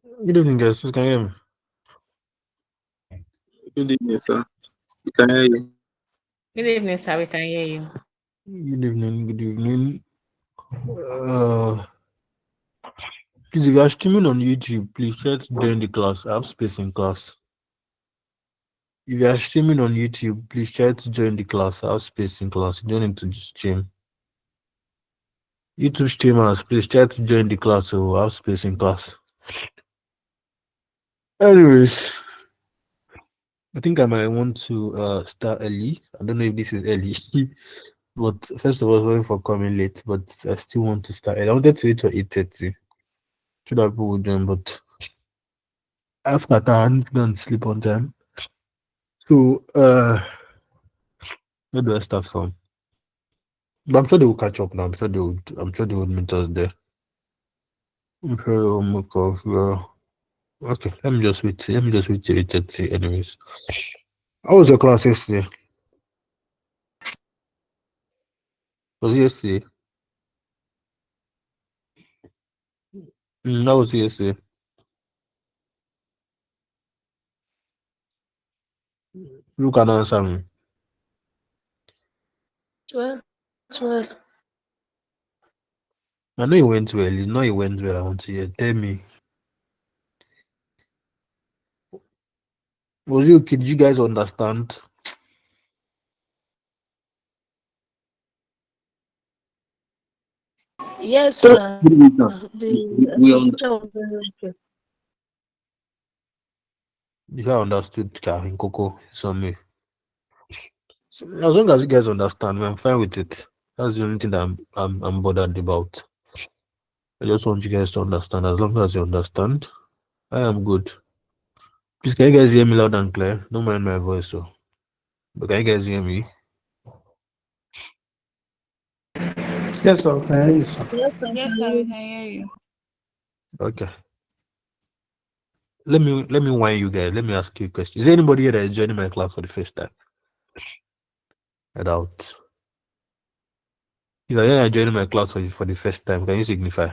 Good evening, guys. Can you hear me? Good evening, sir. We can hear you. Good evening, sir. We can hear you. Good evening. Good evening. Uh, please, if you are streaming on YouTube, please try to join the class. I have space in class. If you are streaming on YouTube, please try to join the class. I have space in class. You don't need to stream. YouTube streamers, please try to join the class. So I have space in class. Anyways, I think I might want to start early. I don't know if this is early, but first of all, sorry for coming late. But I still want to start early. I wanted to wait till 8:30 so that people would join, but after that, I need to go and sleep on time. So, where do I start from? But I'm sure they will catch up now. I'm sure they would. I'm sure they would meet us there. I'm sure they will make us. Okay. Let me just wait. Let me just wait till 8:30. Anyways, how was your class yesterday? Was it yesterday? That was it yesterday. You can answer me. Well. I know it went well. It's not it went well. I want to hear. Tell me. Was you okay? Did you guys understand? Yes, Good sir. evening, sir. The We teacher on. was very okay. If I understood, in Coco, it's on me. So, as long as you guys understand, I'm fine with it. That's the only thing that I'm bothered about. I just want you guys to understand. As long as you understand, I am good. Please, can you guys hear me loud and clear? Don't mind my voice, so. But can you guys hear me? Yes, sir. Can hear you, sir. Yes, sir. Yes, sir. We can hear you. Okay. Let me whine you guys. Let me ask you a question. Is there anybody here that is joining my class for the first time? I doubt. If you're joining my class for the first time, can you signify?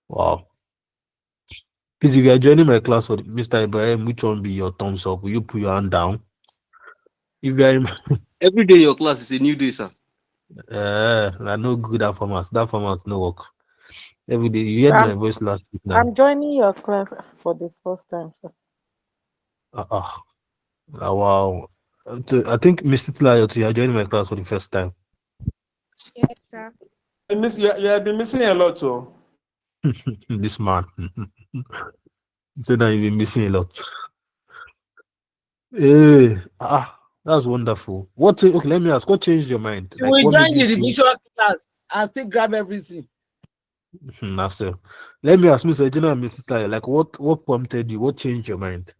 Wow. Please, if you are joining my class for Mr. Ibrahim, which one be your thumbs up? Will you put your hand down? If you are in Every day your class is a new day, sir. I know good that format. That format no work. Every day you So heard my voice last week now. I'm joining your class for the first time, sir. Uh-uh. Wow. I think Mr. Tlayo, you are joining my class for the first time. Yes, sir. You have been missing a lot, so. This man. So now you've been missing a lot. Hey, that's wonderful. Okay, let me ask, what changed your mind? You Like will what made join you the say revision class and still grab everything. that's so. Let me ask Mr. Regina and Mrs. Tlayo, like what prompted you? What changed your mind?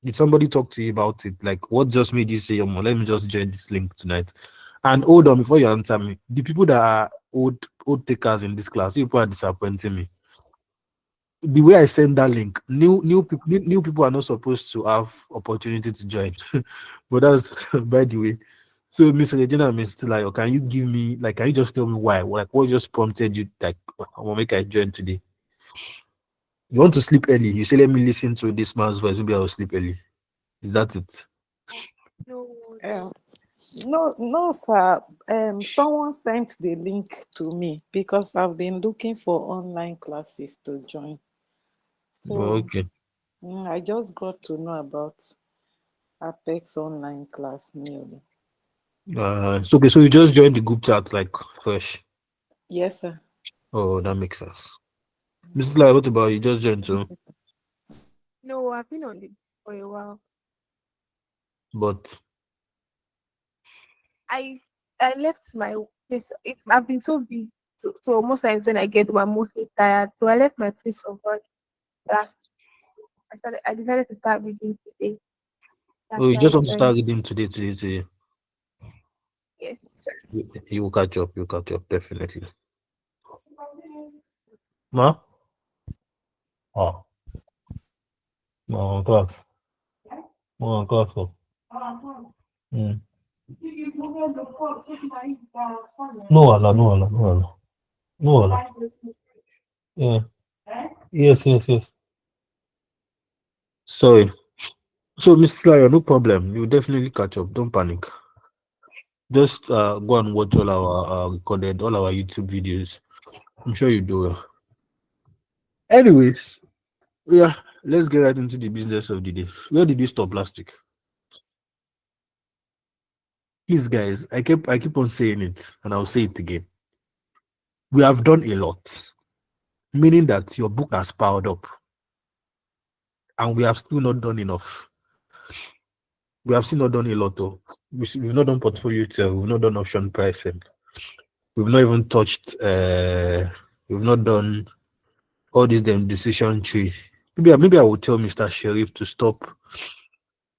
Did somebody talk to you about it? Like what just made you say, let me just join this link tonight? And hold on before you answer me. The people that are old takers in this class, you people are disappointing me. The way I send that link, new people are not supposed to have opportunity to join. But that's by the way. So, Mr. Regina and Mr. Layo, can you give me can you just tell me why? Like what just prompted you I want to make I join today? You want to sleep early? You say let me listen to this man's voice, maybe I'll sleep early. Is that it? No. Um, no, sir. Someone sent the link to me because I've been looking for online classes to join. So Okay. I just got to know about Apex online class newly. So okay, so you just joined the group chat like fresh. Yes, sir. Oh, that makes sense. Mrs. Lai, what about you? Just joined too, No, I've been on it for a while. but I I left my place. I've been so busy. So most times when I get home, I'm mostly tired. So I left my place of work last. I decided to start reading today. oh, That's you why just I want to joined. start reading today. Yes. You will catch up. You'll catch up definitely. Ma? Oh, class. Class. Mm. No, Allah, no, Allah, no, Allah. No, Allah. Yeah. Yes. Sorry. So, Mr. Lion, no problem. You definitely catch up. Don't panic. Just go and watch all our recorded, all our YouTube videos. I'm sure you do well. Anyways, yeah, let's get right into the business of the day. Where did we stop last week? Please, guys, I keep on saying it, and I'll say it again. We have done a lot, meaning that your book has piled up, and we have still not done enough. We have still not done a lot, though. We've not done portfolio sale, we've not done option pricing, we've not even touched. We've not done all this damn decision tree. Maybe I would tell Mr. Sheriff to stop.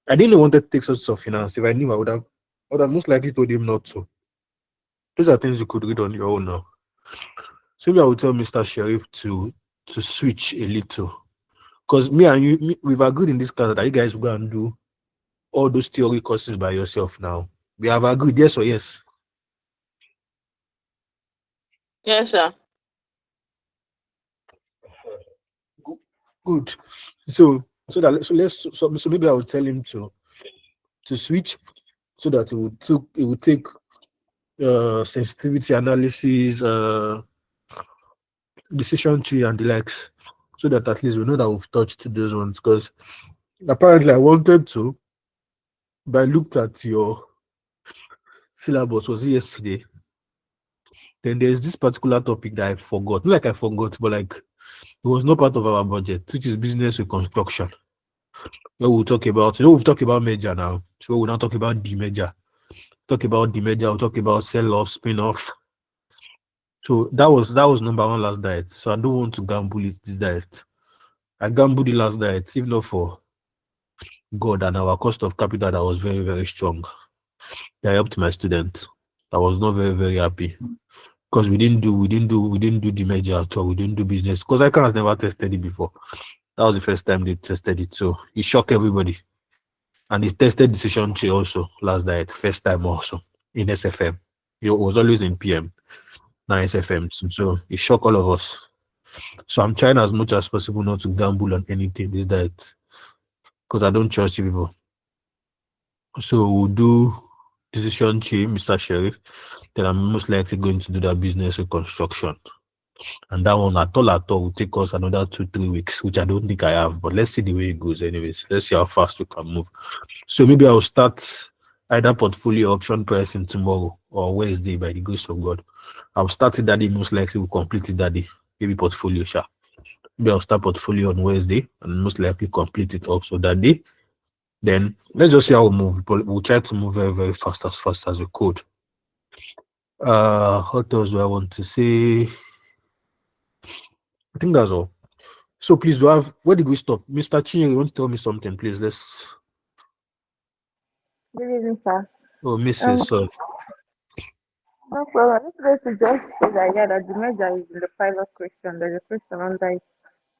I didn't want to take such of finance. If I knew, I would have most likely told him not to. Those are things you could read on your own now. So maybe I would tell Mr. Sheriff to switch a little. Because me and you, we've agreed in this class that you guys will go and do all those theory courses by yourself now. We have agreed, yes or yes? Yes, sir. Good. So maybe I will tell him to switch so that it would take sensitivity analysis, decision tree and the likes, so that at least we know that we've touched those ones. Because apparently I wanted to, but I looked at your syllabus, was it yesterday? Then there's this particular topic that I forgot. Not like I forgot, but like it was not part of our budget, which is business reconstruction. Where we'll talk about, we've talked about merger now. So we'll now talk about the merger. We'll talk about sell-off, spin-off. So that was number one last diet. So I don't want to gamble it this diet. I gambled the last diet, if not for God and our cost of capital that was very, very strong. I helped my students. I was not very, very happy. Because we didn't do the merger at all. We didn't do business. Because I has never tested it before. That was the first time they tested it. So it shocked everybody. And it tested decision tree also last night, first time also in SFM. It was always in PM, now SFM. So it shocked all of us. So I'm trying as much as possible not to gamble on anything this diet. Because I don't trust you people. So we'll do decision tree, Mr. Sheriff. Then I'm most likely going to do that business reconstruction. And that one at all will take us another 2-3 weeks, which I don't think I have. But let's see the way it goes, anyways. Let's see how fast we can move. So maybe I'll start either portfolio option pricing tomorrow or Wednesday by the grace of God. I'll start it that day, most likely we'll complete it that day. Maybe portfolio, sure. Maybe I'll start portfolio on Wednesday and most likely complete it also that day. Then let's just see how we move. But we'll try to move very, very fast as we could. What else do I want to say? I think that's all. So please, where did we stop? Mr. Chin, you want to tell me something, please? Good evening, sir. Oh, Um, Mrs. Sorry. no problem. I'm just going to just say that, yeah, that the measure is in the pilot question. There's a question under it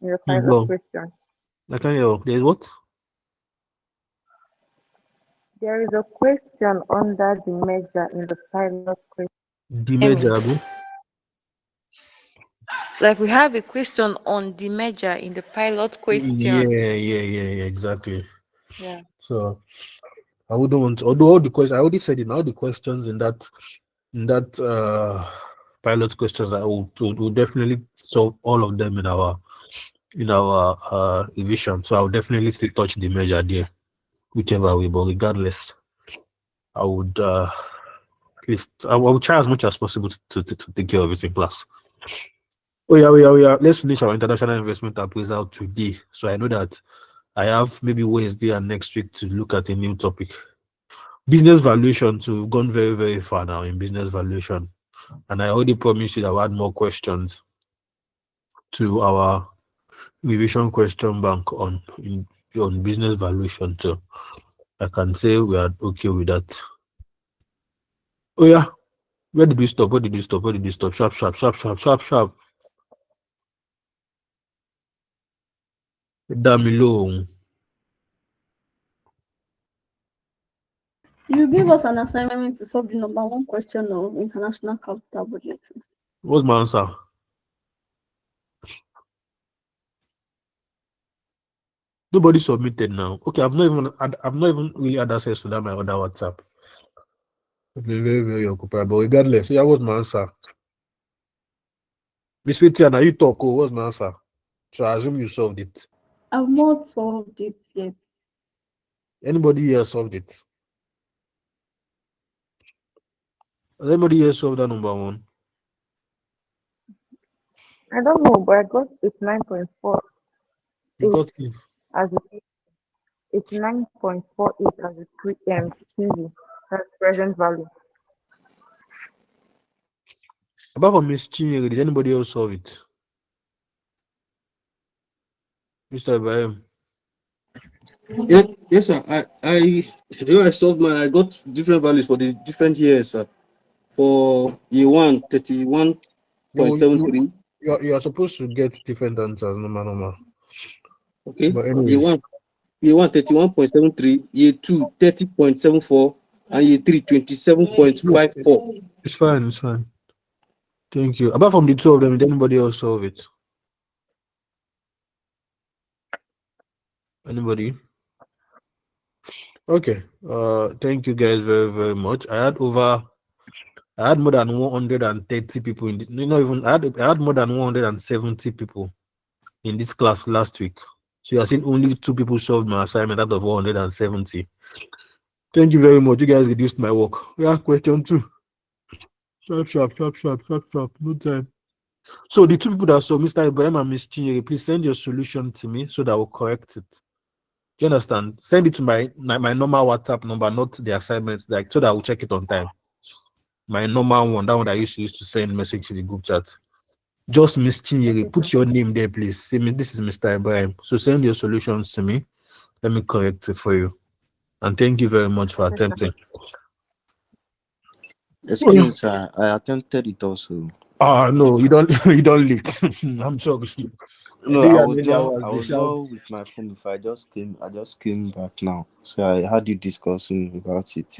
in the pilot Go. question. I can hear. There's what? There is a question under the measure in the pilot question. The Hear me. major, Abi? Like we have a question on the merger in the pilot question. Yeah, exactly. Yeah. So I wouldn't want to, although all the questions I already said it, all the questions in that pilot questions I will definitely solve all of them in our revision. So I'll definitely still touch the measure there, whichever way, but regardless, I would at least I will try as much as possible to take care of it in class. Oh yeah. Let's finish our international investment appraisal today. So I know that I have maybe Wednesday and next week to look at a new topic. Business valuation, so we've gone very, very far now in business valuation. And I already promised you that I'll add more questions to our revision question bank on business valuation. So I can say we are okay with that. Oh yeah. Where did we stop? Where did we stop? Where did we stop? Sharp. Damilo. You gave us an assignment to solve the number one question of international capital budgeting. What's my answer? Nobody submitted now. Okay, I've not even really had access to that my other WhatsApp. I've been very, very occupied. But regardless, yeah, what's my answer? Miss Vitia, now you talk. Oh, what's my answer? So I assume you solved it. I've not solved it yet. Anybody here solved it? Has anybody here solved that number one? I don't know, but I got it's 9.48 You got as it's 9.48 as a PV. That's present value. apart from Miss Chinyere, did anybody else solve it? Mr. Ibrahim. Yeah, yes, sir. I solved mine. I got different values for the different years, sir. For year one, 31.73. You are supposed to get different answers, normal. Okay. But anyways, Year one, 31.73. Year two, 30.74. And year three, 27.54. it's fine. Thank you. Apart from the two of them, did anybody else solve it? Anybody? Okay. Thank you guys very, very much. I had more than 130 people in this, I had more than 170 people in this class last week. So you are seeing only 2 people solved my assignment out of 170. Thank you very much. You guys reduced my work. Yeah, question 2. Sharp. No time. So the 2 people that solved, Mr. Ibrahim and Miss Chinyere, please send your solution to me so that I will correct it. Do you understand? Send it to my normal WhatsApp number, not the assignments, like so that I will check it on time. My normal one, that one I used to send message to the group chat. Just Miss Chinyere, put your name there, please. Say me, this is Mr. Ibrahim. So send your solutions to me. Let me correct it for you. And thank you very much for attempting. Excuse me, sir. I attempted it also. No, you don't you don't leak. I'm sorry. No, They I they was shout. not with my phone before. I just came back now. So I heard you discussing about it.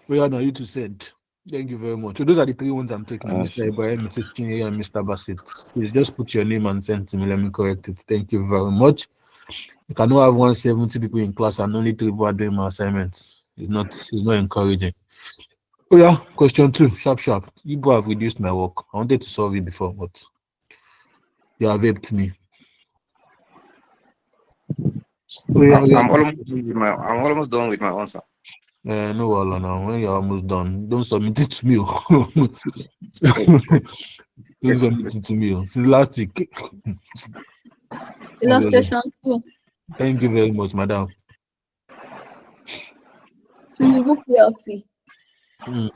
We are now you to send. Thank you very much. So those are the 3 ones I'm taking, Mr. See. Ibrahim, Mrs. Chinyere, and Mr. Bassett. Please just put your name and send to me. Let me correct it. Thank you very much. You cannot have 170 people in class and only 3 people are doing my assignments. It's not encouraging. Oh yeah, question 2, sharp. You people have reduced my work. I wanted to solve it before, but you have helped me. Oh yeah. I'm almost done with my answer. No, well, now when you're almost done, don't submit it to me. Don't submit it to me. Since last week. Illustration 2. Thank you very much, madam. Tinubu PLC. Mm.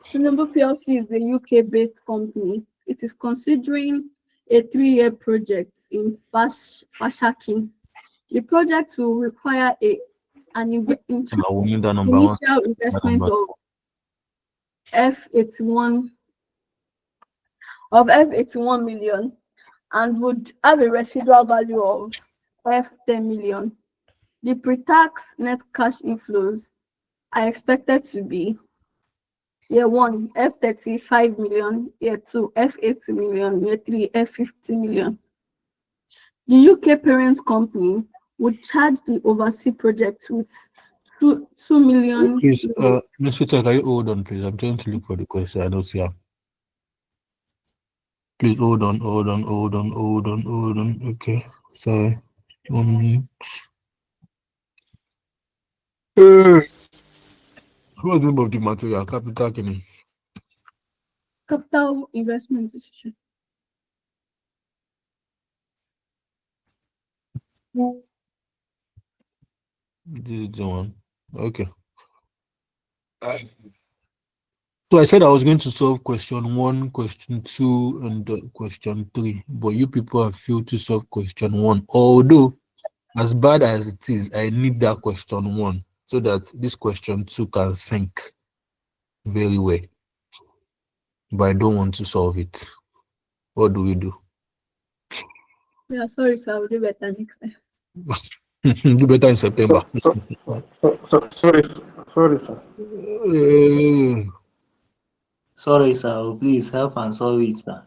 Tinubu PLC is a UK-based company. It is considering a 3-year project in Fashakin. The project will require an initial investment of F81 million and would have a residual value of F10 million. The pre-tax net cash inflows are expected to be year 1, F35 million, year 2, F80 million, year 3, F50 million. The UK parent company would charge the overseas project with 2 million. Please, Ms. Peter, can you hold on, please? I'm trying to look for the question. I don't see her. Please hold on. Okay, sorry. 1 minute. What's the name of the material? Capital investment institution. This is the one. Okay. So I said I was going to solve question 1, question 2, and question 3, but you people have failed to solve question 1. Although, as bad as it is, I need that question 1 so that this question 2 can sink very well. But I don't want to solve it. What do we do? Yeah, sorry, sir. I'll do better next time. Do better in September. Sorry, sir. Sorry, sir. Please help and solve it, sir.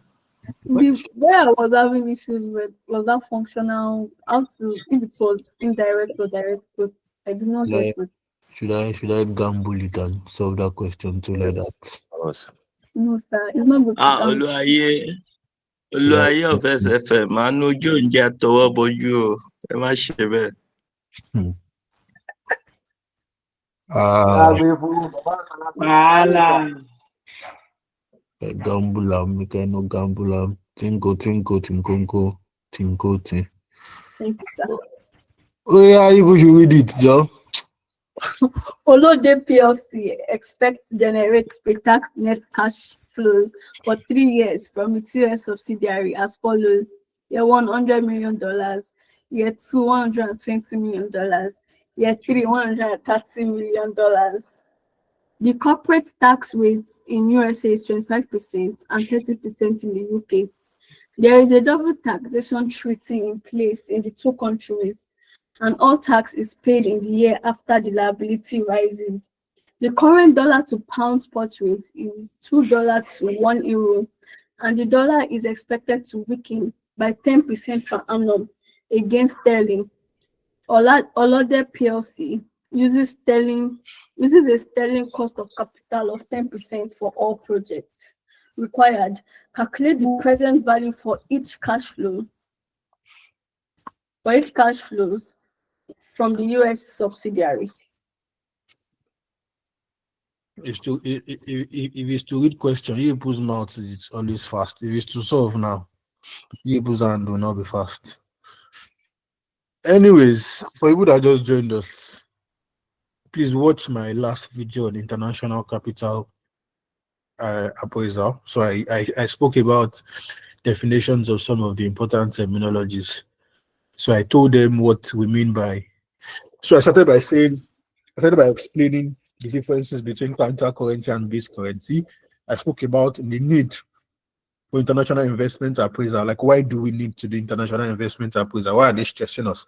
The where I was having issues with was that functional, how to, if it was indirect or direct quote. I did not get Like, it. should I gamble it and solve that question too like that? Us. No, sir, it's not good to gamble. Olúwayé Should I? Olúwayé ọ̀fẹ́sẹ̀ fẹ̀ máa nójú oúnjẹ àtọwọ́ bojú o. Ẹ má ṣe bẹ́ẹ̀. Hmm. Ah, gamble am, make I no gamble am. Tinko, tinko, tinkonko, tinko, tin. Thank you, sir. Oh yeah, you should read it, Joe. Olode PLC expects to generate pre-tax net cash flows for 3 years from its US subsidiary as follows: year one, $100 million; year two, $120 million; year three, $130 million. The corporate tax rate in USA is 25% and 30% in the UK. There is a double taxation treaty in place in the two countries, and all tax is paid in the year after the liability rises. The current dollar to pound spot rate is $2 to €1, and the dollar is expected to weaken by 10% per annum against sterling. Olode PLC uses a sterling cost of capital of 10% for all projects required. Calculate the present value for each cash flows from the US subsidiary. If it's to read question, you put mouth, it's always fast. If it's to solve now, you put hand will not be fast. Anyways, for people that just joined us, please watch my last video on international capital appraisal. So I spoke about definitions of some of the important terminologies. So I told them what we mean by. So I started by explaining the differences between counter currency and base currency. I spoke about the need for international investment appraisal. Like, why do we need to do international investment appraisal? Why are they stressing us?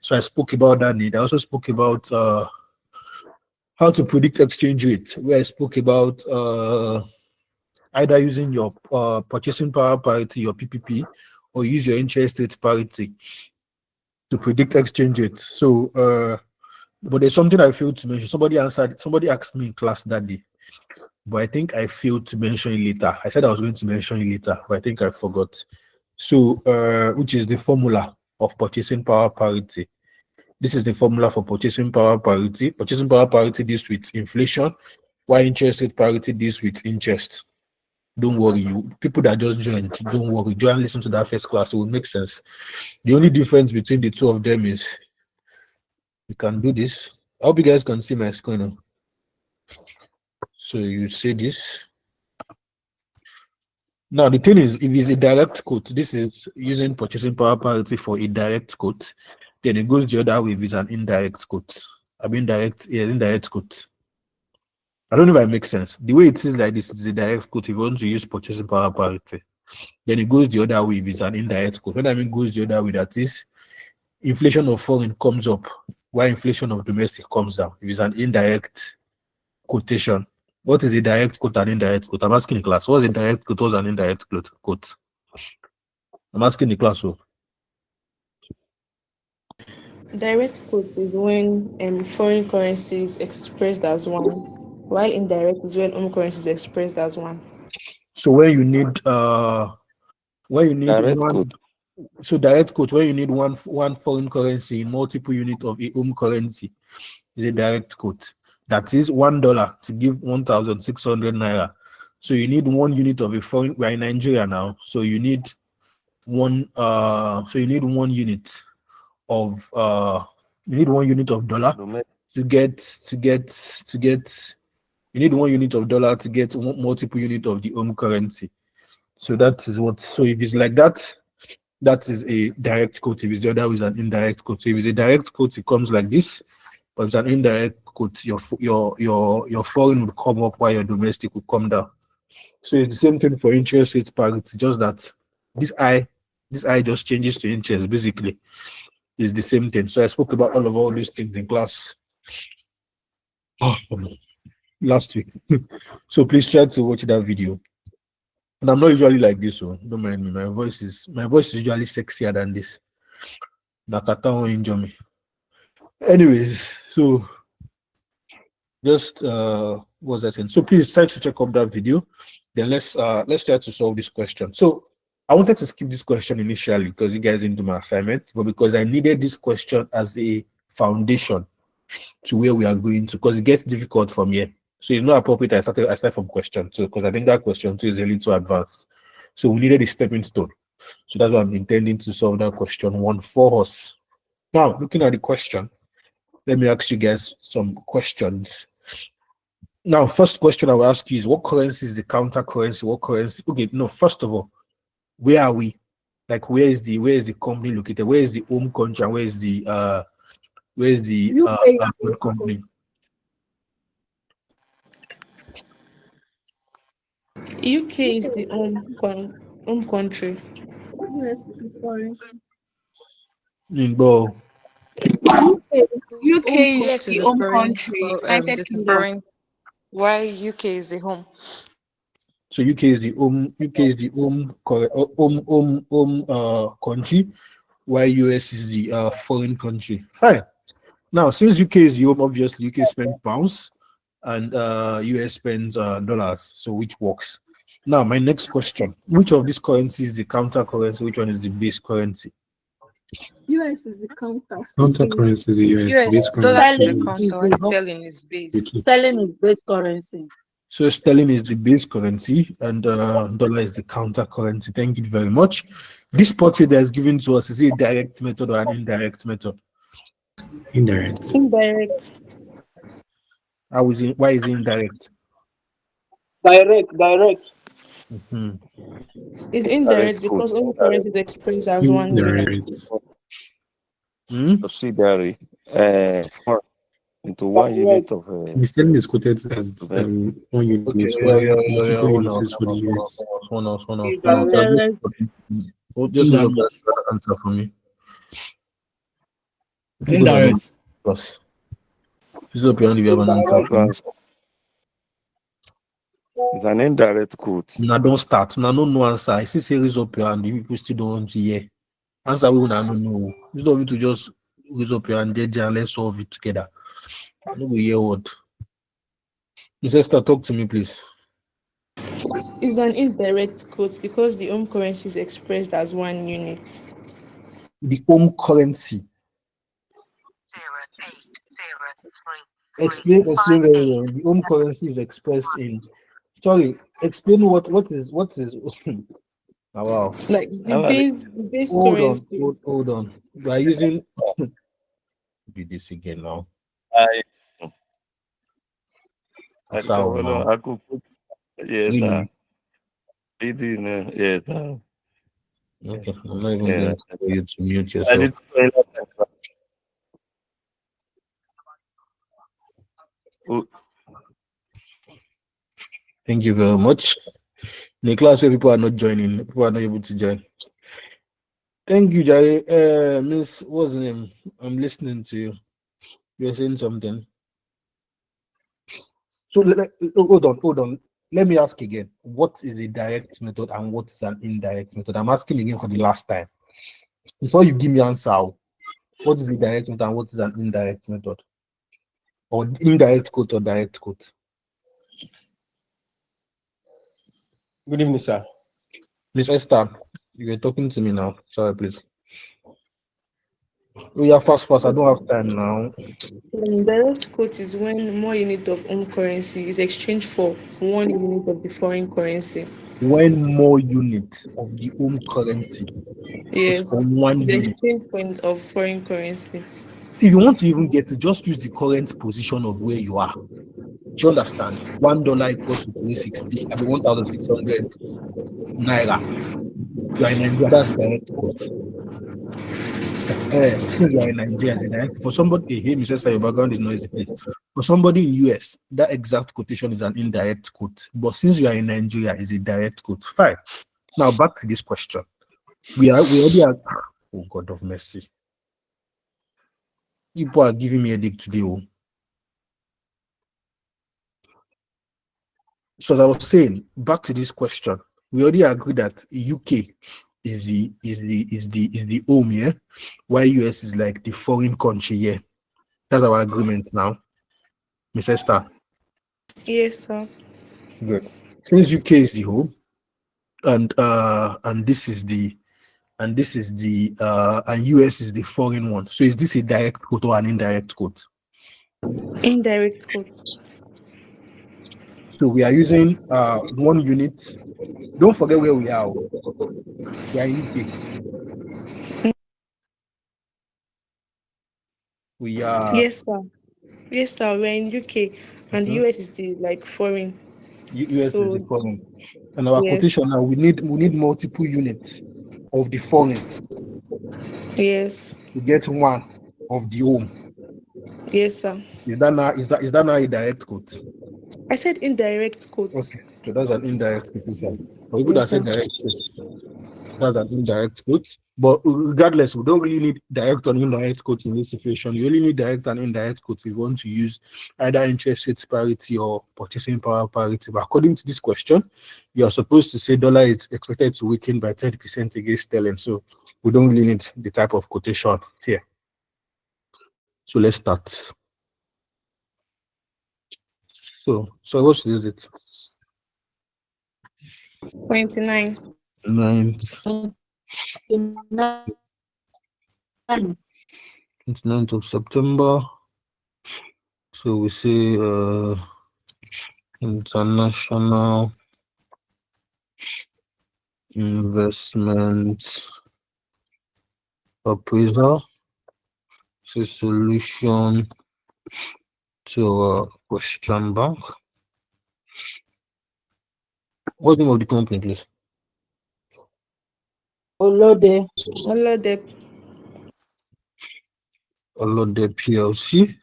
So I spoke about that need. I also spoke about how to predict exchange rate, where I spoke about either using your purchasing power parity, your PPP, or use your interest rate parity to predict exchange rate. So, but there's something I failed to mention. Somebody asked me in class that day, but I think I failed to mention it later. I said I was going to mention it later, but I think I forgot. So, which is the formula of purchasing power parity. This is the formula for purchasing power parity. Purchasing power parity deals with inflation, while interest rate parity deals with interest. Don't worry, you people that just joined, don't worry. Join and listen to that first class. It will make sense. The only difference between the two of them is you can do this. I hope you guys can see my screen now. So you say this. Now the thing is, if it's a direct quote, this is using purchasing power parity for a direct quote. Then it goes the other way if it's an indirect quote. Indirect quote. I don't know if it makes sense. The way it is like this is a direct quote. If you want to use purchasing power parity, then it goes the other way if it's an indirect quote. When I mean goes the other way, that is inflation of foreign comes up while inflation of domestic comes down. If it's an indirect quotation. What is a direct quote and indirect quote? I'm asking the class. What's a direct quote? What's an indirect quote? I'm asking the class. So. Direct quote is when foreign currency is expressed as one, while indirect is when home currency is expressed as one. So when you need Direct one, quote. so direct quote when you need one foreign currency in multiple units of a home currency is a direct quote. That is $1 to give 1,600 naira. So you need 1 unit of a foreign. We're in Nigeria now, so you need one. So you need 1 unit of dollar to get. You need 1 unit of dollar to get multiple unit of the home currency. So that is what. So if it's like that, that is a direct quote. If it's the other is an indirect quote. So if it's a direct quote, it comes like this. But if it's an indirect quote, your foreign would come up while your domestic would come down. So it's the same thing for interest rate parity. Just that this I just changes to interest. Basically, it's the same thing. So I spoke about all these things in class last week. So please try to watch that video. And I'm not usually like this, so don't mind me. My voice is usually sexier than this. Nakata won't injure me. Anyways, so just what was I saying? So please try to check up that video. Then let's try to solve this question. So I wanted to skip this question initially because you guys didn't do my assignment, but because I needed this question as a foundation to where we are going to, because it gets difficult from here. So it's not appropriate I start from question two, because I think that question two is a little advanced. So we needed a stepping stone. So that's why I'm intending to solve that question one for us. Now, looking at the question, let me ask you guys some questions. Now, first question I will ask you is what currency is the counter currency? What currency? Okay, no, first of all, where are we? Like where is the company located? Where is the home country and where is the abroad company? UK is the home country. US is the foreign. Limbo. UK Home is the foreign, the foreign, while UK is the home. So UK is the home country, while US is the foreign country. Fine. Now, since UK is the home, obviously UK spends pounds and US spends dollars, so which works. Now, my next question: which of these currencies is the counter currency? Which one is the base currency? US is the counter. Counter currency is the US. Base Dollars is currency the is counter, while sterling is base. Sterling is base currency. So sterling is the base currency and dollar is the counter currency. Thank you very much. This portrait that is given to us, is it a direct method or an indirect method? indirect. Indirect. How is it? Why is it indirect? Direct. Mhm. It's indirect because home currency is expressed as one unit. Indirect. Subsidiary into one unit of The sterling is quoted as 1 unit, Okay, while multiple units is for the US. One else. Indirect. Just hold up that answer for me. See, good on Indirect. plus. This up here, we have an answer for me. It's an indirect quote. Now don't start. Now no answer. I see series up here and the people still don't want to hear. Answer we will not know. It's not to just raise up here and judge and let's solve it together. I don't hear what. Mr. Esther, talk to me, please. It's an indirect quote because the home currency is expressed as one unit. The home currency. Explain very well. The home currency is expressed in. Sorry, explain what is. Oh, wow. Like the base Hold currency. on, hold on. We are using. Do this again now. I could put, yes, Really? yes, Okay, I'm not even going to tell you to mute yourself. I did Thank you very much. In a class where people are not joining, people are not able to join. Thank you, Jare. Miss, what's the name? I'm listening to you. You're saying something. So hold on. Let me ask again. What is a direct method and what is an indirect method? I'm asking again for the last time. Before you give me answer, what is a direct method and what is an indirect method? Or indirect quote or direct quote? Good evening, sir. Miss Esther, you were talking to me now. Sorry, please. Oh, yeah, fast. I don't have time now. Direct quote is when more unit of home currency is exchanged for 1 unit of the foreign currency. When more units of the home currency is Yes, from 1 it's unit. exchange point of foreign currency. See, if you want to even get it, just use the current position of where you are. Do you understand? $1 equals to 360. I mean 1,600 naira. You are in Nigeria, that's a direct quote. Since you are in Nigeria, it's a direct for somebody. Hey, Mr. Your background is noisy, please. For somebody in US, that exact quotation is an indirect quote. But since you are in Nigeria, it's a direct quote. Fine. Now back to this question. We already have. Oh God of mercy. People are giving me a dick today. Oh. So as I was saying, back to this question. we already agree that UK is the home, yeah, while US is like the foreign country, yeah. That's our agreement now, Miss Esther. Yes, sir. Good. Since UK is the home, and US is the foreign one. So is this a direct quote or an indirect quote? Indirect quote. So we are using 1 unit. Don't forget where we are. We are in UK. We are Yes, sir. Yes, sir. We're in UK, and US is the like foreign. US is the So foreign. And our yes, quotation now, we need multiple units of the foreign yes, to get one of the home. yes, sir. Is that now a direct quote? I said indirect quote. Okay, so that's an indirect quotation. For people that Okay. said direct quote, that's an indirect quote. But regardless, we don't really need direct or indirect quotes in this situation. You only need direct and indirect quotes if you want to use either interest rate parity or purchasing power parity. But according to this question, you are supposed to say dollar is expected to weaken by 30% against sterling. So we don't really need the type of quotation here. So let's start. So what is it? 29. 29th of September. So we say international investment appraisal. So solution to question bank. What's the name of the company, please? Olode. Olode. Olode PLC.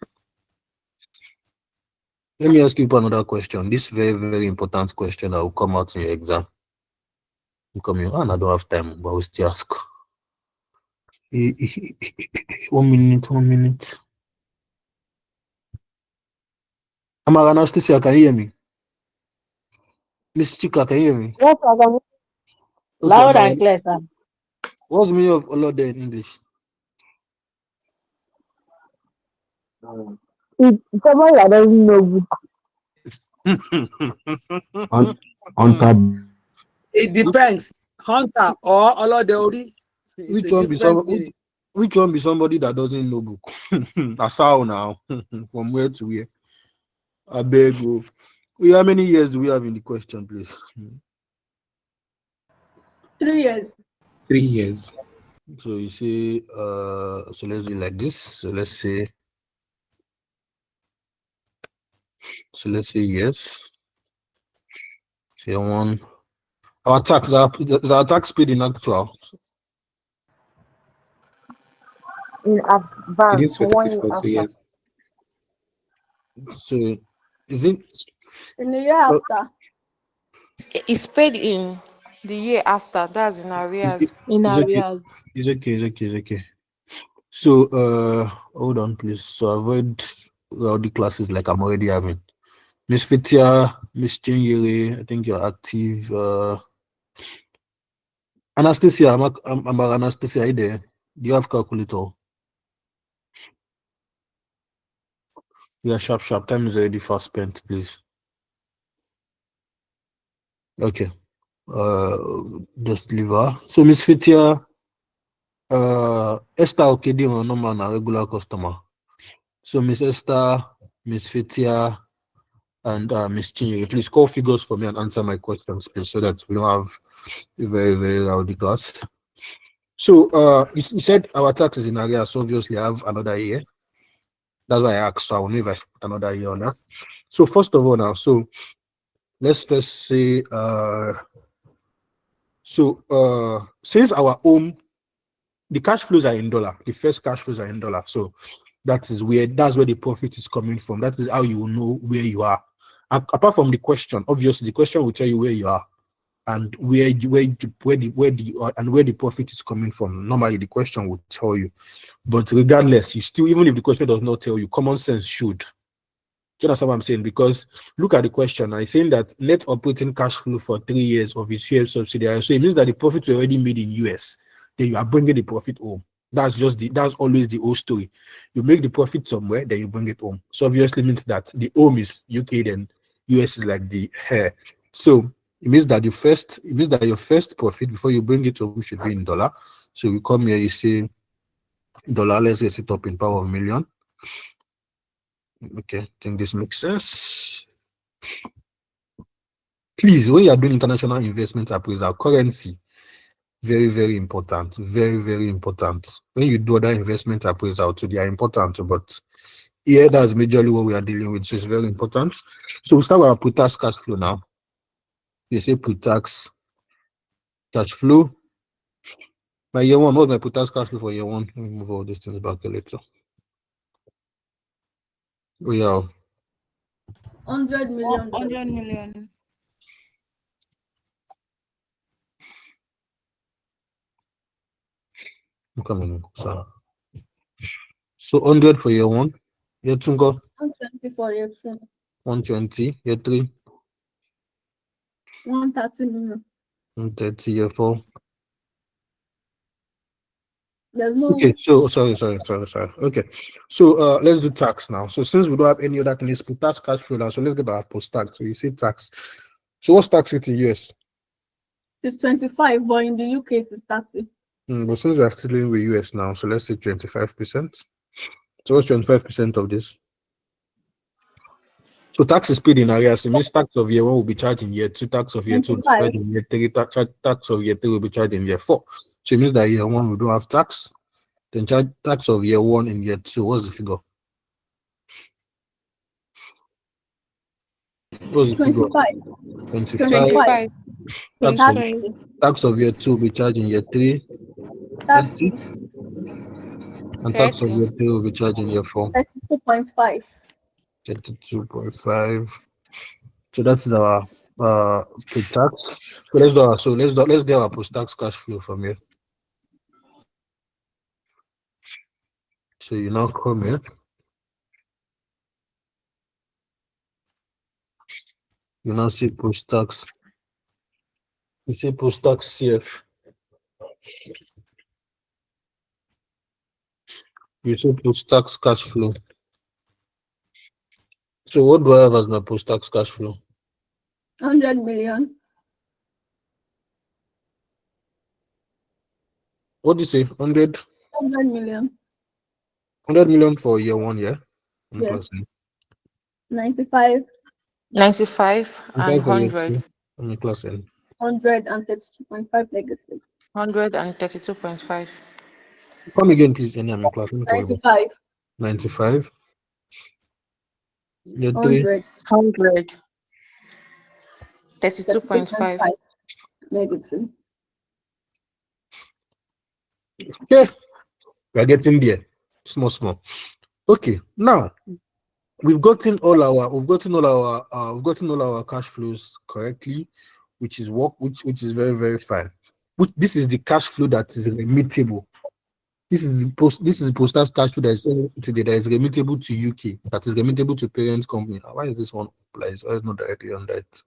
Let me ask you another question. This very, very important question that will come out in your exam. You come in, and I don't have time, but we'll still ask. 1 minute, 1 minute. Amara Anastasia, can you hear me? Miss Chika, can you hear me? Yes, I can. Okay, Loud Amara. and clear, sir. What's the meaning of Olode in English? It's someone that doesn't know book. On tab. It depends. Hunter or Olodori. Which one be somebody that doesn't know book? That's how now. From where to where? I beg you. How many years do we have in the question, please? 3 years. 3 years. So you say so let's do like this. So let's say yes. Say one. Our tax is our tax paid in actual. In It advance, didn't 1 specify, year so after. yes. So is it In the year after. It's paid in the year after. That's in arrears. In it's okay. arrears. It's okay. So hold on please. So avoid all the classes like I'm already having. Miss Fitia, Miss Chinyere, I think you're active. Anastasia, I'm Anastasia, are you there? Do you have calculator? Yeah, sharp. Time is already fast spent, please. Okay. Just leave her. So Miss Fitia, Esther Okedi on normal na regular customer. So Miss Esther, Miss Fitia, and Miss Chinyere, please call figures for me and answer my questions, please, so that we don't have a very, very rowdy class. So you said our tax is in arrears, so obviously I have another year. That's why I asked. So I will know if I put another year on that. So first of all now, so let's first say since our home, the cash flows are in dollar, the first cash flows are in dollar. So that's where the profit is coming from. That is how you will know where you are. Apart from the question, obviously the question will tell you where you are and where the profit is coming from. Normally the question will tell you. But regardless, you still, even if the question does not tell you, common sense should. Do you understand what I'm saying? Because look at the question. I'm saying that net operating cash flow for 3 years of its US subsidiary. So it means that the profit were already made in US. Then you are bringing the profit home. That's always the whole story. You make the profit somewhere, then you bring it home. So obviously means that the home is UK, then US is like the hair. So it means that your first profit before you bring it home should be in dollar. So we come here, you say dollar, let's get it up in power of million. Okay, I think this makes sense. Please, when you are doing international investment appraisal, currency, very, very important. Very, very important. When you do other investment appraisal too, they are important, but here that's majorly what we are dealing with, so it's very important. So we start with our pre-tax cash flow now. You say pre-tax cash flow. My year one, what's my pre-tax cash flow for year one? Let me move all these things back a little. Oh yeah. 100 million. 100 million. Come on, sorry. So 100 for year one. Year two go 120 for year two. 120. Year three 130 million. 130. Year four. There's no. Okay, so sorry. Okay, so let's do tax now. So since we don't have any other thing, let's put tax cash flow now. So let's get our post tax. So you say tax. So what's tax rate in US? It's 25, but in the UK it is 30. But since we are still dealing with US now, so let's say 25%. So what's 25% of this? So tax is paid in arrears. It means tax of year one will be charged in year two, tax of year two will be charged in year three, tax of year three will be charged in year four. So it means that year one we don't have tax. Then charge tax of year one in year two. What's the figure? What's the figure? 25. Tax of year two will be charged in year three. 30. And tax of year three will be charged in year four. 32.5. 32.5. So that is our pre-tax. So let's get our post-tax cash flow from here. So you now come here. You now see post-tax. You see post-tax CF. You see post-tax cash flow. So what do I have as my post-tax cash flow? 100 million. What do you say? 100? 100 million. 100 million for year one, yeah? Yes. 95. 95 and for year 100. two. Class N. 132.5 negative. 132.5. Come again, please. Any I'm in class. 95. 95. Year 100. 100. 32.5. Negative. Okay. We are getting there. Small. Okay. Now we've gotten all our cash flows correctly, which is very, very fine. This is the cash flow that is remittable. This is the post-tax cash flow that is today that is remittable to UK, that is remittable to parent company. Why is this one applies? Why is not directly on that?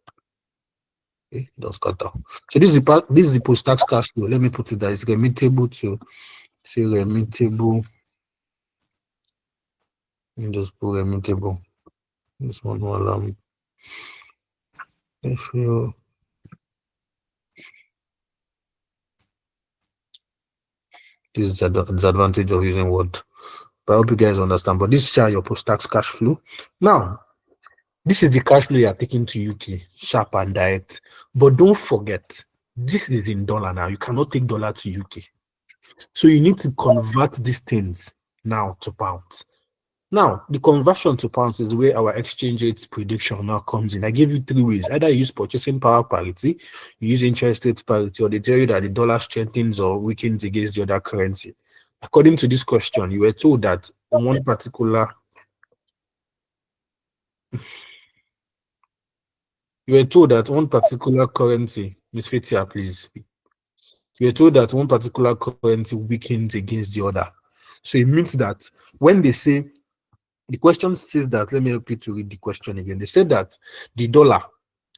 Okay, just cut out. So this is the post-tax cash flow. Let me put it that it's remittable to say remittable. Let me just put remittable. This one will allow me. If you this is the disadvantage of using Word. But I hope you guys understand. But this is your post-tax cash flow. Now, this is the cash flow you are taking to UK, sharp and direct. But don't forget, this is in dollar now. You cannot take dollar to UK. So you need to convert these things now to pounds. Now, the conversion to pounds is where our exchange rate prediction now comes in. I gave you 3 ways. Either you use purchasing power parity, you use interest rate parity, or they tell you that the dollar strengthens or weakens against the other currency. According to this question, you were told that one particular currency, Ms. Fetia, please. You were told that one particular currency weakens against the other. So it means that when they say The question says that, let me help you to read the question again. They said that the dollar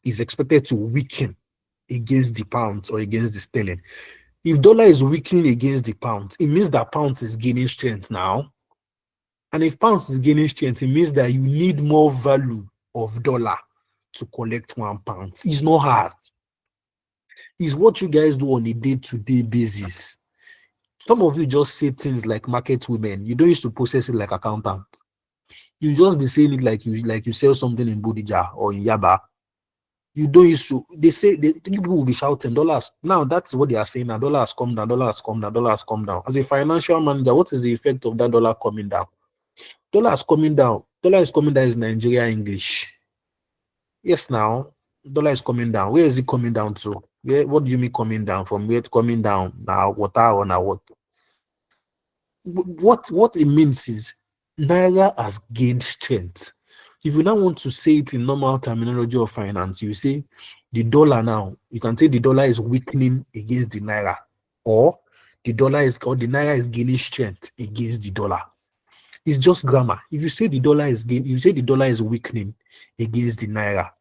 is expected to weaken against the pound or against the sterling. If dollar is weakening against the pound, it means that pound is gaining strength now. And if pound is gaining strength, it means that you need more value of dollar to collect £1. It's not hard. It's what you guys do on a day-to-day basis. Some of you just say things like market women. You don't used to process it like accountant. You just be saying it like you sell something in Bodija or in Yaba. You don't used to. They say people will be shouting dollars. Now that's what they are saying. Now dollar has come down. Dollar has come down. Dollar has come down. As a financial manager, what is the effect of that dollar coming down? Dollar is coming down. Dollar is coming down is Nigeria English. Yes, now dollar is coming down. Where is it coming down to? Where? What do you mean coming down? From where it's coming down? Now water or now what? What it means is Naira has gained strength. If you now want to say it in normal terminology of finance, you say the dollar now, you can say the dollar is weakening against the Naira, or the Naira is gaining strength against the dollar. It's just grammar. If you say the dollar is weakening against the Naira,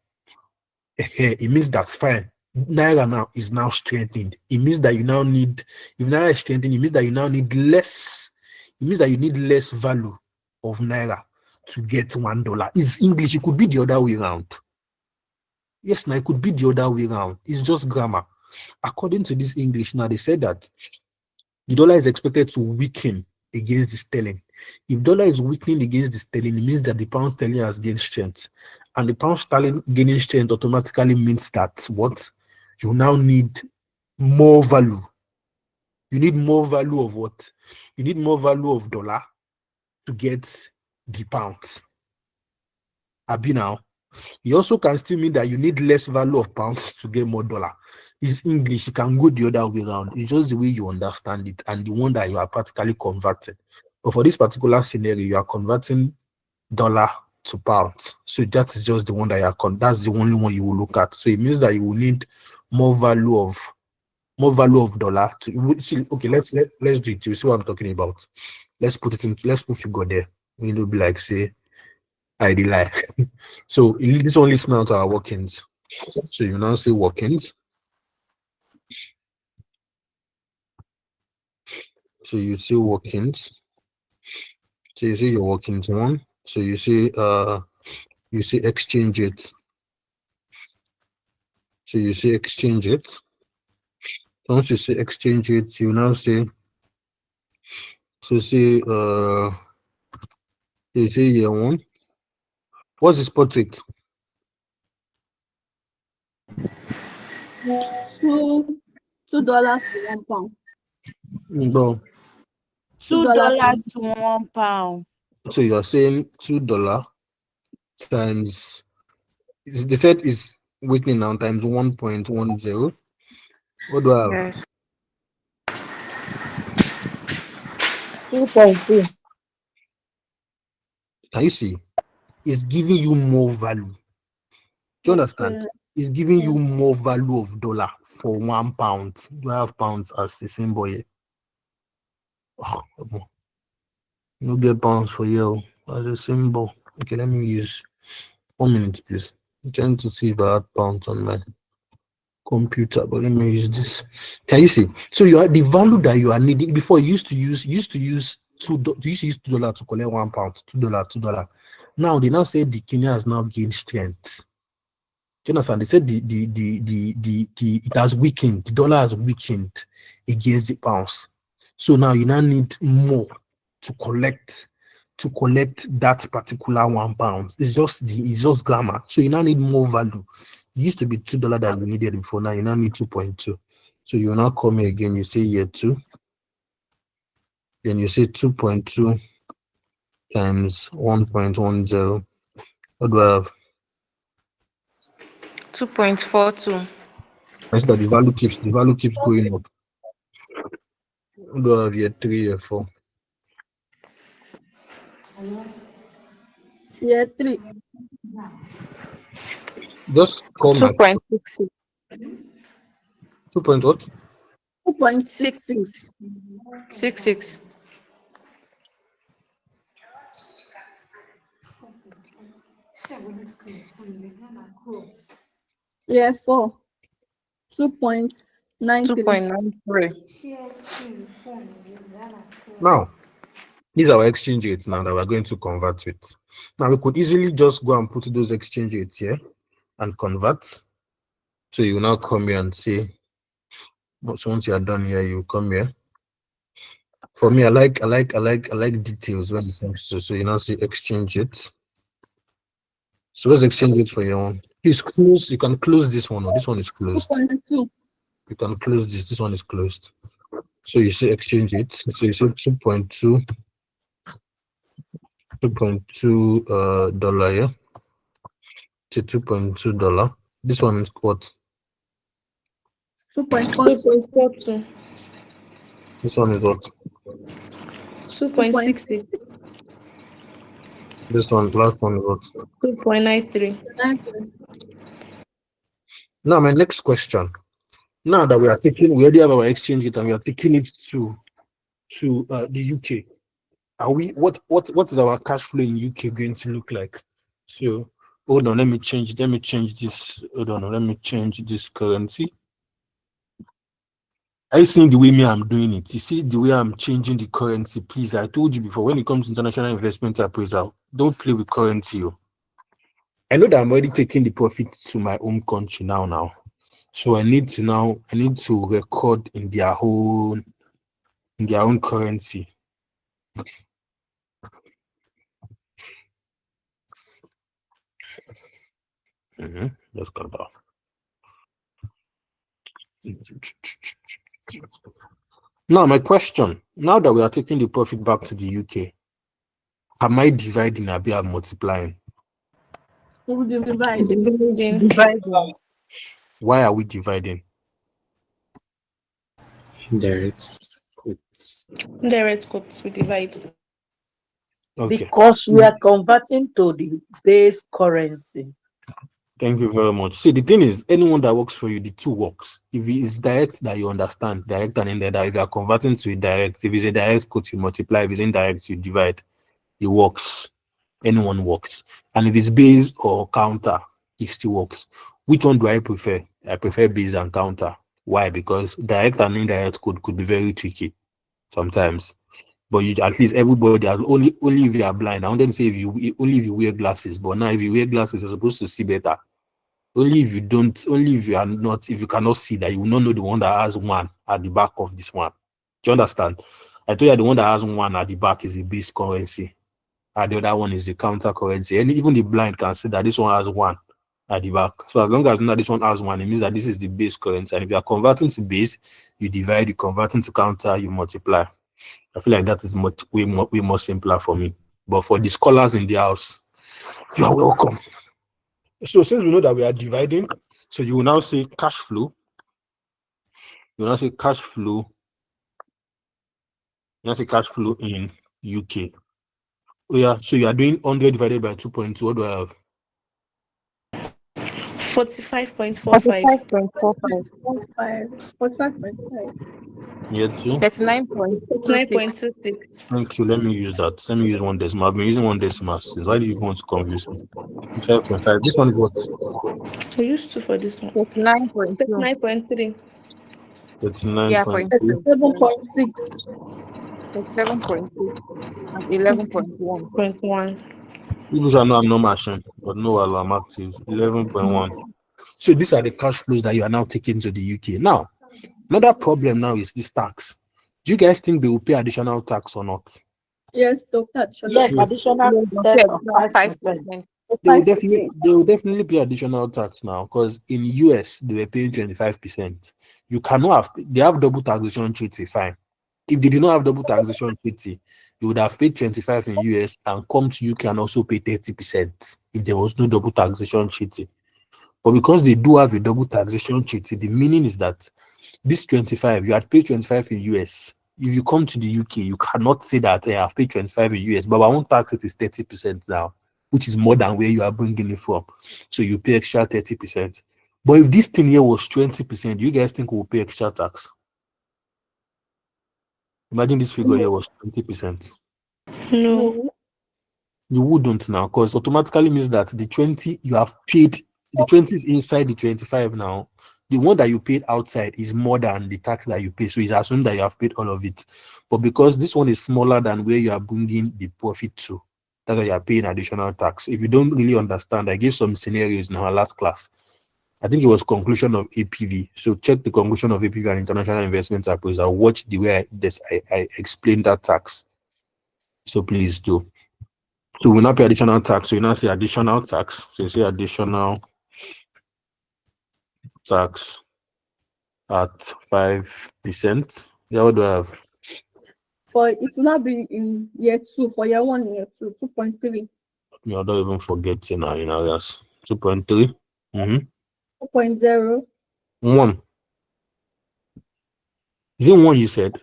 it means that's fine. Naira now is now strengthened. It means that if Naira is strengthened, it means that you now need less. It means that you need less value of Naira to get $1. It's English. It could be the other way around. Yes, now it could be the other way around. It's just grammar. According to this English, now they said that the dollar is expected to weaken against the sterling. If dollar is weakening against the sterling, it means that the pound sterling has gained strength. And the pound sterling gaining strength automatically means that what? You now need more value. You need more value of what? You need more value of dollar to get the pounds. Abi now. You also can still mean that you need less value of pounds to get more dollar. It's English. You can go the other way around. It's just the way you understand it and the one that you are practically converting. But for this particular scenario, you are converting dollar to pounds. So that is just the one that that's the only one you will look at. So it means that you will need more value of dollar to see. Okay, let's do it. You see what I'm talking about. Let's put figure there. We will be like say I lie. So this one listen out to our workings. So you now say workings. So you say workings. So you say your workings one. So you say exchange it. So you say exchange it. Once you say exchange it, you now say you say year one. What's the spot rate? $2 to £1. No. $2 to £1. So you are saying $2 times. They said is weekly now times 1.10. What do I have? Yes. 2.2. Can you see? It's giving you more value. Do you understand? It's giving you more value of dollar for £1. Do I have pounds as the symbol here? Oh, no get pounds for you as a symbol. Okay, let me use 1 minute, please. I'm trying to see if I had pounds on my computer, but let me use this. Can you see? So you are the value that you are needing. Before you used to use $2 to collect £1, $2. Now they now say the Kenya has now gained strength. Do you understand? They said it has weakened, the dollar has weakened against the pounds. So now you now need more to collect that particular £1. It's just grammar. So you now need more value. It used to be $2 that you needed before. Now you now need 2.2. So you now come here again. You say year 2. Then you say 2.2 times 1.10. What do I have? 2.42. I see that the value keeps going up. What do I have here? 3, year 4. Year 3. Just call my 2.66. 2 point what? 2.66. 66. Yeah, 4. 2.93. 2.93. Now, these are our exchange rates now that we're going to convert with. Now, we could easily just go and put those exchange rates here and convert. So you now come here and say, so once you are done here, you come here. For me, I like details when it comes to, so you now see exchange it. So let's exchange it for your own. Please close. You can close this one. This one is closed. 2.2. You can close this. This one is closed. So you say exchange it. So you say 2.2 dollar, yeah. To $2.2. This one is what? 2.42. This one is what? 2.60. This one, last one is what? 2.93. Now, my next question. Now that we already have our exchange rate and we are taking it to the UK. Are we what is our cash flow in UK going to look like? So hold on, let me change this. Hold on, let me change this currency. Are you seeing the way I'm doing it? You see the way I'm changing the currency, please. I told you before, when it comes to international investment appraisal, don't play with currency. I know that I'm already taking the profit to my home country now. So I need to record in their own currency. Let's go back. Now, my question, now that we are taking the profit back to the UK, am I dividing or am I multiplying? We'll divide. Why are we dividing? Indirect quotes, we divide. Okay. Because we are converting to the base currency. Thank you very much. See, the thing is, anyone that works for you, the two works. If it is direct that you understand, direct and indirect, if you are converting to a direct, if it's a direct quote, you multiply. If it's indirect, you divide. It works. Anyone works. And if it's base or counter, it still works. Which one do I prefer? I prefer base and counter. Why? Because direct and indirect code could be very tricky sometimes. But you at least everybody has only if you are blind. I want them to say if you wear glasses, but now if you wear glasses, you're supposed to see better. Only if you cannot see that, you will not know the one that has one at the back of this one. Do you understand? I told you the one that has one at the back is the base currency, and the other one is the counter currency. And even the blind can see that this one has one at the back. So as long as this one has one, it means that this is the base currency. And if you are converting to base, you divide. You converting to counter, you multiply. I feel like that is way more simpler for me. But for the scholars in the house, you are welcome. So since we know that we are dividing, so you will now say cash flow. You will now say cash flow. You now say cash flow in UK. Oh yeah, so you are doing 100 divided by 2.2. What do I have? 45.45. 45.5. Yeah, too. 39.26. Thank you. Let me use that. Let me use one decimal. I've been using one decimal since. Why do you want to confuse me? 5.5. This one is what? We used to for this one. 39.2. 39.3. 39.2. 7.6. 37.6. And 11.1. 0.1. People I know I'm not machine, but no, I'm active. 11.1. So these are the cash flows that you are now taking to the UK. Now, another problem now is this tax. Do you guys think they will pay additional tax or not? Yes, doctor. Yes, additional tax of 5%. They will definitely pay additional tax now, because in US they were paying 25%. You cannot they have double taxation treaty, fine. If they did not have double taxation treaty, you would have paid 25 in US and come to UK and also pay 30% if there was no double taxation treaty. But because they do have a double taxation treaty, the meaning is that this 25, you had paid 25 in US. If you come to the UK, you cannot say that I've paid 25 in US, but I won't tax it is 30% now, which is more than where you are bringing it from. So you pay extra 30%. But if this thing here was 20%, do you guys think we'll pay extra tax? Imagine this figure here was 20%. No. You wouldn't now, because automatically means that the 20 you have paid, the 20 is inside the 25 now. The one that you paid outside is more than the tax that you pay. So it's assumed that you have paid all of it. But because this one is smaller than where you are bringing the profit to, that's why you are paying additional tax. If you don't really understand, I gave some scenarios in our last class. I think it was conclusion of APV. So check the conclusion of APV and international investment appraisal. Watch the way I explained that tax. So please do. So we now pay additional tax. So you now say additional tax. So you say additional tax at 5%. Yeah, what do I have? For it will not be in year 2, for year 1, year 2, 2.3. I don't even forget now, yes. 2.3. 2.0. 1. Is it 1 you said?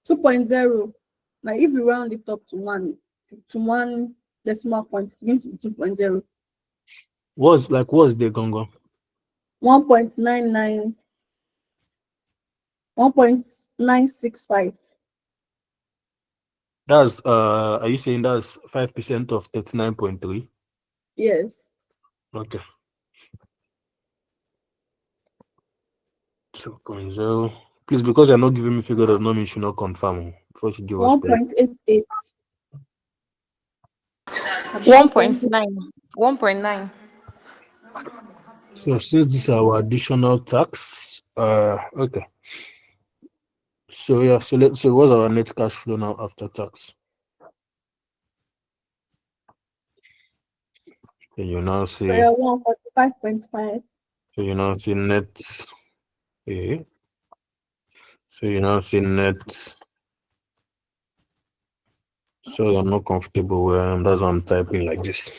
2.0. Now if you round it up to one decimal point, it means 2.0. What's the gongo? 1.99. 1.965. That's are you saying that's 5% of 39.3? Yes. Okay. 2.0. Please, because you're not giving me figure does not mean you should not confirm before she give us 1.88. 1.9. 1.9. So since this is our additional tax, okay. So yeah, so what's our net cash flow now after tax? So you now see. So you're 145.5. So you now see net. Okay. So you now see net. So I'm not comfortable where that's why I'm typing like this. So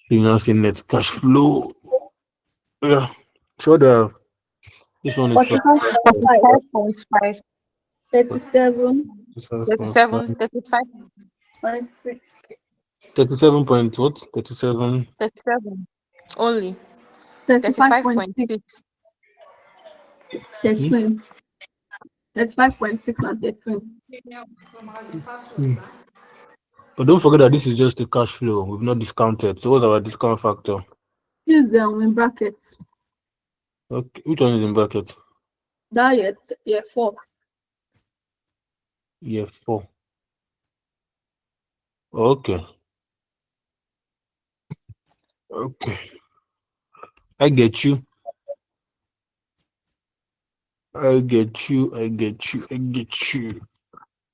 you now see net cash flow. Yeah. So this one is 45.5. 45.5. 37. 37. 35. 36. 37 point what? 37. 37. Only. 35.6. 35.6. 13. 35.6 and 13. But don't forget that this is just the cash flow. We've not discounted. So what's our discount factor? Use them in brackets. Okay. Which one is in bracket? That year 4. Year 4. Okay. Okay. I get you. I get you.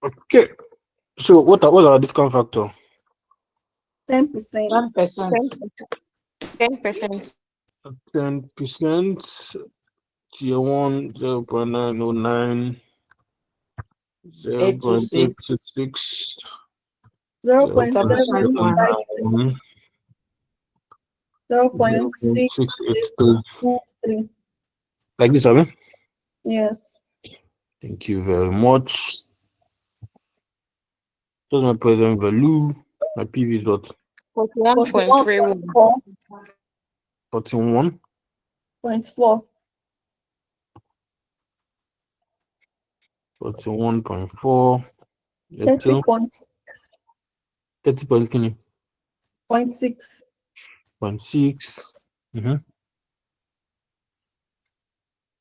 Okay. So what's our discount factor? 10%. 10%. 10%. 10%. Tier 1, 0.909. 826. 0.826. 7.1. 0.719. 0.683. 0.683. Like this, Abby? Yes. Thank you very much. That's my present value. My PV is what? 41.31. 41. 41.4. 41.4. 30.6. 30.6. 0.6. 0.6.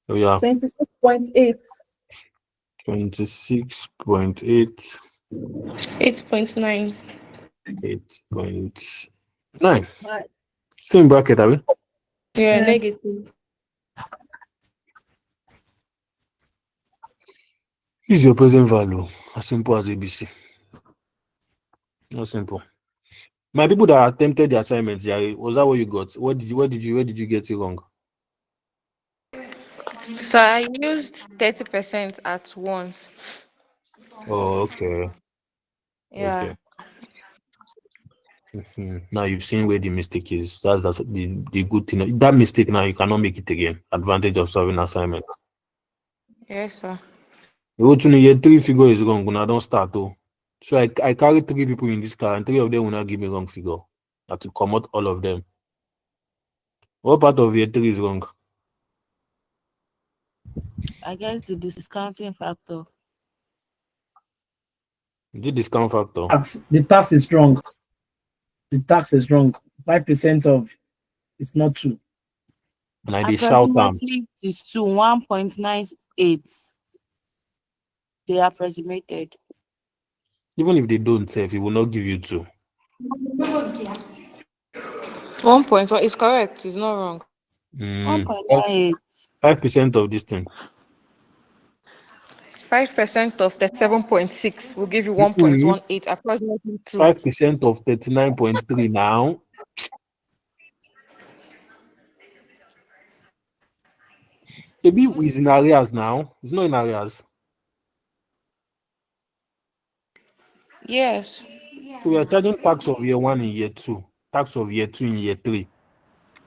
Oh yeah. 26.8. 26.8. 8.9. 8.9. Right. Same bracket, Abby. Yeah, Yes. negative. This is your present value. As simple as ABC. Not simple. My people that attempted the assignment, yeah, was that what you got? Where did you get it wrong? So I used 30% at once. Oh, okay. Yeah. Okay. Now you've seen where the mistake is. That's the good thing. That mistake now you cannot make it again. Advantage of solving assignment. Yes, sir. You go to year 3 figure is wrong when I don't start though. So I carry 3 people in this car and 3 of them will not give me wrong figure. I have to come out all of them. What part of year 3 is wrong? I guess the discounting factor. The discount factor. The tax is wrong. The tax is wrong. 5% of it's not true. And I dey shout am. Approximately it is to 1.98. They are approximated. Even if they don't say, it will not give you 2. 1.1 is correct. It's not wrong. 1.98. 5% of this thing. 5% of 37.6 will give you 1.18, approximately 2. 5% of 39.3 now. Maybe it's in areas now. It's not in areas. Yes. So we are charging tax of year 1 in year 2, tax of year 2 in year 3.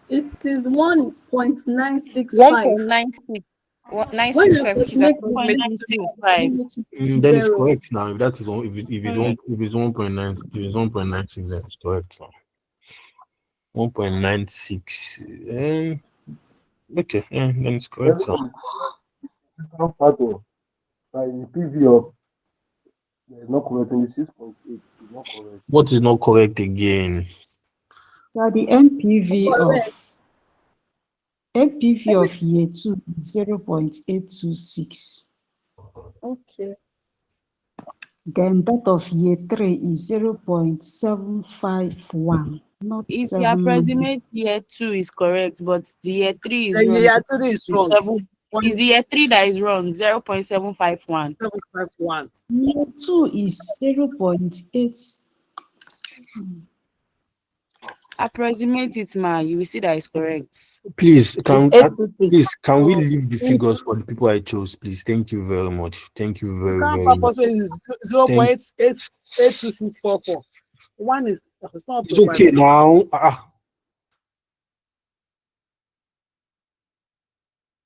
It is 1.965. 1.96. When 965, you which is approximate approximately 2. Then it's correct now. If that is one, if it's 1.9, if it's 1.96, then it's correct now. 1.96. Okay, then it's correct now. The PV of not correct. 26.8 is not correct. What is not correct again? So the NPV of year 2 is 0.826. Okay. Then that of year 3 is 0.751. Not If you 7. approximate year 2 is correct, but the year 3 is The wrong. year 3 is wrong. Is the year 3 that is wrong? 0.751. 751. Year 2 is 0.8. Approximate it, man. You will see that is correct. Please, can we Oh, leave the figures for the people I chose, please? Thank you very much. Thank you very, Discount very much. factor is 0.82644. One is it's not up It's to okay 5. now.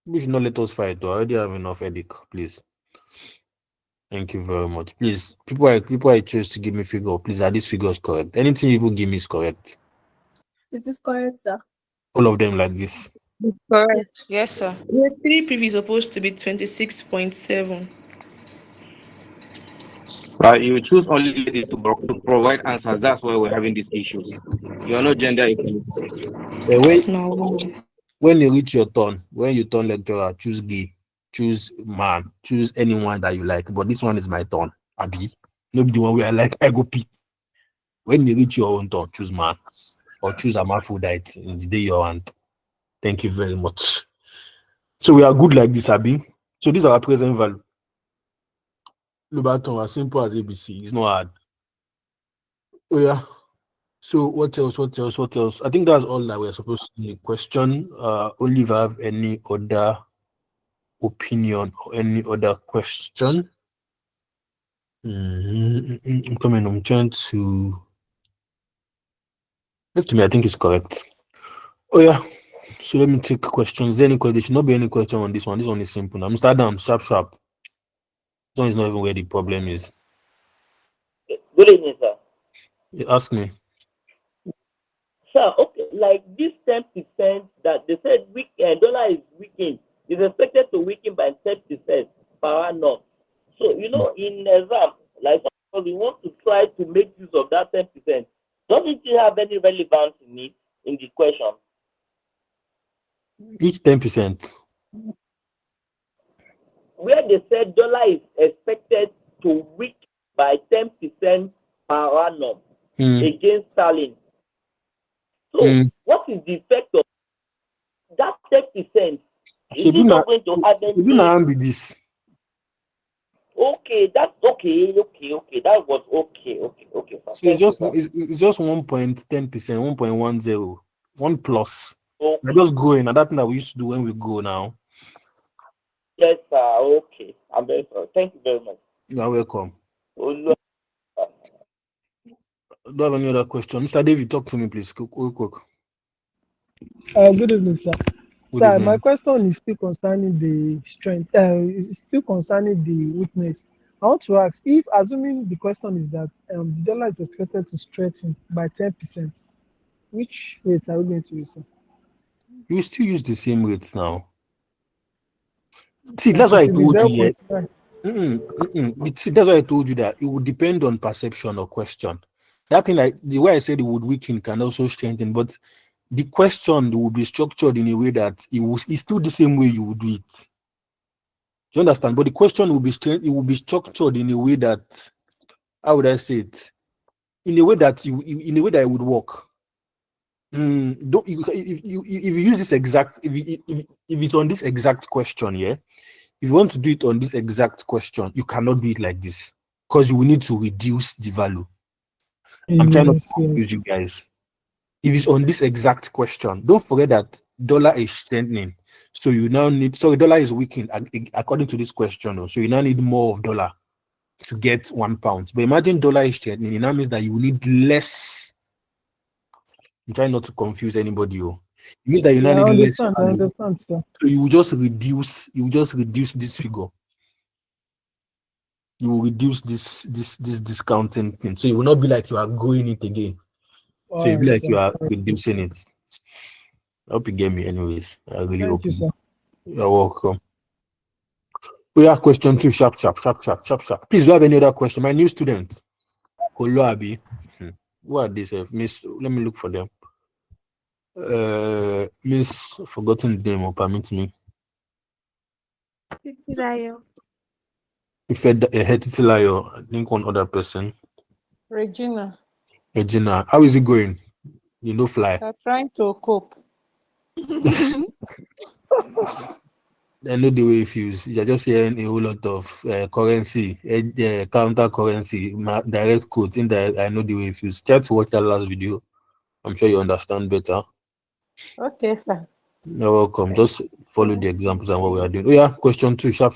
You should not let us fight. I already have enough headache, please. Thank you very much. Please, people I chose to give me figure, please, are these figures correct? Anything people give me is correct. It is correct, sir. All of them like this. Correct. Yes, sir. Year 3 PV is supposed to be 26.7. You choose only ladies to provide answers. That's why we're having these issues. You are not gender equality. No. When you reach your turn, when you turn lecturer, choose gay, choose man, choose anyone that you like. But this one is my turn. Abi, nobody the one where I like, I go pick. When you reach your own turn, choose man or choose a hermaphrodite in the day you want. Thank you very much. So we are good like this, Abi. So these are our present value. Lubaton, as simple as ABC. It's not hard. Oh yeah. So what else? I think that's all that we're supposed to question. Only if I have any other opinion or any other question. I'm coming. I'm trying to. To me, I think it's correct. Oh yeah. So let me take questions. Is there any question? There should not be any question on this one. This one is simple. Now, Mr. Adam, sharp. This one is not even where the problem is. Good evening, sir. You ask me. Sir, okay, like this 10% that they said dollar is weakening, is expected to weaken by 10% per annum. So, in exam, like we want to try to make use of that 10%. Doesn't it have any relevance in it in the question? Each 10%. Where they said dollar is expected to weaken by 10% per annum against sterling. So, what is the effect of that 10%? Is it not going to have any? Be this. Okay, that's okay. That was okay. So it's just 1.10%, 1.10, 1 plus. Okay. We're just growing, and that's that we used to do when we go now. Yes, sir. Okay. I'm very sorry. Thank you very much. You are welcome. Oh, Do you have any other question? Mr. David, talk to me, please. Quick. Good evening, sir. Good Sir, evening. my question is still concerning the strength. It's still concerning the weakness. I want to ask if, assuming the question is that the dollar is expected to strengthen by 10%, which rate are we going to use, sir? You still use the same rates now. See, that's why I told you. See, that's why I told you that it would depend on perception or question. That thing, like the way I said, it would weaken can also strengthen, but the question will be structured in a way that it's still the same way you would do it. Do you understand? But the question will be it will be structured in a way that, how would I say it? In a way that it would work. Don't if you use this exact if it's on this exact question, yeah. If you want to do it on this exact question, you cannot do it like this because you will need to reduce the value. I'm trying not to Yes, confuse yes. you guys. If it's on this exact question, don't forget that dollar is strengthening. So you now need, sorry, dollar is weakening according to this question. So you now need more of dollar to get £1. But imagine dollar is strengthening, it now means that you need less. I'm trying not to confuse anybody. It means that you now Yeah, need less I value. understand, sir. So you will just reduce this figure. You will reduce this discounting thing. So it will not be like you are growing it again. So All it'll be right, like sir. you are All right, sir. reducing it. I hope you get me anyways. I really Thank hope you, you. sir. You're welcome. We have question two, sharp. Please, do you have any other question? My new student, Kolo Abi. Who are these? Miss, let me look for them. Miss, forgotten the name, or permit me. Titilayo. You fed a Hetitilayo, I think one other person. Regina, Regina, how is it going? You know, fly. you're trying to cope. I know the way it feels. You're just hearing a whole lot of currency, counter currency, direct quotes, indirect. I know the way it feels. Try to watch that last video. I'm sure you understand better. Okay, sir. You're welcome. Just follow the examples and what we are doing. Oh, yeah, question two, sharp.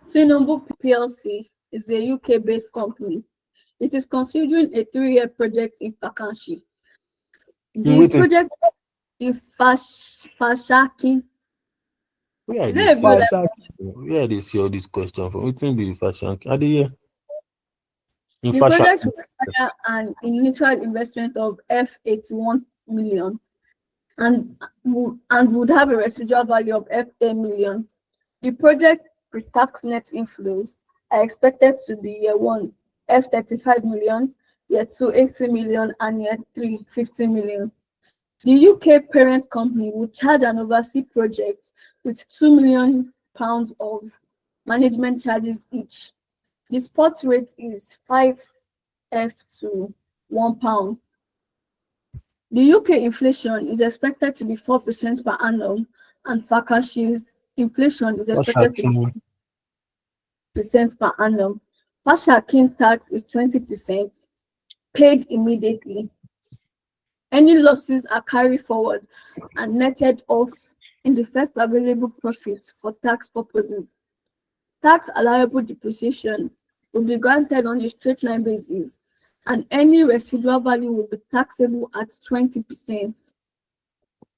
Tinubu PLC is a UK-based company. It is considering a 3-year project in Pakanshi. The Waiting. project is Fashakin. Where Is they it a see good where they see all this question from? Waiting be fashion. Are they here? In The fashion. project will require an initial investment of F81 million and would have a residual value of F10 million. The project pre-tax net inflows are expected to be year 1 F35 million, year 2 80 million, and year 3 50 million. The UK parent company will charge an overseas project with £2 million of management charges each. The spot rate is 5F to £1. The UK inflation is expected to be 4% per annum, and Fakashi's inflation is expected to be 6% per annum. Fashakin tax is 20%, paid immediately. Any losses are carried forward and netted off in the first available profits for tax purposes. Tax allowable depreciation will be granted on a straight line basis, and any residual value will be taxable at 20%.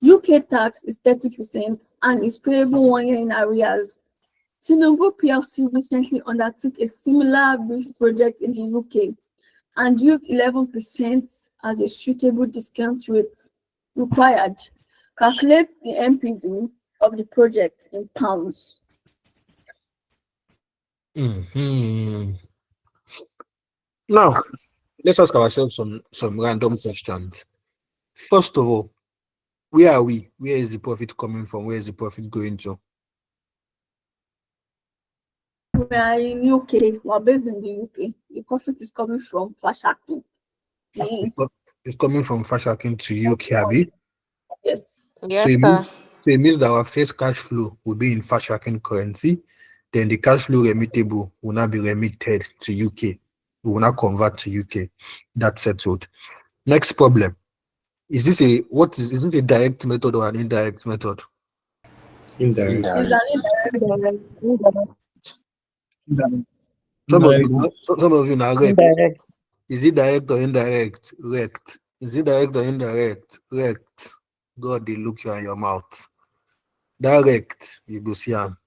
UK tax is 30% and is payable 1 year in arrears. Tinubu PLC recently undertook a similar risk project in the UK and used 11% as a suitable discount rate required. Calculate the MPD of the project in pounds. Now, let's ask ourselves some random questions. First of all, where are we? Where is the profit coming from? Where is the profit going to? We are in UK. We are based in the UK. The profit is coming from Fashakin. It's coming from Fashakin to UK, Abi. Yes. So it means that our first cash flow will be in Fashakin currency. Then the cash flow remittable will now be remitted to UK. We will not convert to UK. That's settled. Next problem. Is this a direct method or an indirect method? Indirect. Some of you now rect. Indirect. Is it direct or indirect? Rect. Is it direct or indirect? Rect. God, they look you in your mouth. Direct, you go see him.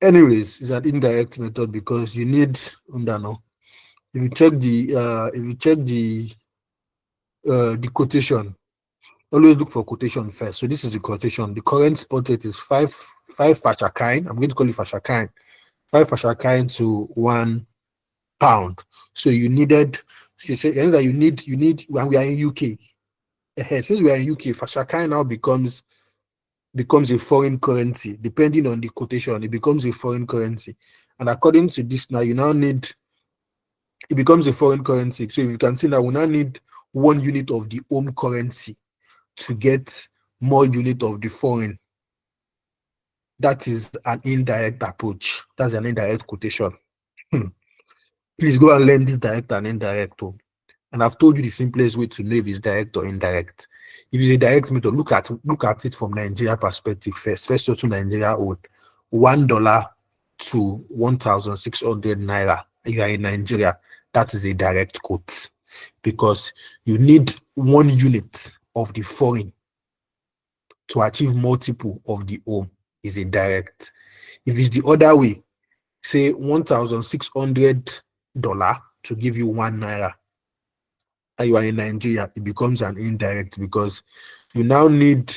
Anyways, it's an indirect method because you need if you check the quotation, always look for quotation first. So this is the quotation. The current spot rate is 5 5 fashakine. I'm going to call it fashakine. 5 fashakine to £1. So you needed. She said that you need when we are in UK. Since we are in UK, fashakine now becomes a foreign currency. Depending on the quotation, it becomes a foreign currency. And according to this, now you now need. It becomes a foreign currency. So if you can see now, we now need 1 unit of the home currency to get more unit of the foreign. That is an indirect approach. That's an indirect quotation. Please go and learn this direct and indirect. Too. And I've told you the simplest way to know if it's direct or indirect. If it's a direct method, look at it from Nigeria perspective first. First, to Nigeria own $1 to 1,600 naira. You are in Nigeria. That is a direct quote because you need 1 unit of the foreign to achieve multiple of the home. Is a direct. If it's the other way, say $1,600 to give you 1 naira, and you are in Nigeria, it becomes an indirect because you now need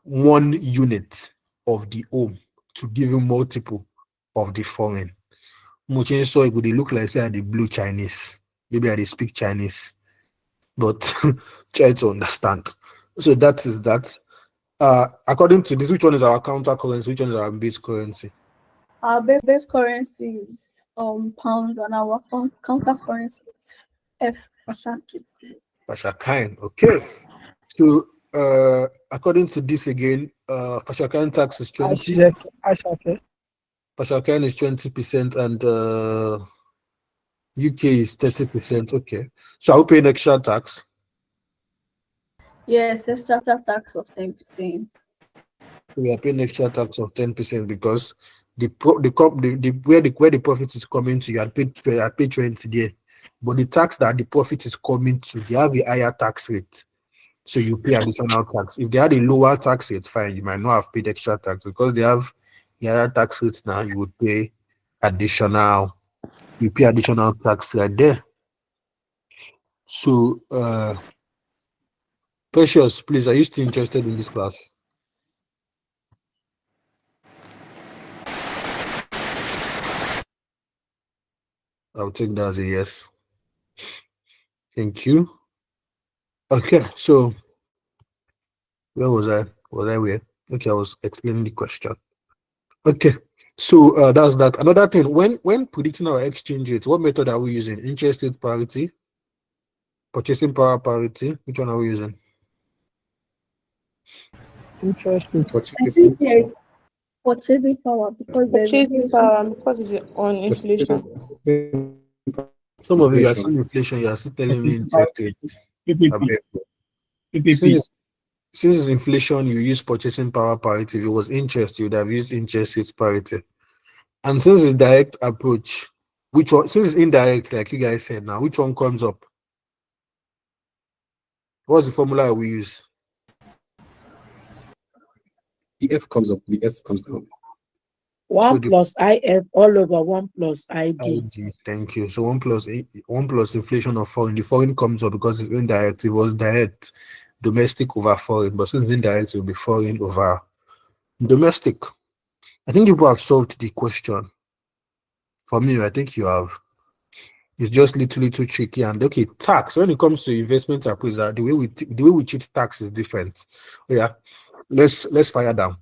1 unit of the home to give you multiple of the foreign. Much so it would look like say the blue Chinese. Maybe I speak Chinese, but try to understand. So that is that. According to this, which one is our counter currency? Which one is our base currency? Our base currency is pounds, and our counter currency is Fashakine. Okay. So according to this again, Fashakine tax is 20. Fashakine is 20% and UK is 30%. Okay. So are we paying extra tax? Yes, extra tax of 10%. We are paying extra tax of 10% because where the profit is coming to, you had paid 20 there, but the tax that the profit is coming to, they have a higher tax rate, so you pay additional tax. If they had a lower tax rate, fine, you might not have paid extra tax because they have the higher tax rates now. You would pay additional. You pay additional tax right there. So, Precious, please, are you still interested in this class? I'll take that as a yes. Thank you. Okay, so where was I? Was I where? Okay, I was explaining the question. Okay, so that's that. Another thing, when predicting our exchange rate, what method are we using? Interest rate parity, purchasing power parity. Which one are we using? Interest rate. I think yes, purchasing power because there's Purchasing power because it's on inflation. Some of you are seeing inflation, you are still telling me interest rate. Since it's inflation, you use purchasing power parity. If it was interest, you would have used interest rate parity. And since it's direct approach, which one? Since it's indirect, like you guys said now, which one comes up? What's the formula we use? The F comes up, the S comes down. 1 plus IF all over 1 plus ID. Thank you. So 1 plus inflation of foreign. The foreign comes up because it's indirect. It was direct, domestic over foreign, but since it's indirect, it will be foreign over domestic. I think people have solved the question. For me, I think you have. It's just little tricky. And okay, tax. When it comes to investment appraisal, the way we treat tax is different. Yeah, let's fire down.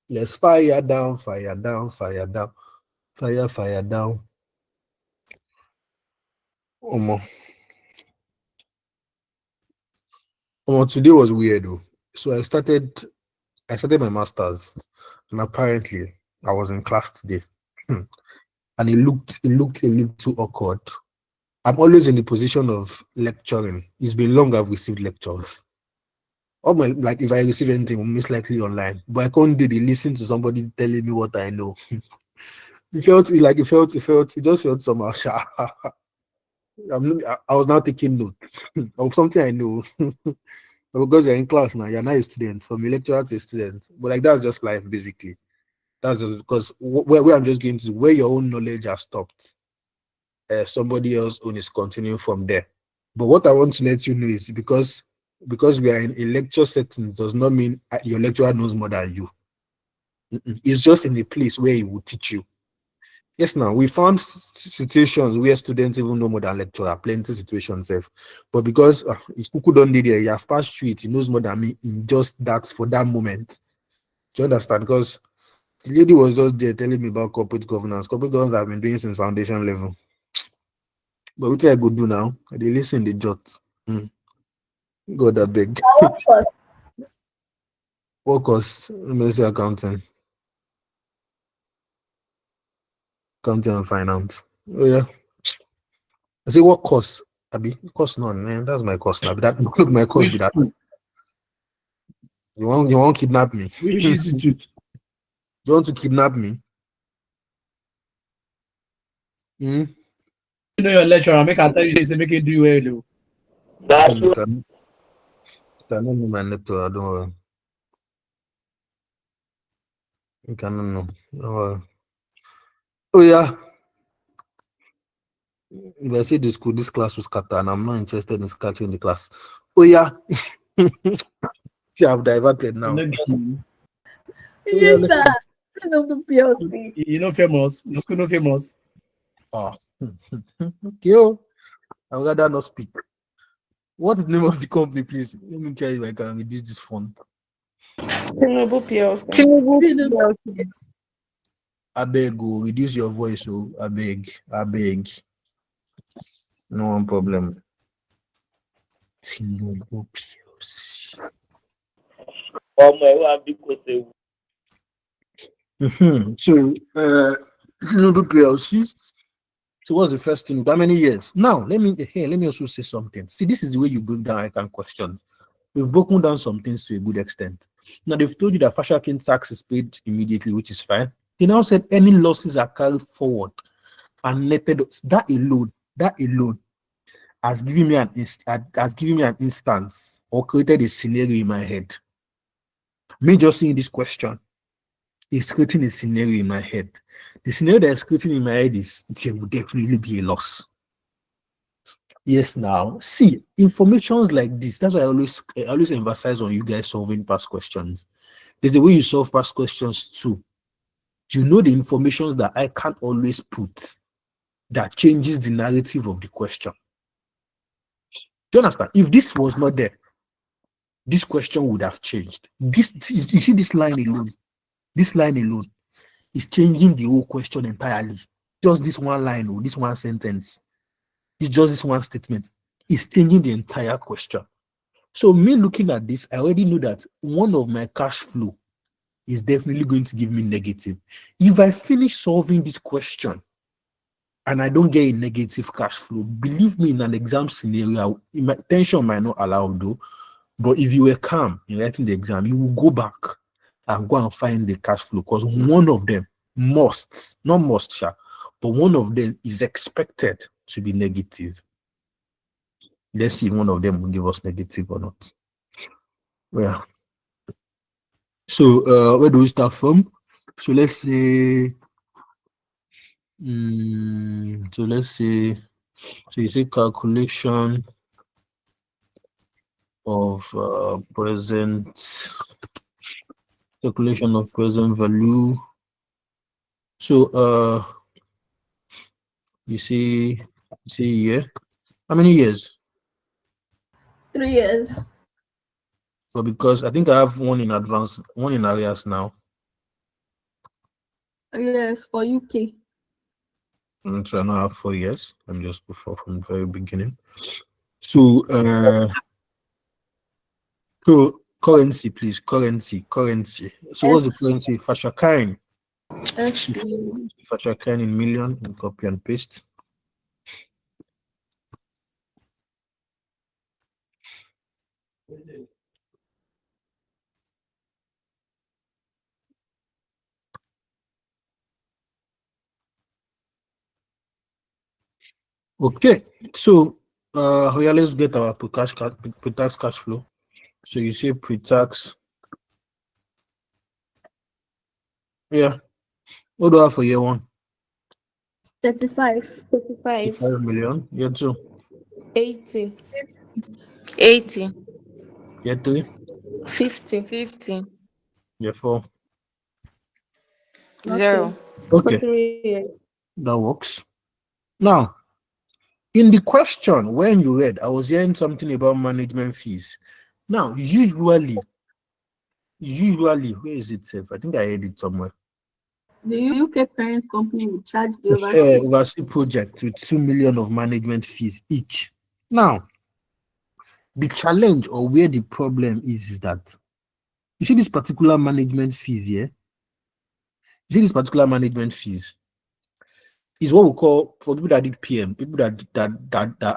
Let's fire down, fire down, fire down, fire down. Today was weird though. So I started my masters, and apparently I was in class today. And it looked a little awkward. I'm always in the position of lecturing. It's been long I've received lectures. Like if I receive anything, most likely online. But I can't do the listen to somebody telling me what I know. It just felt somehow. I was now taking note of something I know. Because you're in class now, you're not a student. From a lecturer to a student. But like that's just life basically. That's just because where I'm just going to where your own knowledge has stopped. Somebody else own is continuing from there. But what I want to let you know is because we are in a lecture setting does not mean your lecturer knows more than you. It's just in a place where it will teach you. Yes, now we found situations where students even know more than lecturer, plenty situations. But because it's Kuku don't need it, you have passed through it, he knows more than me in just that for that moment. Do you understand? Because the lady was just there telling me about corporate governance. Corporate governance I've been doing since foundation level. But what I go do now? They listen, they jot. God, I beg. What course? What course? Let me say accounting. Accounting and finance. Oh yeah. I say what course? Abi, course none, man. That's my course now. That look my course be that. You want kidnap me? Which institute? You want to kidnap me? You know your lecturer, make I tell you, say make you do well though. You cannot know my lecturer, don't worry. You cannot know. Don't worry. Oh yeah. If I say this school, this class was scatter, and I'm not interested in scattering the class. Oh yeah. See, I've diverted now. Yes, sir. PLC. You know famous. Your school no famous. Oh. Okay. I'd rather not speak. What is the name of the company, please? Let me try if I can reduce this font. Tinubu PLC. Tinubu. I beg you, reduce your voice. Oh, I beg. No one problem. Tinubu PLC. So, Tinubu PLC. So, what's the first thing? How many years? Now, let me also say something. See, this is the way you break down I can question. We've broken down some things to a good extent. Now, they've told you that Fasha King tax is paid immediately, which is fine. They now said any losses are carried forward and netted. That alone has given me an instance or created a scenario in my head. Me just seeing this question is creating a scenario in my head. The scenario that is creating in my head is there will definitely be a loss. Yes, now see informations like this. That's why I always emphasize on you guys solving past questions. There's a way you solve past questions too. You know the informations that I can't always put that changes the narrative of the question. Do you understand? If this was not there, this question would have changed. You see this line alone. This line alone is changing the whole question entirely. Just this one line or this one sentence. It's just this one statement. It's changing the entire question. So me looking at this, I already know that one of my cash flow is definitely going to give me negative. If I finish solving this question and I don't get a negative cash flow, believe me, in an exam scenario, my tension might not allow though, but if you were calm in writing the exam, you will go back and go and find the cash flow because one of them not must, but one of them is expected to be negative. Let's see if one of them will give us negative or not. Yeah. So where do we start from? So let's say so you say calculation of present value. So you see here. How many years? 3 years. So because I think I have one in advance, one in arrears now. Yes, for UK. So I now have 4 years. I'm just before from the very beginning. So so currency, please. Currency. So what's the currency? Fashakain. Fashakain in million and copy and paste. Okay, so yeah, let's get our pre-tax cash flow. So you say pre-tax. Yeah. What do I have for year one? 35. 35. 5 million. Year two. 80. 80. Year three. 50. 50. Year four. Zero. For Okay, 3 years. that works. Now, in the question, when you read, I was hearing something about management fees. Now, usually, where is it safe? I think I heard it somewhere. The UK parent company will charge the overseas. Overseas project with 2 million of management fees each. Now, the challenge or where the problem is that you see this particular management fees here. You see this particular management fees is what we call, for people that did PM, people that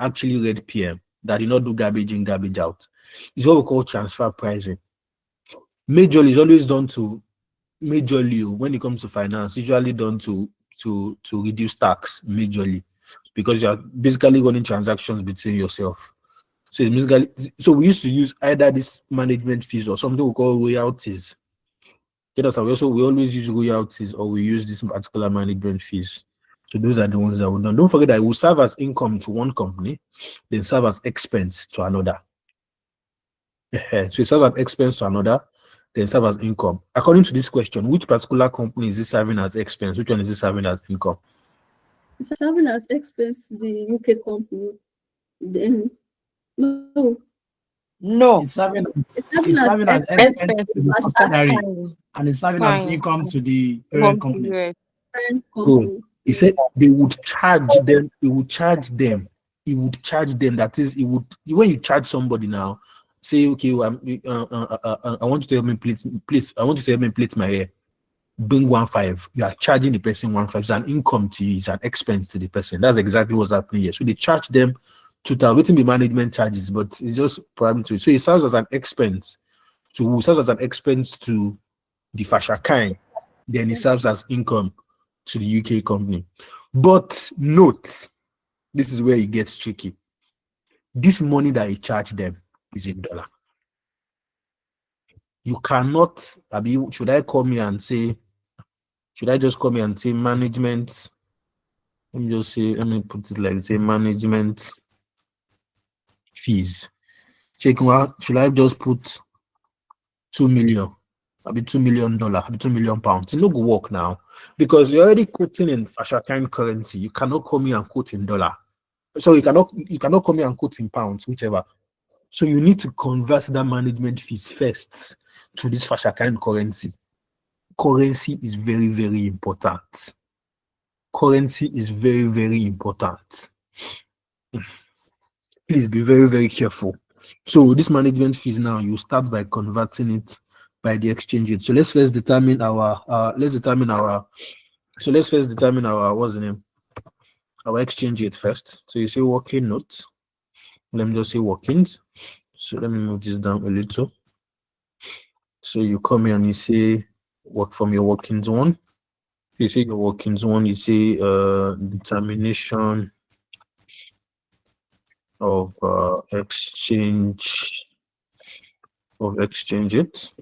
actually read PM, that did not do garbage in, garbage out, is what we call transfer pricing. Majorly is always done to majorly when it comes to finance, usually done to reduce tax majorly, because you are basically running transactions between yourself. So it's basically, so we used to use either this management fees or something we call royalties. Get us, we always use royalties or we use this particular management fees. So those are the ones that we done. Don't forget that it will serve as income to one company, then serve as expense to another. So it serves as expense to another, then serve as income. According to this question, which particular company is this serving as expense? Which one is this serving as income? It's serving as expense to the UK company. Then no. No. It's serving as expense to the subsidiary, and it's serving as income to the parent company. So he said they would charge them. It would charge them. It would charge them. That is, it would, when you charge somebody now, say, okay, well, I want you to help me please. I want you to help me plait my hair. Bring 1.5. You are charging the person 1.5. It's an income to you. It's an expense to the person. That's exactly what's happening here. So they charge them 2,000. Waiting be management charges, but it's just problem to it. So it serves as an expense. So it serves as an expense to the Fashakai. Then it serves as income to the UK company. But note, this is where it gets tricky. This money that he charged them is in dollar. You cannot, should I come here and say, should I just come here and say management? Let me just say, let me put it like, say management fees. Check what, should I just put 2 million? $2 million, £2 million. It no go work now because you're already quoting in Fashakan currency. You cannot come here and quote in dollar. So you cannot come here and quote in pounds, whichever. So you need to convert that management fees first to this Fashakan currency. Currency is very, very important. Currency is very, very important. Please be very, very careful. So this management fees now, you start by converting it by the exchange rate. So let's first determine our what's the name? Our exchange rate first. So you say working note. Let me just say workings. So let me move this down a little. So you come here and you say work from your workings one. You say your workings one, you say determination of exchange rate.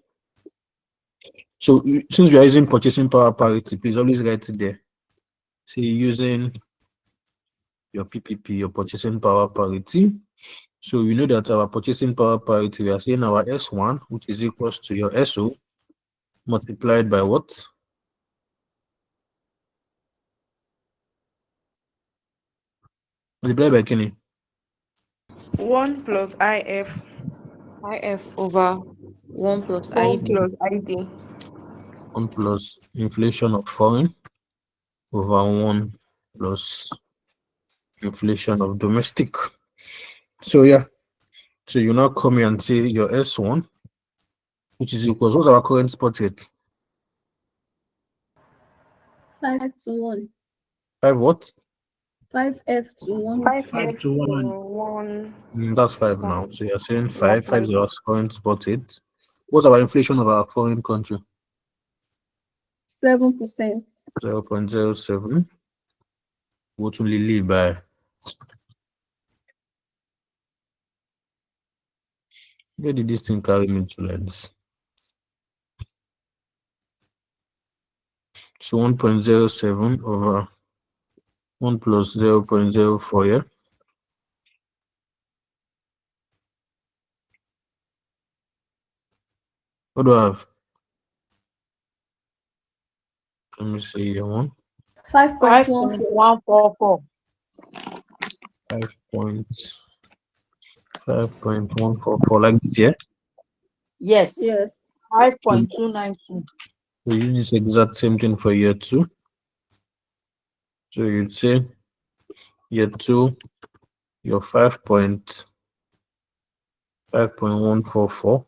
So since we are using purchasing power parity, please always write it there. So you're using your PPP, your purchasing power parity. So you know that our purchasing power parity, we are saying our S1, which is equals to your SO multiplied by what? Multiplied by Kenny. 1 plus IF. IF over 1 plus 4 ID. plus ID. 1 plus inflation of foreign over 1 plus inflation of domestic. So yeah, so you now come here and say your S1, which is equals, what's our current spot rate? 5 to 1. 5 what? 5F to 1. 5 to 1. That's 5 now. So you're saying 5. 5 is our current spot rate. What's our inflation of our foreign country? 7%. 0.07. What will you leave by? Where did this thing carry me to like this? So 1.07 over 1 plus 0.04, yeah? What do I have? Let me see year one. 5.144. 5.144 like this, yeah? Yes. Yes. 5.292. We use this exact same thing for year two. So you'd say year two, your 5.144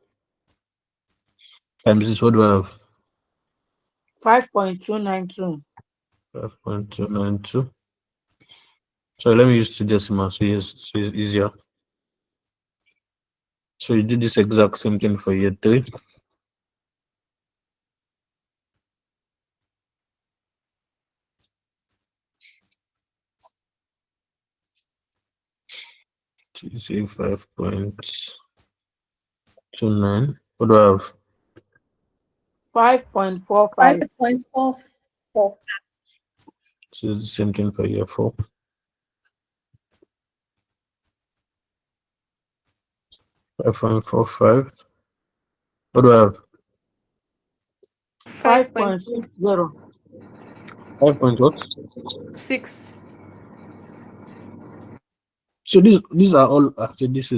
times this, what do I have? 5.292. 5.292. So let me use two decimals so it's easier. So you do this exact same thing for year three. So you say 5.29. What do I have? 5.45. 5.44. So it's the same thing for year four. 5.45. What do I have? 5.60. 5 point what? 6. So these are all actually these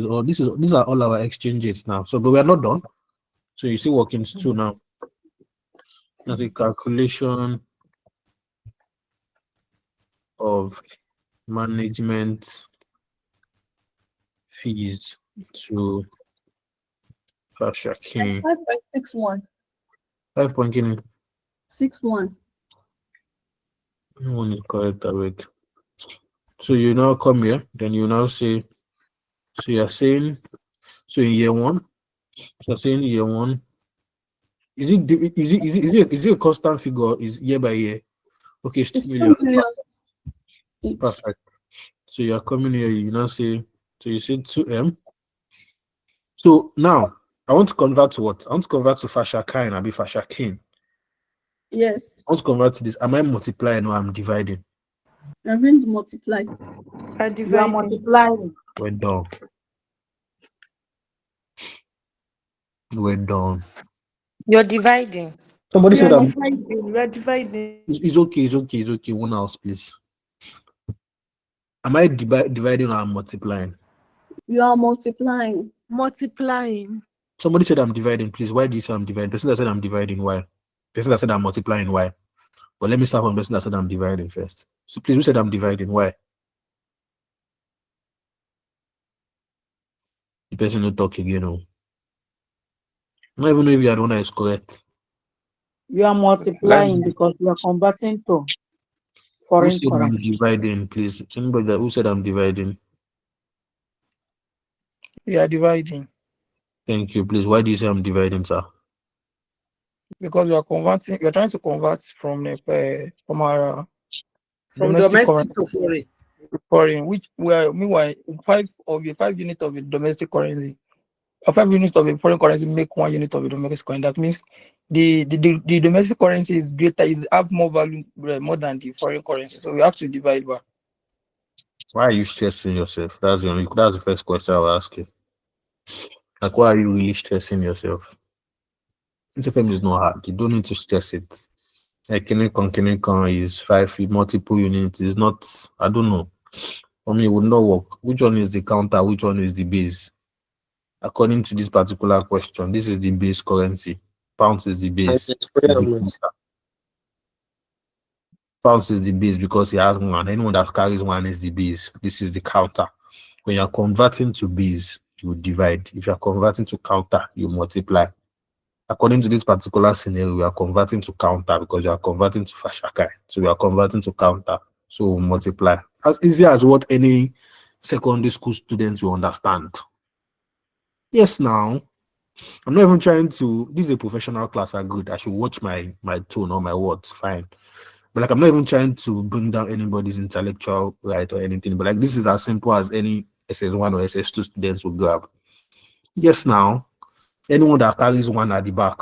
are all our exchanges now. So but we are not done. So you see workings two now. Now the calculation of management fees to Fashakin. 5.61. 5.61. 61. One is correct, Awake. So you now come here, then you now say, so you're saying, so in year one, so you're saying year one, is it a constant figure or is year by year? Okay, it's 2 It's 2 million. million each. Perfect. So you're coming here, you now say, so you say 2M. So now I want to convert to what? I want to convert to Fashakin and be Fashakin. Yes. I want to convert to this. Am I multiplying or I'm dividing? You're going to multiply. You are multiplying. We're done. We're done. You're dividing. Somebody We said are I'm. dividing. We are dividing. It's okay. It's okay. It's okay. One house, please. Am I dividing or I'm multiplying? You are multiplying. Multiplying. Somebody said I'm dividing, please. Why do you say I'm dividing? Person that said I'm dividing, why? Person that said I'm multiplying, why? But let me start from person that said I'm dividing first. So please, who said I'm dividing? Why? The person will talk again. Oh. I don't even know if you are the one that is correct. You are multiplying because you are converting to Who foreign said I'm currency. dividing, please? Anybody that who said I'm dividing? We are dividing Thank you, please. Why do you say I'm dividing, sir? because we are converting. We are trying to convert from our From domestic domestic to currency foreign. to foreign, which we are meanwhile 5 units of a domestic currency, or 5 units of a foreign currency make 1 unit of a domestic currency. That means the domestic currency is greater, is have more value more than the foreign currency. So we have to divide by. Why are you stressing yourself? That's the first question I will ask you. Like, why are you really stressing yourself? NCFM is not hard. You don't need to stress it. Like Kinikon is 5 with multiple units. It's not, I don't know. For me, it would not work. Which one is the counter? Which one is the base? According to this particular question, this is the base currency. Pounds is the base. This is the counter. Pounds is the base because it has one. Anyone that carries one is the base. This is the counter. When you're converting to base, you divide. If you're converting to counter, you multiply. According to this particular scenario, we are converting to counter because you are converting to Fashakai. So we are converting to counter. So we multiply. As easy as what any secondary school students will understand. Yes, now I'm not even trying to. This is a professional class. I good. I should watch my tone or my words. Fine. But like I'm not even trying to bring down anybody's intellectual right or anything. But like this is as simple as any SS1 or SS2 students will grab. Yes, now anyone that carries one at the back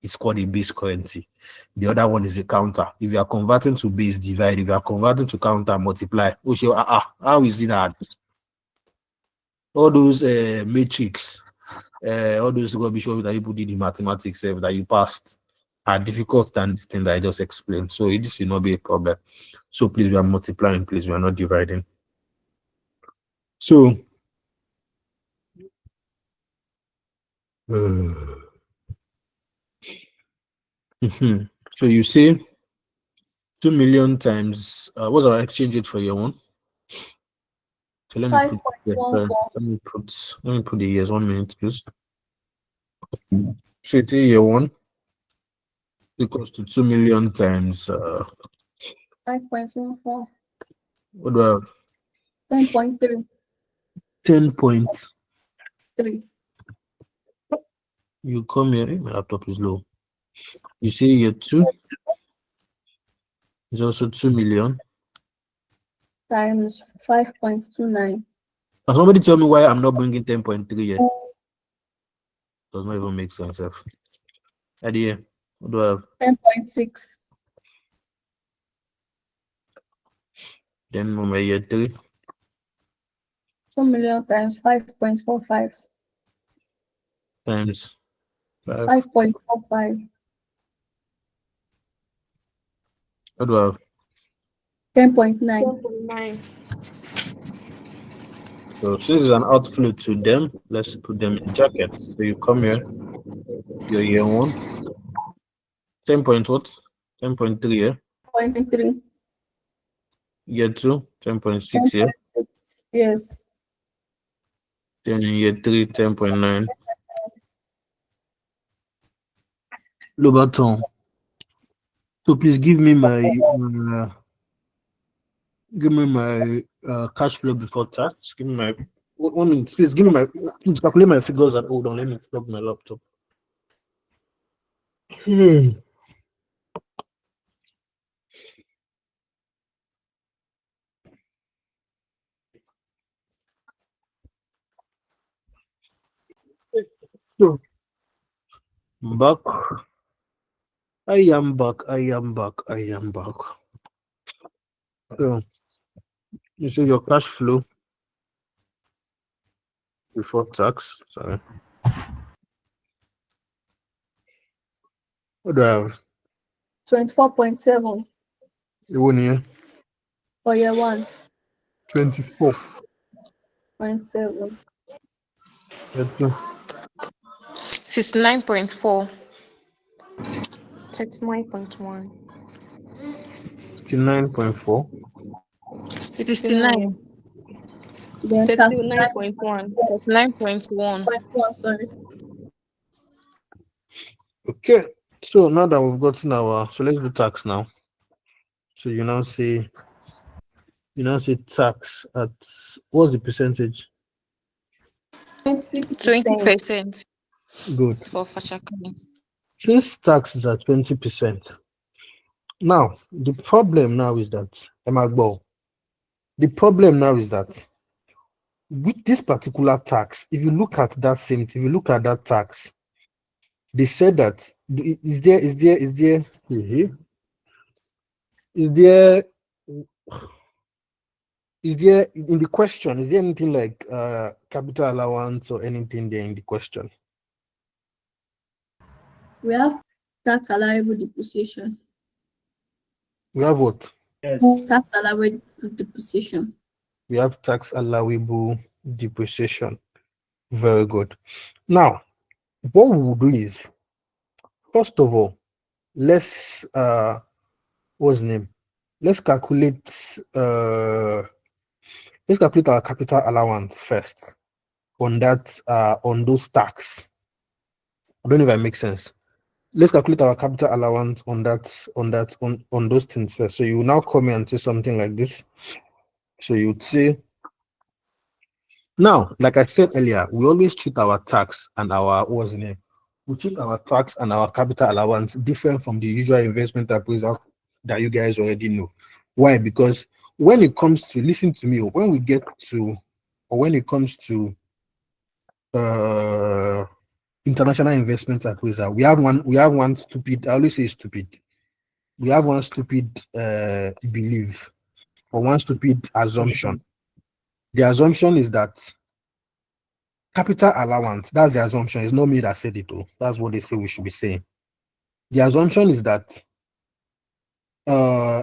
is called a base currency. The other one is a counter. If you are converting to base, divide. If you are converting to counter, multiply. How is it hard? All those matrix, all those rubbish that people did in mathematics that you passed. are difficult than this thing that I just explained. So this will not be a problem. So please, we are multiplying, please, we are not dividing. So so you say 2 million times what's our exchange rate for year one? So let me put let me put the years 1 minute, please. So it's year one equals to 2 million times 5.14. what do I have? 10.3. 10.3. You come here, my laptop is low. You say year two is also 2 million times 5.29. Can somebody tell me why I'm not bringing 10.3 here? Does not even make sense. Idea. What do I have? 10.6. Then number year 3. 2 million times 5.45. Times 5.45. What do I have? 10.9. So since it's an outflow to them, let's put them in jackets. So you come here, your year one. 10 point what? 10.3 here. 10.3. Year 2, 10.6 here. Yes. Then in year 3, 10.9. Lobaton. So please give me my cash flow before tax. Give me my 1 minute, please. Give me my please calculate my figures and hold on. Let me plug my laptop. So I'm back. I am back. So you see your cash flow before tax. Sorry. What do I have? 24.7 You won here. for year 1. 24.7. 69.4. 39.1. 59.4. 69. 39.1. 39.1. Sorry. Okay. So now that we've gotten so let's do tax now. So you now say tax at what's the percentage? 20%. Good. For Fachakani. Since tax is at 20%. Now the problem now is that with this particular tax, if you look at that tax, they said that is there in the question, is there anything like capital allowance or anything there in the question? We have tax allowable depreciation. We have what? Yes. Tax allowable depreciation. We have tax allowable depreciation. Very good. Now, what we will do is, first of all, let's what's the name? Let's calculate our capital allowance first on those tax. I don't know if that makes sense. Let's calculate our capital allowance on those things first. So you will now come here and say something like this. So you'd say, now, like I said earlier, we always treat our tax and our we treat our tax and our capital allowance different from the usual investment appraisal that you guys already know. Why? Because when it comes to, listen to me, when it comes to international investment appraisal, we have one stupid, I always say stupid. We have one stupid belief or one stupid assumption. The assumption is that capital allowance, that's the assumption. It's not me that said it, though. That's what they say we should be saying. The assumption is that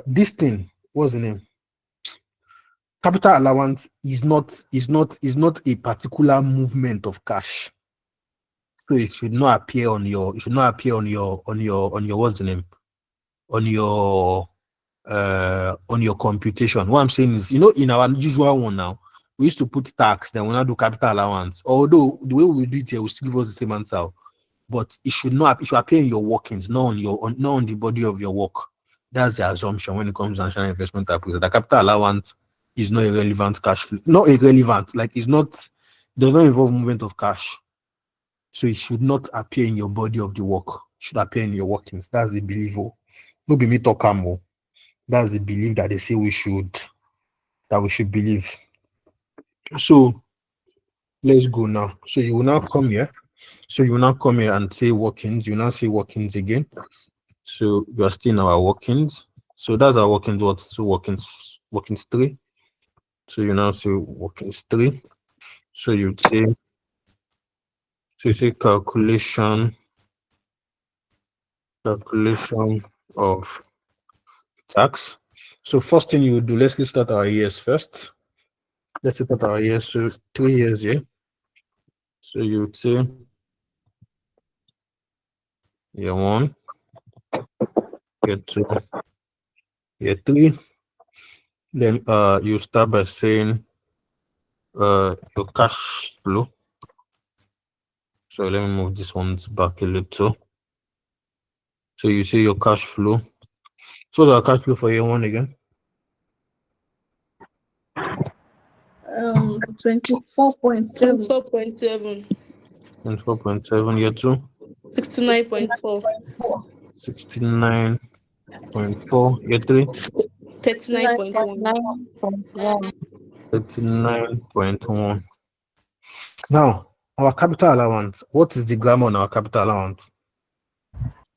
this thing, what's the name? Capital allowance is not a particular movement of cash. So it should not appear on your what's the name? On your computation. What I'm saying is, in our usual one now, we used to put tax, then we now do capital allowance. Although the way we do it here will still give us the same answer, but it should appear in your workings, not on the body of your work. That's the assumption when it comes to national investment appraisal. The capital allowance is not irrelevant cash flow, not irrelevant, like does not involve movement of cash. So it should not appear in your body of the work. It should appear in your workings. That's the belief. No be me talk more. That's the belief that they say we should believe. So let's go now. So you will now come here. So you will now come here and say workings. You now say workings again. So you are still in our workings. So that's our workings. What? So workings 3. So you now say workings 3. So you say calculation of tax. So first thing you do, let's start our years first. Let's start our years. So 3 years here. So you would say year 1, year 2, year 3. Then you start by saying your cash flow. So let me move this one back a little. So you say your cash flow. So the cash flow for year 1 again? 24.7. 24.7. 24.7. Year 2? 69.4. 69.4. Year 3? 39.1. 39.1. Now, our capital allowance. What is the grammar on our capital allowance?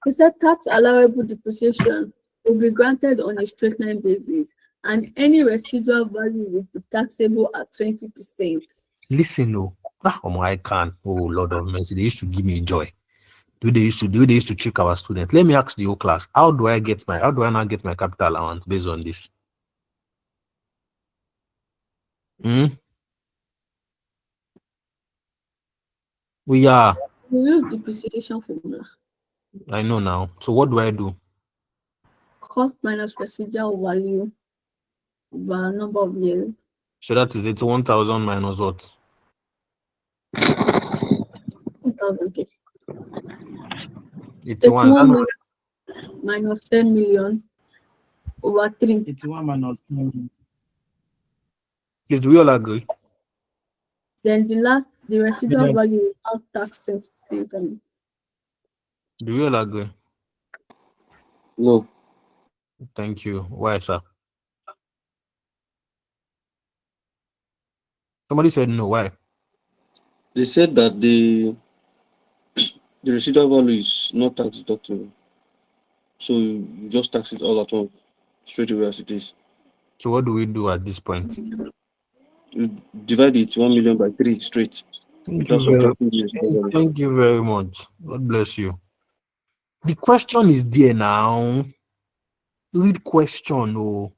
He said tax allowable depreciation will be granted on a straight line basis, and any residual value will be taxable at 20%. Listen, I can. Oh, Lord of mercy. They used to give me joy. They used to trick our students. Let me ask the whole class, how do I now get my capital allowance based on this? We use depreciation formula. I know now. So what do I do? Cost minus residual value over number of years. So that is it. 1,000 minus what? 1,000. 81 minus 10 million over 3. 81 minus 10 million. Please, do we all agree? Then the residual value without tax 20%. Do we all agree? No. Thank you. Why, sir? Somebody said no. Why? They said that the residual value is not tax deductible. So you just tax it all at once, straight away as it is. So what do we do at this point? You divide it 1 million by 3 straight. Thank you very much. God bless you. The question is there now. Read question.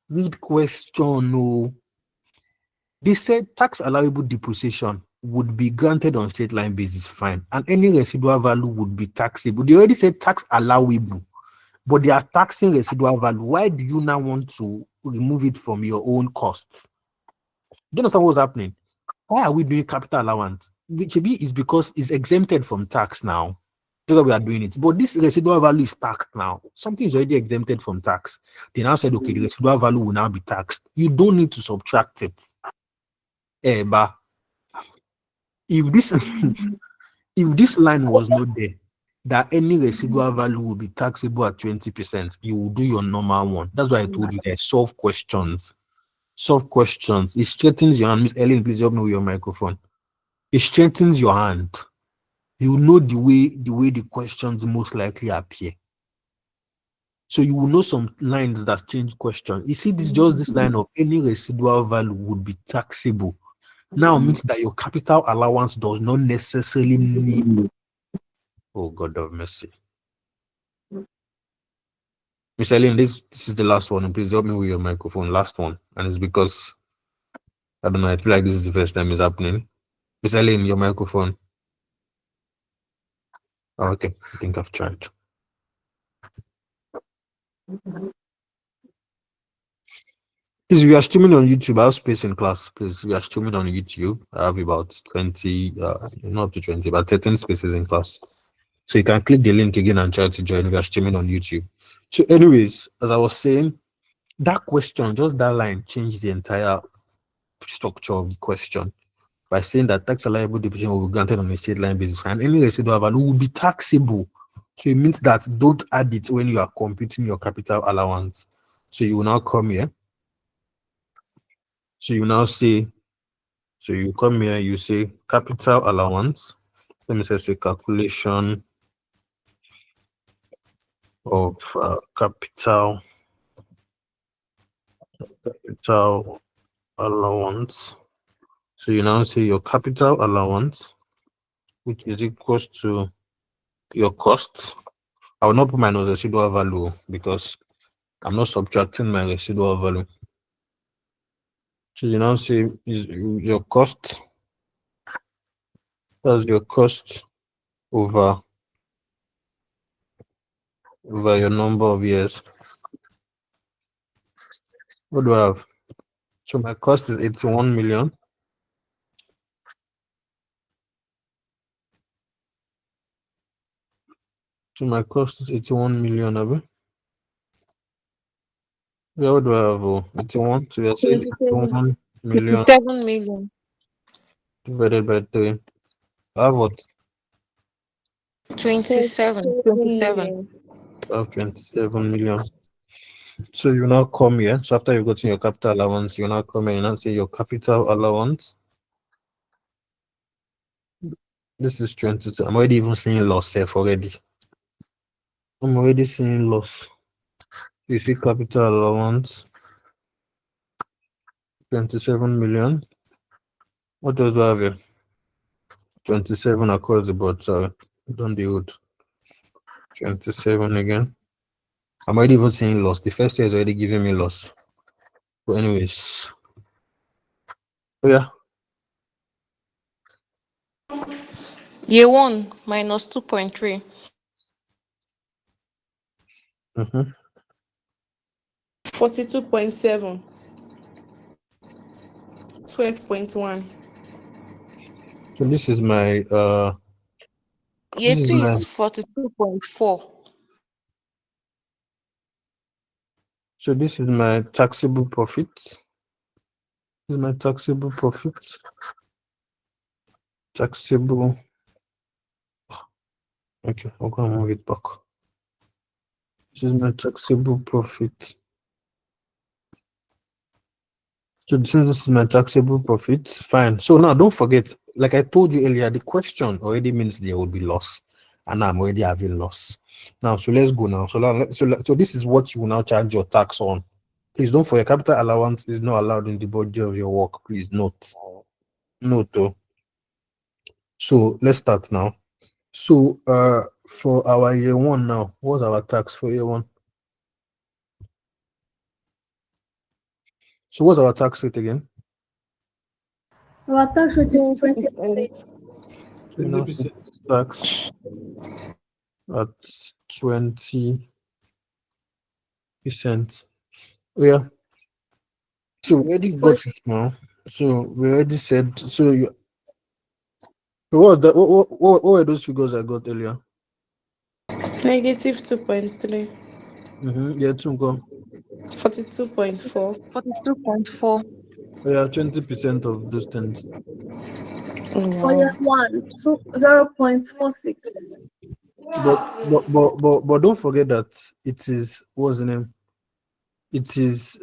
Read question. They said tax allowable depreciation would be granted on straight line basis, fine, and any residual value would be taxable. They already said tax allowable, but they are taxing residual value. Why do you now want to remove it from your own costs? Do you understand what's happening? Why are we doing capital allowance? Which is because it's exempted from tax now. That's why we are doing it. But this residual value is taxed now. Something is already exempted from tax. They now said, okay, the residual value will now be taxed. You don't need to subtract it. But if this line was not there, that any residual value will be taxable at 20%, you will do your normal one. That's why I told you guys, solve questions. Solve questions. It strengthens your hand. Miss Ellen, please help me with your microphone. It strengthens your hand. You know the way the questions most likely appear. So you will know some lines that change questions. You see, this line of any residual value would be taxable. Now means that your capital allowance does not necessarily need. Oh, God of mercy. Miss Eileen, this is the last one. Please help me with your microphone. Last one. And it's because I don't know, I feel like this is the first time it's happening. Miss Eileen, your microphone. Oh, okay. I think I've tried. Please, we are streaming on YouTube. I have space in class. Please, we are streaming on YouTube. I have about 20, not up to 20, but 13 spaces in class. So you can click the link again and try to join. We are streaming on YouTube. So, anyways, as I was saying, that question, just that line, changed the entire structure of the question by saying that tax allowable depreciation will be granted on a straight line basis and any residual value will be taxable. So it means that don't add it when you are computing your capital allowance. So you will now come here. So you now say, so you come here, you say capital allowance. Let me say calculation of capital allowance. So you now say your capital allowance, which is equals to your costs. I will not put my residual value because I'm not subtracting my residual value. So you now say is your cost. That's your cost over your number of years. What do I have? So my cost is 81 million. So my cost is 81 million, Abby. Yeah, what do I have? Oh, 81. So you're saying 81 million 7 million. divided by 3. I have what? 27. 27. I have 27 million. So you now come here. So after you've gotten your capital allowance, you now come here and now say your capital allowance. This is 22. I'm already even seeing loss self already. I'm already seeing loss. You see capital allowance 27 million. What does that have here? 27 across the board. Sorry, don't do it. 27 again. I'm already even seeing loss. The first year is already giving me loss. But anyways, yeah. Year 1 minus 2.3. 42.7. 12.1. So this is my Year this is 2 my is 42.4. so this is my taxable profit. This is my taxable profit. Taxable. Okay, I'm gonna move it back. This is my taxable profit. So since this is my taxable profit, fine. So now don't forget, like I told you earlier, the question already means there will be loss, and I'm already having loss. Now, so let's go now. So this is what you will now charge your tax on. Please don't forget, capital allowance is not allowed in the budget of your work. Please note. Note. So let's start now. So for our year 1 now, what's our tax for year 1? So what's our tax rate again? Our tax rate is 20%. 20% tax at 20%. Oh, yeah. So we already got it now. So we already said. So what was that? What were those figures I got earlier? Negative 2.3. Yeah, two go. 42.4. 42.4. Yeah, 20% of those things. For year 1, 0.46. But don't forget that it is what's the name? It is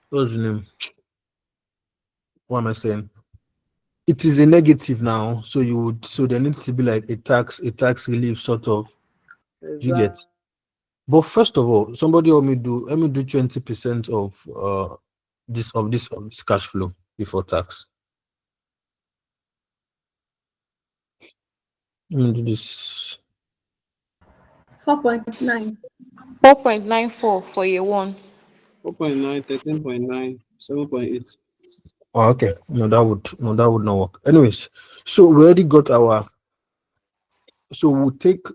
what's the name? What am I saying? It is a negative now, so there needs to be like a tax relief sort of. You get. But first of all, somebody let me do 20% of this cash flow before tax. Let me do this. 4.9. 4.94 for year one. 4.9, 13.9, 7.8. Oh, okay. That would not work. Anyways, so we already got our. So we'll take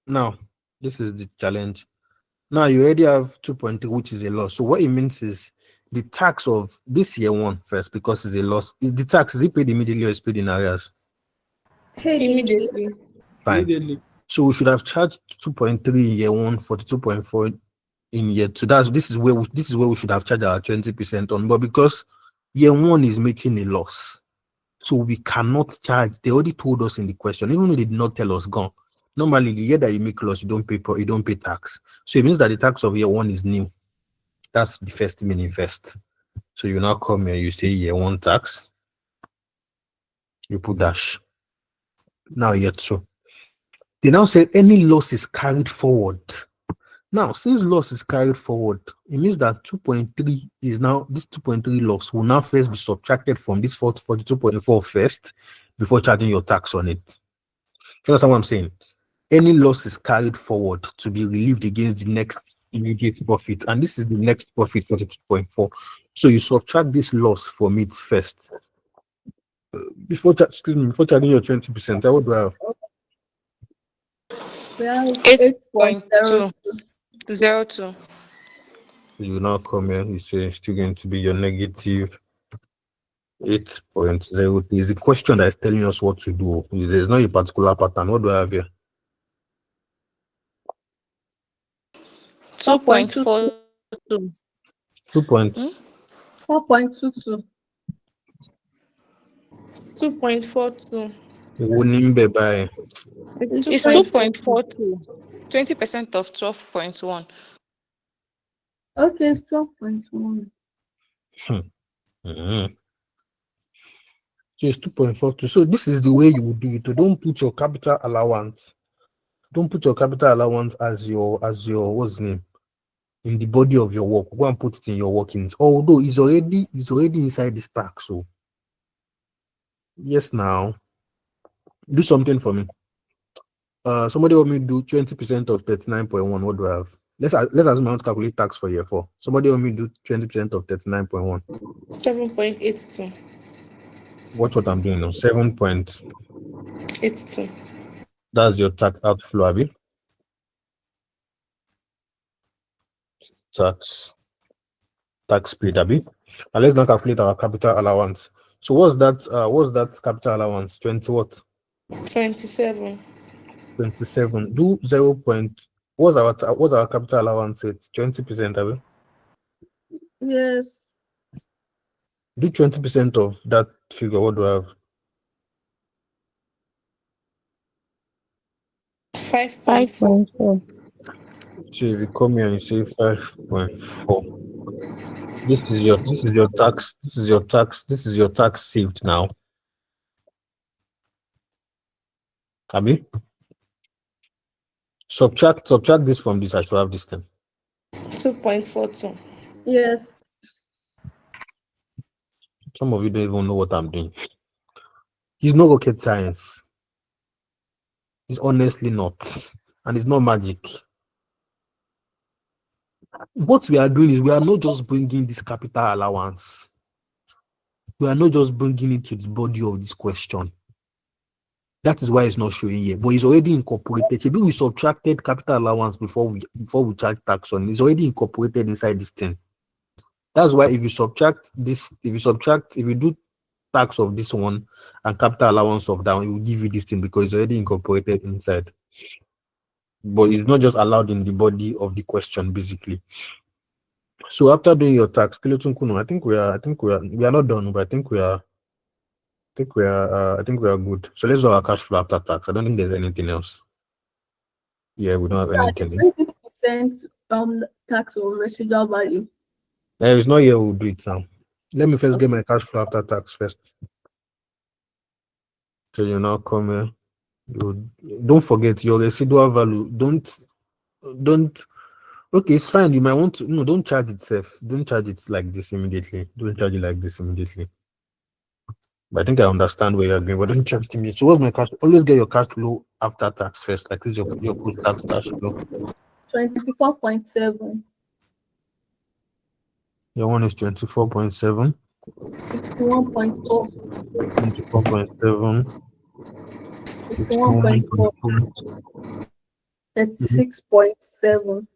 now. This is the challenge. Now you already have 2.3, which is a loss. So what it means is the tax of this year one first, because it's a loss. Is the tax, is it paid immediately or is paid in arrears? Paid immediately. Immediately. Fine. Immediately. So we should have charged 2.3 in year one, 42.4 in year two. This is where we should have charged our 20% on. But because year one is making a loss, so we cannot charge. They already told us in the question, even though they did not tell us, gone. Normally, the year that you make loss, you don't pay tax. So it means that the tax of year one is new. That's the first meaning first. So you now come here, you say year one tax, you put dash. Now year two. They now say any loss is carried forward. Now, since loss is carried forward, it means that 2.3 is now, this 2.3 loss will now first be subtracted from this 42.4 first before charging your tax on it. You understand what I'm saying? Any loss is carried forward to be relieved against the next immediate profit. And this is the next profit, 42.4. So you subtract this loss from it first. Before charging your 20%, what do I have? We have 8.2 8.02. to 02. You now come here, you say it's still going to be your negative 8.0. Is the question that is telling us what to do. There's not a particular pattern. What do I have here? 2.42. 2 points. 4.22. 2.42. By It's 2.42. 20% of 12.1. Okay, it's 12.1. It's 2.42. So this is the way you would do it. Don't put your capital allowance. Don't put your capital allowance as your what's the name in the body of your work. Go and put it in your workings. Although it's already inside this tax. So yes, now do something for me. Somebody want me to do 20% of 39.1. What do I have? Let's assume I want to calculate tax for year 4. Somebody want me to do 20% of 39.1. 7.82. Watch what I'm doing now. 7.82. That's your tax outflow, Abby. Tax paid, Abby. And let's now calculate our capital allowance. So what's that capital allowance? 20 what? 27. 27. Do 0. What's our capital allowance? It's 20%, Abby. Yes. Do 20% of that figure. What do I have? 5.4. So if you come here and you say 5.4, this is your tax saved now. Abi? Subtract this from this. I should have this thing. 2.42. Yes. Some of you don't even know what I'm doing. It's not rocket science. It's honestly not. And it's not magic. What we are doing is we are not just bringing this capital allowance. We are not just bringing it to the body of this question. That is why it's not showing here, but it's already incorporated. Maybe we subtracted capital allowance before we charge tax on. It's already incorporated inside this thing. That's why if you do tax of this one and capital allowance of that one, it will give you this thing because it's already incorporated inside. But it's not just allowed in the body of the question, basically. So after doing your tax, Skeleton Kuno, I think we are not done, but I think we are good. So let's do our cash flow after tax. I don't think there's anything else. Yeah, we don't have So anything. 20% tax on residual value. It's not here. We'll do it now. Let me first get my cash flow after tax first. So you now come here. Don't forget your residual value. Don't. Okay, it's fine. You might want to. No, don't charge itself. Don't charge it like this immediately. Don't charge it like this immediately. But I think I understand where you're going. But don't check to me. So what's my cash? Always get your cash flow after tax first. Like this is your post-tax cash flow. 24.7. Your one is 24.7. 61.4. 24.7. 61.4. 61.4. 36.7.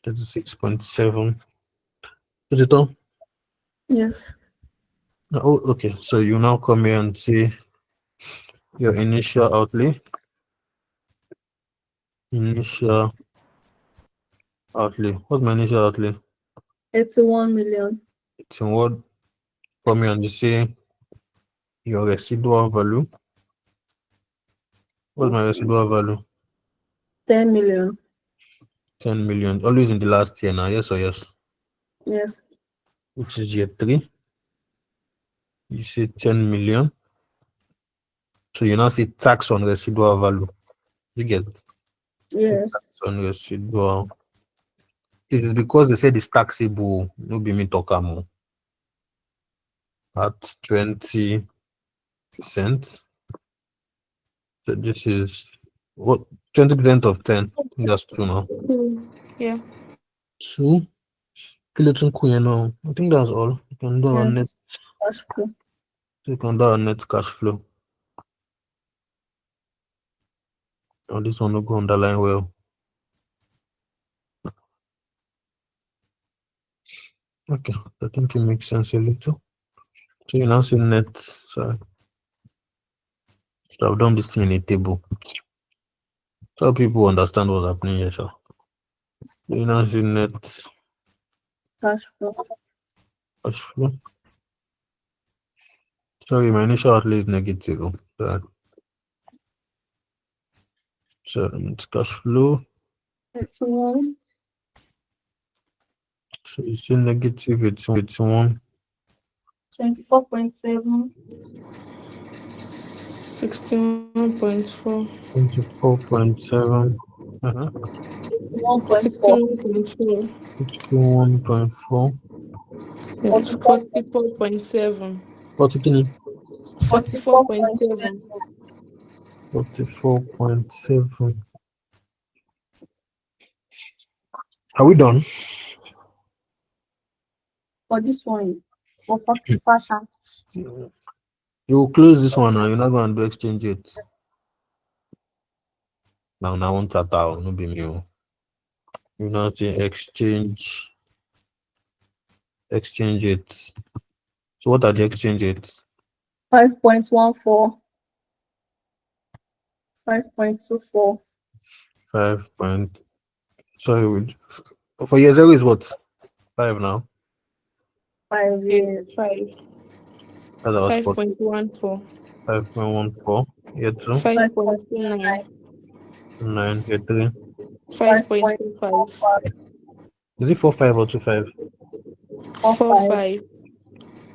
36.7. Is it all? Yes. Oh, okay. So you now come here and see your initial outlay. Initial outlay. What's my initial outlay? 81 million. It's in what? Come here and say your residual value. What's my residual value? 10 million. 10 million. Always in the last year now. Yes or yes? Yes. Which is year 3. You say 10 million. So you now see tax on residual value. You get Yes. tax on residual. This is because they said it's taxable. No be me talk more. At 20%. So this is what 20% of 10. I think that's 2 now. Yeah. 2. Now. I think that's all. You can do our net Cash flow. you can do our net cash flow. Oh, this one will go underline well. Okay, I think it makes sense a little. So you now see net. Sorry. So I've done this thing in a table. So people understand what's happening here, sir. You now see net Cash flow. cash flow. Sorry, my initial outlay is negative. So it's cash flow. It's 1. So you see negative, it's 1. 24.7. 61.4. 24.7. 61.4. 61.4. 61.4. 44.7. 44.7. 44.7. Are we done? For this one, for fashion. You close this one and you're not going to do exchange it. Now, I want to tell no be me. You know, say exchange it. So, what are the exchange rates? 5.14. 5.24. 5 point. Sorry, for year 0 is what? 5 now. 5 years. 5. That's our spot. 5.14. 5.14. Year 2. 5.29. 9. Year 3. 5.25. Is it 4.5 or 2.5? 4.5.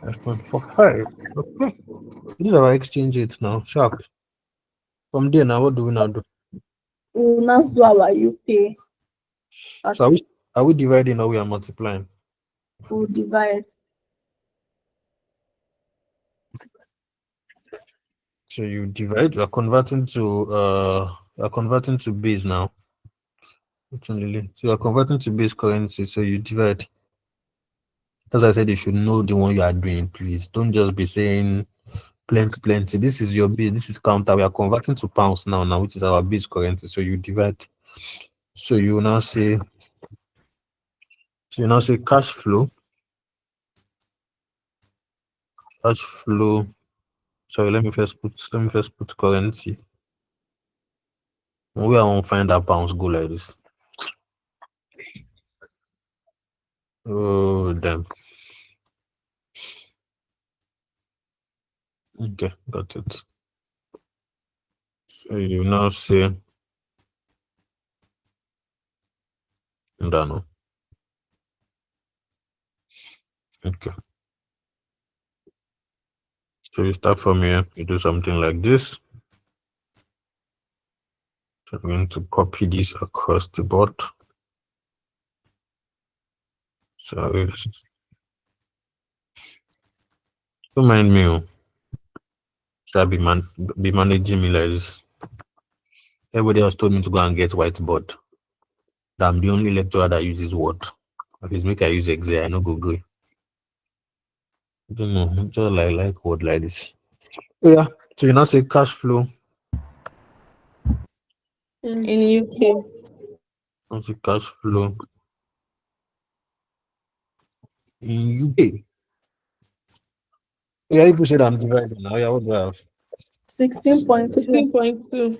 5.45. Okay. These are our exchange rates now. Sharp. From there now, what do we now do? We will now do our UK. So are we dividing or we are multiplying? We'll divide. So you divide, you are converting to base now. So you are converting to base currency, so you divide. As I said, you should know the one you are doing, please. Don't just be saying plenty. This is your base, this is counter. We are converting to pounds now, which is our base currency. So you divide. So you now say cash flow. Cash flow. Sorry, let me first put currency. We won't find that pounds go like this. Oh damn. Okay, got it. So you now say Ndano. Okay. So you start from here, you do something like this. So I'm going to copy this across the board. So don't mind me. Should I be managing me like this? Everybody else told me to go and get whiteboard. That I'm the only lecturer that uses Word. At least make I use Excel. I no go grey. I don't know. I just like Word like this. Yeah. So you now say cash flow. In UK. I say cash flow in UK. Yeah, people said I'm dividing now. Yeah, what do I have? 16.2. 16.2.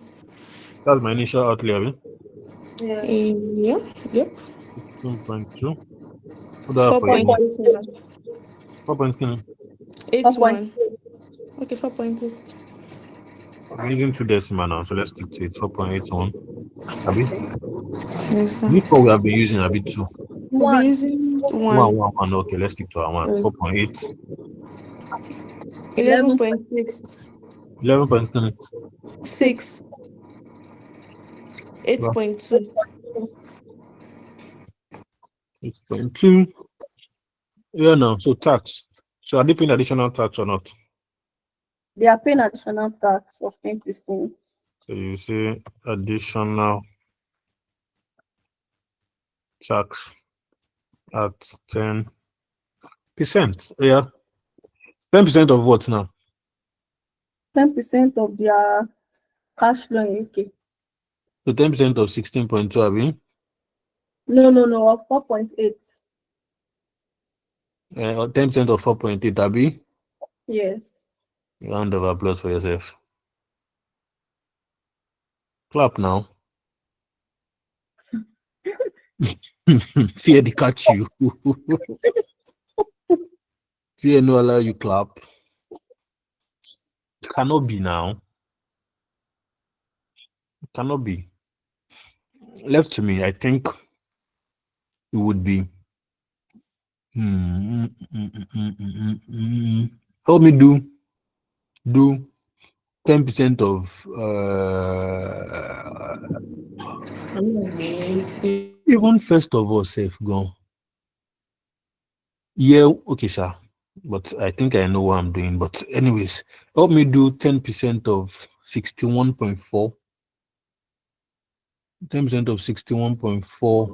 That's my initial outlay, abi? Yeah. Yeah. Yep. 16.2. What do I have for you? 4.81. 4.1. 81. Okay, 4.8. I'm using two decimal now, so let's stick to it. 4.81. Abi? Yes, sir. Which one we have been using? Abi two. We'll be One. using One, one. one, one. Okay, let's stick to our one. 4.8. 11.6. 11.9. 6. 8.2. 8.2. Yeah, no. So tax. So are they paying additional tax or not? They are paying additional tax of 10%. So you say additional tax at 10%. Yeah. 10% of what now? 10% of their cash flow in UK. So 10% of 16.2, abi? No, of 4.8. Or 10% of 4.8, abi? Yes. Round of applause for yourself. Clap now. Fear they catch you. Fear no allow you clap. Cannot be now. Cannot be. Left to me, I think it would be. Help me do 10% of even first of all, safe gone. Yeah, okay, sir. But I think I know what I'm doing. But anyways, help me do 10% of 61.4. 10% of 61.4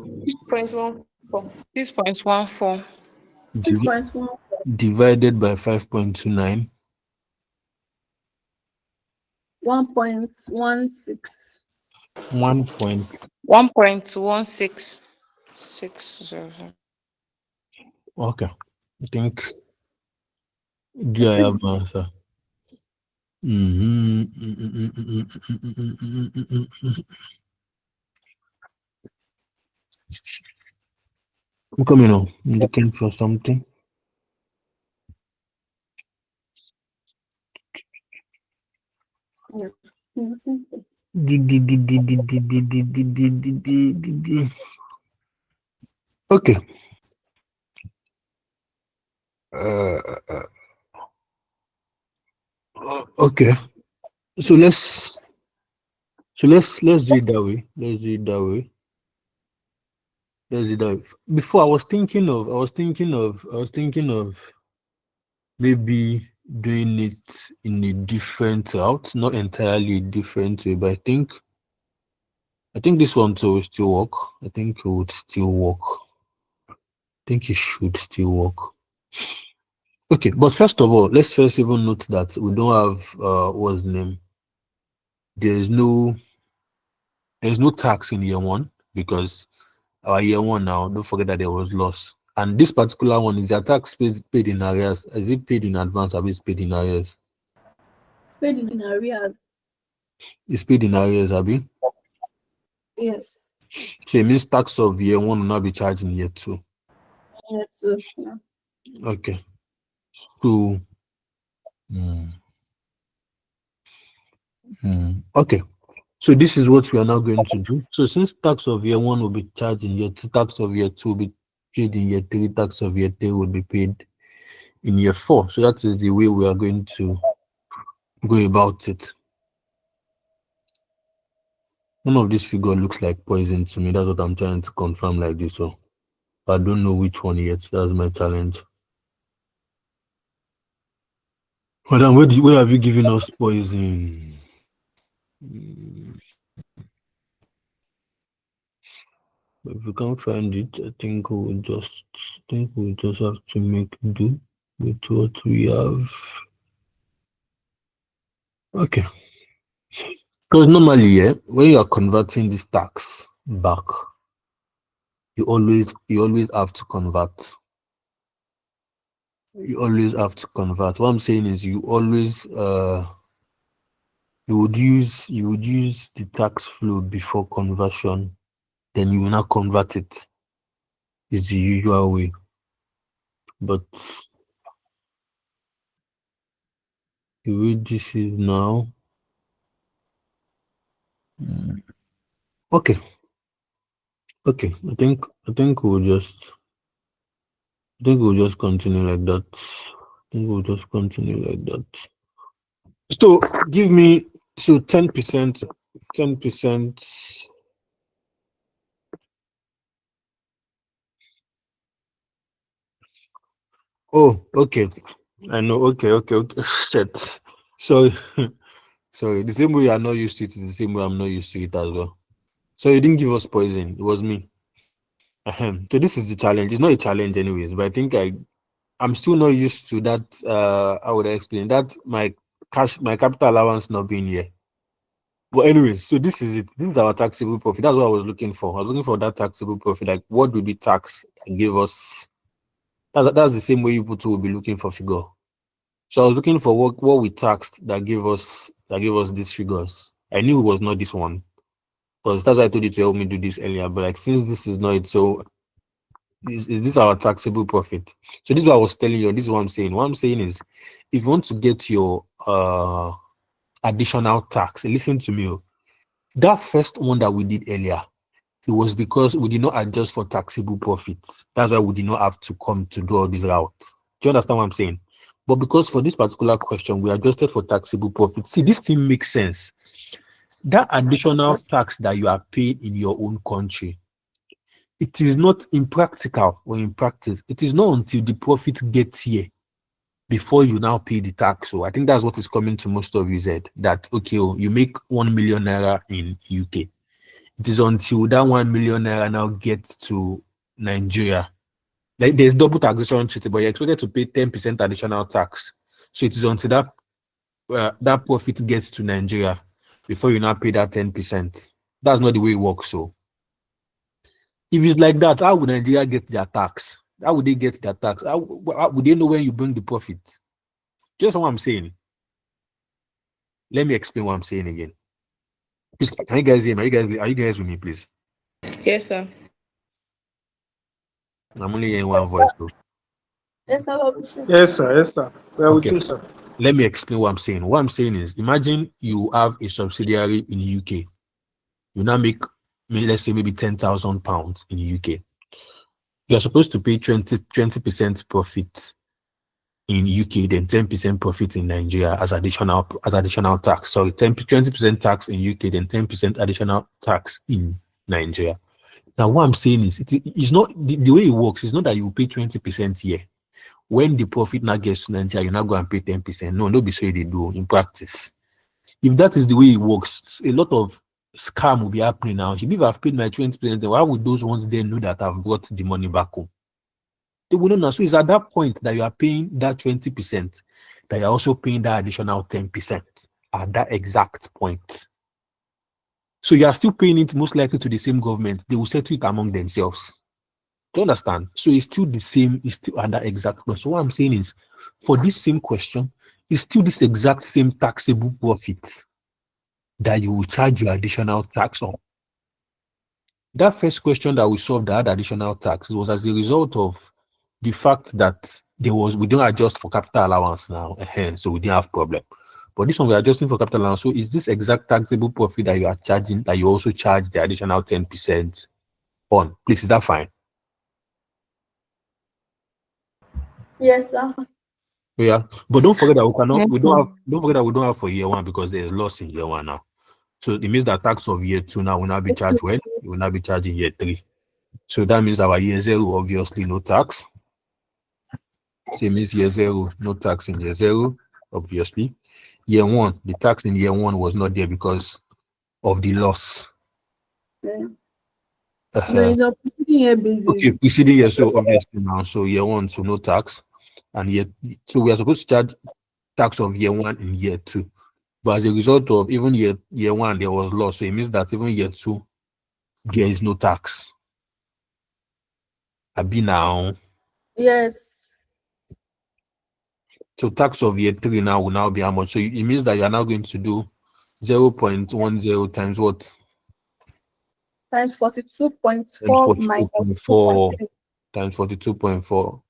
6.14. 6.14. divided by 5.29. 1.16. 1.1660. Okay. I think I have my answer. I'm coming on. I'm looking for something. Okay. Okay. So let's do it that way. Let's do it that way. Let's do it that way. Before I was thinking of maybe doing it in a different route, not entirely a different way, but I think this one too will still work. I think it would still work. I think it should still work. Okay, but first of all, let's first even note that we don't have what's the name? There's no tax in year one because our year one now, don't forget that there was loss. And this particular one is the tax paid in arrears. Is it paid in advance or is it paid in arrears? It's paid in arrears. It's paid in arrears, Abi. Yes. So it means tax of year one will not be charged in year two. Year two. Yeah. Okay. So okay. So this is what we are now going to do. So since tax of year one will be charged in year two, tax of year two will be paid in year three, tax of year three will be paid in year four. So that is the way we are going to go about it. None of this figure looks like poison to me. That's what I'm trying to confirm like this. So I don't know which one yet. That's my challenge. Madam, where have you given us poison? If we can't find it, I think we'll just have to make do with what we have. Okay. Because normally, yeah, when you are converting this tax back, you always have to convert. You always have to convert. What I'm saying is you always you would use the tax flow before conversion, then you will not convert it. It's the usual way. But the way this is now. Okay. Okay. I think we'll just continue like that. I think we'll just continue like that. So give me 10%. 10%. Oh, okay. I know. Okay. Shit. So sorry. The same way I'm not used to it is the same way I'm not used to it as well. So you didn't give us poison. It was me. So this is the challenge. It's not a challenge anyways, but I think I'm still not used to that. How would I explain that? My capital allowance not being here. But anyways, so this is it. This is our taxable profit. That's what I was looking for. I was looking for that taxable profit. Like, what would be tax that give us? That's the same way you people will be looking for figure. So I was looking for what we taxed that gave us these figures. I knew it was not this one, because that's why I told you to help me do this earlier. But like, since this is not it, so is this our taxable profit? So this is what I was telling you. This is what I'm saying. What I'm saying is, if you want to get your additional tax, listen to me. That first one that we did earlier, it was because we did not adjust for taxable profits. That's why we did not have to come to do all this route. Do you understand what I'm saying? But because for this particular question, we adjusted for taxable profits. See, this thing makes sense. That additional tax that you are paying in your own country, it is not impractical or in practice. It is not until the profit gets here before you now pay the tax. So I think that's what is coming to most of you said that, okay, you make 1 million naira in UK. It is until that 1 million naira now gets to Nigeria. Like there's double taxation treaty, but you're expected to pay 10% additional tax. So it is until that profit gets to Nigeria before you now pay that 10%. That's not the way it works. So if it's like that, how would Nigeria get their tax? How would they get their tax? How would they know when you bring the profit? Just what I'm saying. Let me explain what I'm saying again. Please, can you guys hear me? Are you guys with me, please? Yes, sir. I'm only hearing one voice though. Yes, sir. Yes, sir. Yes, sir. We are with Okay. you, sir. Let me explain what I'm saying. What I'm saying is, imagine you have a subsidiary in the UK. You now make, let's say, maybe £10,000 in the UK. You're supposed to pay 20% profit in UK, then 10% profit in Nigeria as additional tax. Sorry, 20% tax in UK, then 10% additional tax in Nigeria. Now, what I'm saying is, it's not the way it works. It's not that you pay 20% here. When the profit now gets to Nigeria, you now go and pay 10%. No, be so they do in practice. If that is the way it works, a lot of scam will be happening now. If I've paid my 20%, then why would those ones then know that I've brought the money back home? They will not know. So it's at that point that you are paying that 20%, that you're also paying that additional 10% at that exact point. So you are still paying it most likely to the same government. They will settle it among themselves. Do you understand? So it's still the same, it's still at that exact point. So what I'm saying is, for this same question, it's still this exact same taxable profit that you will charge your additional tax on. That first question that we solved that had additional tax was as a result of the fact that we don't adjust for capital allowance now, so we didn't have problem. But this one we're adjusting for capital allowance. So is this exact taxable profit that you are charging that you also charge the additional 10% on? Please, is that fine? Yes, sir. Yeah, but don't forget that don't forget that we don't have for year one because there's loss in year one now. So it means that tax of year two now will not be charged when you will not be charged in year three. So that means our year zero, obviously no tax. So it means year zero, no tax in year zero. obviously. Year one, the tax in year one was not there because of the loss. Yeah. No, Uh-huh. it's a preceding year basis. Okay, preceding year, so obviously now, so year one, so no tax, and year so we are supposed to charge tax of year one in year two, but as a result of even year one there was loss, so it means that even year two there is no tax. Abi now, Yes. so tax of year three now will now be how much? So it means that you are now going to do 0.10 times what? Times 42.4 Times minus 42.4 2.3 times 42.4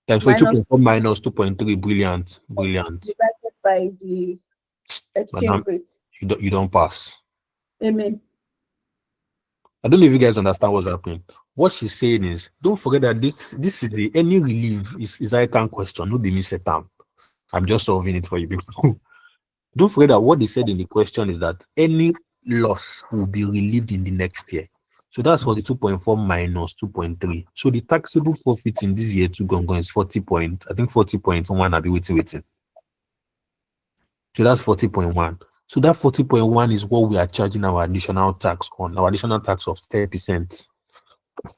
times minus 42.4 minus 2.3. Brilliant, brilliant. divided by the exchange Madam, rate. you don't pass. Amen. I don't know if you guys understand what's happening. What she's saying is, don't forget that this is the any relief is I can question, no be me set am. I'm just solving it for you people. Don't forget that what they said in the question is that any loss will be relieved in the next year. So that's 42.4 minus 2.3. So the taxable profit in this year two gone is 40 point. I think 40.1. I'll be waiting. So that's 40.1. So that 40.1 is what we are charging our additional tax on, our additional tax of 10%.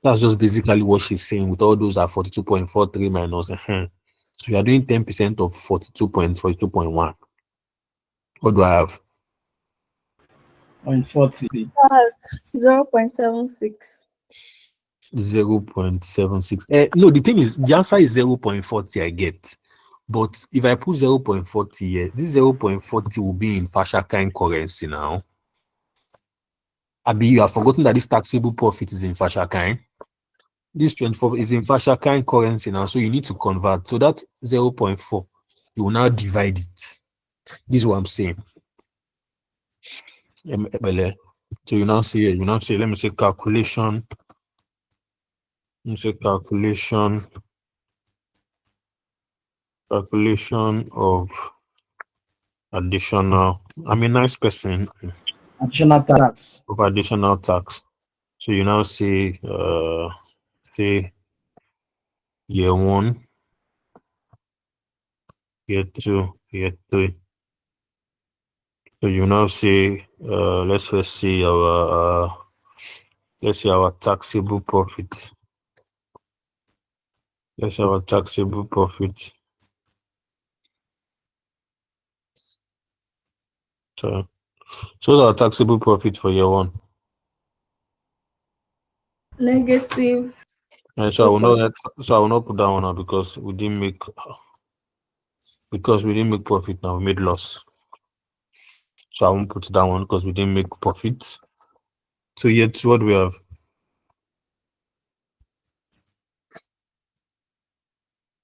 That's just basically what she's saying with all those are 42.43 minus. So you are doing 10% of 42.42.1. What do I have? 0.40. That's 0.76. 0.76. No, the thing is, the answer is 0.40, I get. But if I put 0.40 here, this 0.40 will be in Fashakain currency now. Abi, you have forgotten that this taxable profit is in Fashakain. This 24 is in Fashakain currency now, so you need to convert. So that 0.4, you will now divide it. This is what I'm saying. So you now say, let me say calculation. Let me say calculation of additional. I'm a nice person. Additional tax. Of additional tax. So you now say year one, year two, year three. So you now say let's see our taxable profit. Let's say our taxable profit. So our taxable profit for year one. Negative. So I will not put that one out because we didn't make profit now, we made loss. So I won't put that one because we didn't make profit. So yet what do we have?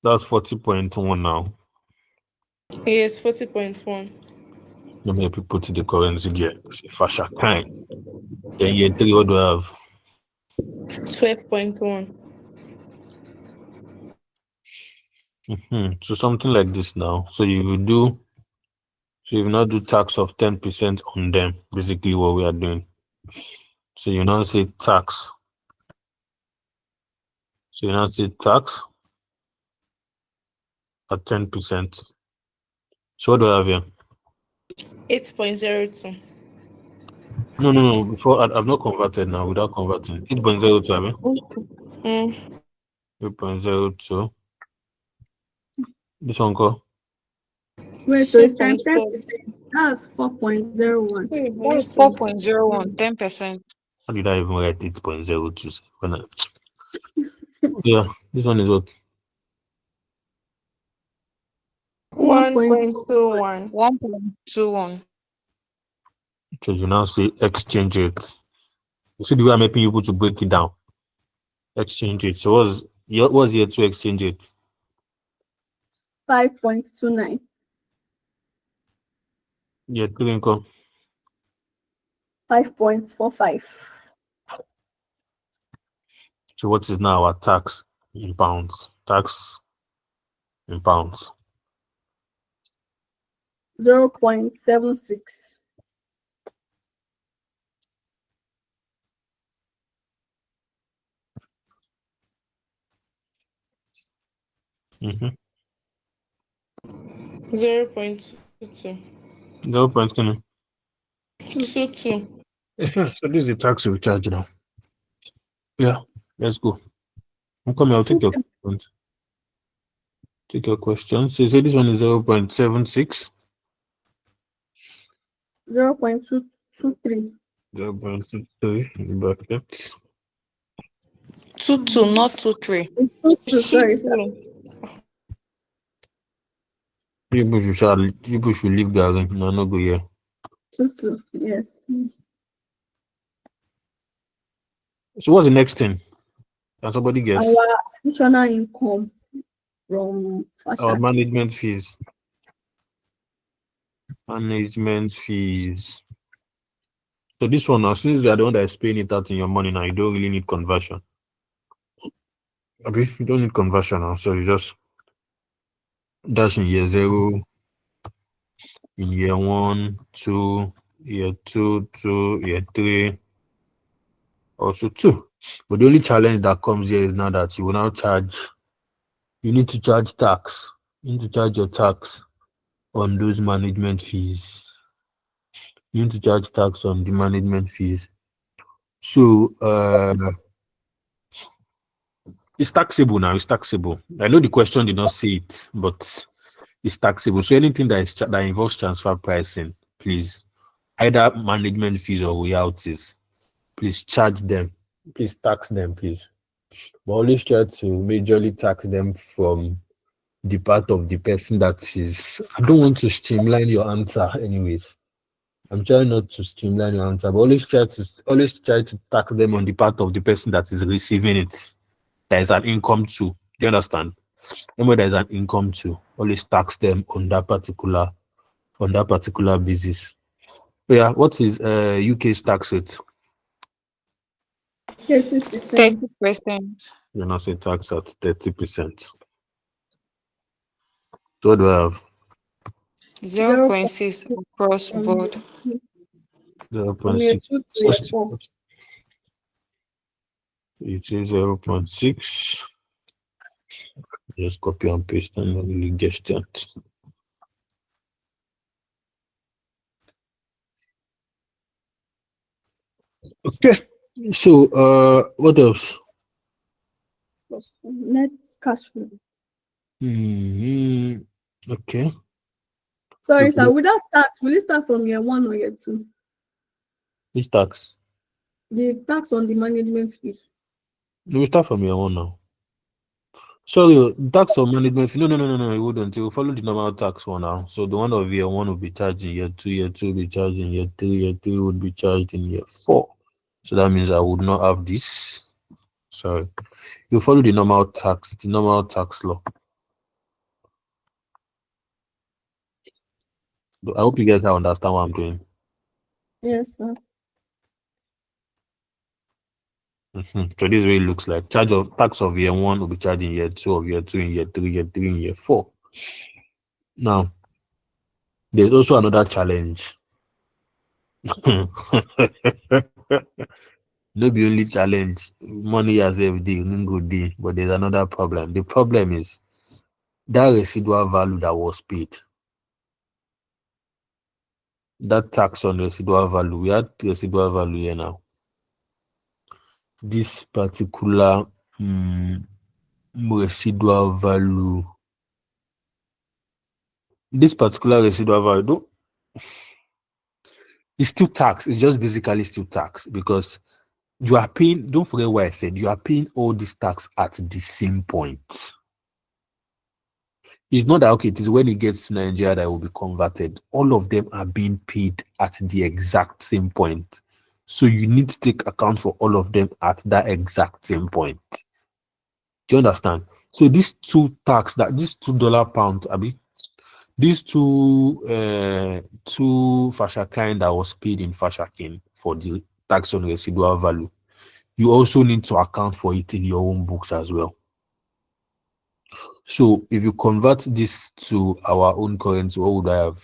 That's 40.1 now. Yes, 40.1. Let me put the currency here. Fasha kind. Then year three, what do I have? 12.1. So something like this now. So you will now do tax of 10% on them, basically what we are doing. So you now say tax. So you now say tax at 10%. So what do I have here? 8.02. No. Before I've not converted now without converting. 8.02, I mean. Mm. 8.02. This one go. Wait, so it's times 10%. That's 4.01. That's 4.01, 10%. How did I even write 8.02? Yeah, this one is what? 1.21. 1.21. So you now say exchange rate. You see the way I'm making you able to break it down. Exchange rate. So what's here to exchange rate? 5.29. Yeah, three income. 5.45. So what is now our tax in pounds? Tax in pounds. 0.76. 0.22. 22. So this is the tax we charge now. Yeah, let's go. I'm coming. I'll take your questions. Take your questions. So you say this one is 0.76. 0.223. 0.63 bracket. 22, not 23. It's 22, It's sorry, sir. 22. People should leave Gary. No, no go here. 22, yes. So what's the next thing? Can somebody guess? Our additional income from Our Fashion. management fees. Management fees. So this one now, since we are the one that is paying it out in your money now, you don't really need conversion. Okay, you don't need conversion now, so you just dash in year 0, in year 1, 2, year 2, year 3, also 2. But the only challenge that comes here is now that you will now charge, you need to charge tax. You need to charge your tax on those management fees. You need to charge tax on the management fees. So it's taxable now. It's taxable. I know the question did not say it, but it's taxable. So anything that is that involves transfer pricing, please, either management fees or royalties, please charge them. Please tax them, please. But always try to majorly tax them from the part of the person that is. I don't want to streamline your answer, anyways. I'm trying not to streamline your answer, but always try to tax them on the part of the person that is receiving it. There is an income to. Do you understand? Remember, there is an income to. Always tax them on that particular basis. Yeah, what is UK's tax rate? 30%. 30%. You know, say tax at 30%. So what do I have? 0.6 across board. 0.6. 2 to 4. It is 0.6. Just copy and paste and really guess that. Okay. So what else? Net cash flow. Okay. Sorry, sir. Without tax, will it start from year 1 or year 2? Which tax? The tax on the management fee. We start from year 1 now. Sorry, tax on management fee. No, it wouldn't. It will follow the normal tax one now. So the one of year 1 will be charged in year 2, year 2 will be charged in year 3, year 3 would be charged in year 4. So that means I would not have this. Sorry. You follow the normal tax law. I hope you guys understand what I'm doing. Yes, sir. So this way it looks like charge of tax of year 1 will be charged in year 2, of year 2 in year 3, year 3 in year 4. Now, there's also another challenge. No be only challenge. Money as every good day, but there's another problem. The problem is that residual value that was paid. That tax on residual value. We had residual value here now. This particular residual value. This particular residual value, it's still tax. It's just basically still tax because you are paying. Don't forget what I said. You are paying all this tax at the same point. It's not that okay. It is when it gets to Nigeria that it will be converted. All of them are being paid at the exact same point. So you need to take account for all of them at that exact same point. Do you understand? So these two tax that this $2 pound, these two fascia kind that was paid in fascia kin for the tax on residual value, you also need to account for it in your own books as well. So if you convert this to our own currency, what would I have?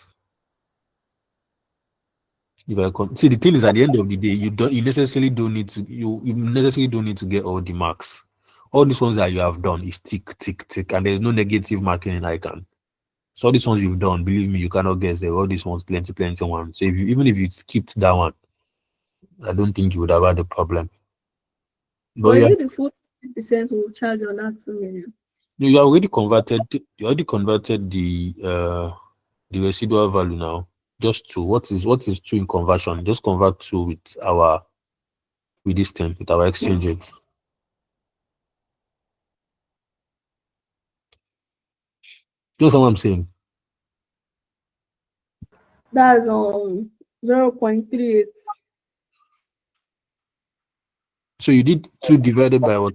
If I see, the thing is, at the end of the day, you necessarily don't need to get all the marks. All these ones that you have done is tick, tick, tick, and there's no negative marking in icon. So all these ones you've done, believe me, you cannot guess them. All these ones, plenty, plenty one. So even if you skipped that one, I don't think you would have had a problem. But But is yeah, it the full 50% will charge on that 2 million? you already converted. You already converted the residual value now. Just to what is two in conversion? Just convert two with this thing with our exchange rate. You know what I'm saying? That's 0.38. So you did 2 divided by what?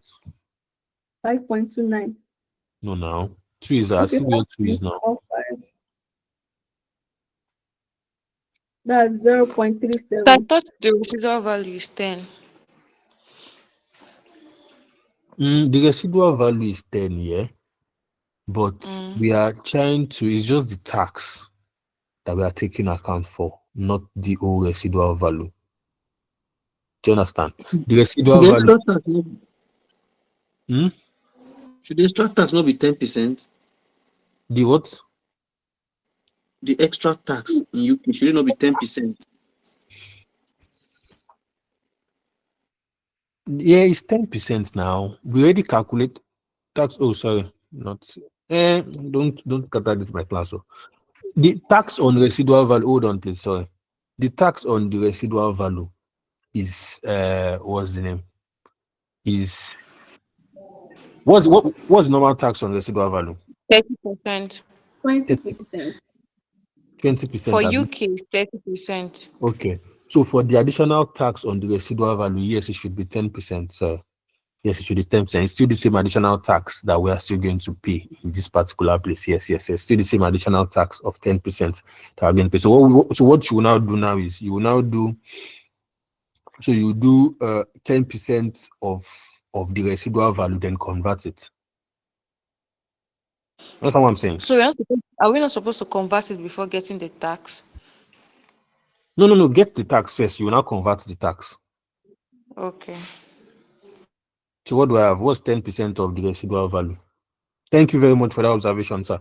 5.29. No, now 2 is I Okay, see where 2 is now. 5.45. That's So I 0.37. thought the residual value is 10. The residual value is 10, yeah, but we are trying to. It's just the tax that we are taking account for, not the whole residual value. Do you understand? The Should residual the value. extra tax not, should the extra tax not be 10%? The what? The extra tax in UK should it not be 10%? Yeah, it's 10% now. We already calculate tax. Oh, sorry, not. Don't scatter this my class. So the tax on residual value. Hold on, please. Sorry. The tax on the residual value is what's the name? Is what's normal tax on residual value? 30%. 20%. For 20%. UK, 30%. Okay. So for the additional tax on the residual value, yes, it should be 10%. So yes, it should be 10%. It's still the same additional tax that we are still going to pay in this particular place. Yes, yes, yes. Still the same additional tax of 10% that are going to pay. So what you will now do now is you will now do so you do 10% of the residual value, then convert it. That's what I'm saying. So are we not supposed to convert it before getting the tax? No. Get the tax first. You will now convert the tax. Okay. So what do I have? What's 10% of the residual value? Thank you very much for that observation, sir.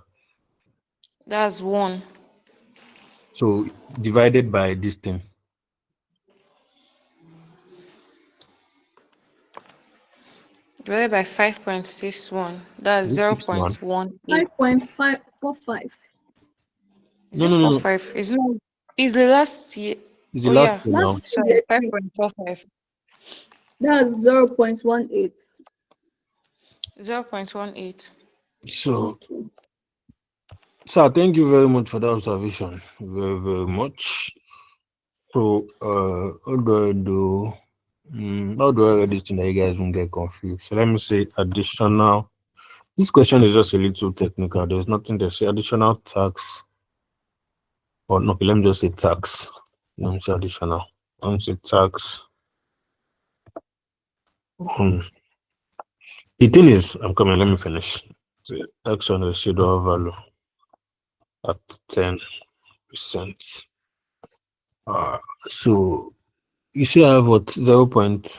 That's 1. So divided by this thing. Divided by 5.61. That's Is it 61? 0.18. 5.545. Is No, it no, no, no. 45? Is the last year? It's the Oh last yeah. year Last now. year's Sorry, year 3. 5.45. That's 0.18. 0.18. So, sir, thank you very much for that observation. Very, very much. So, how do I do? How do I read this thing that you guys won't get confused? So let me say additional. This question is just a little technical. There's nothing there. Say additional tax. Or no, okay, let me just say tax. Let me say additional. Let me say tax. The thing is, I'm coming. Let me finish. So, tax on residual value at 10%. So you should have what 0.18.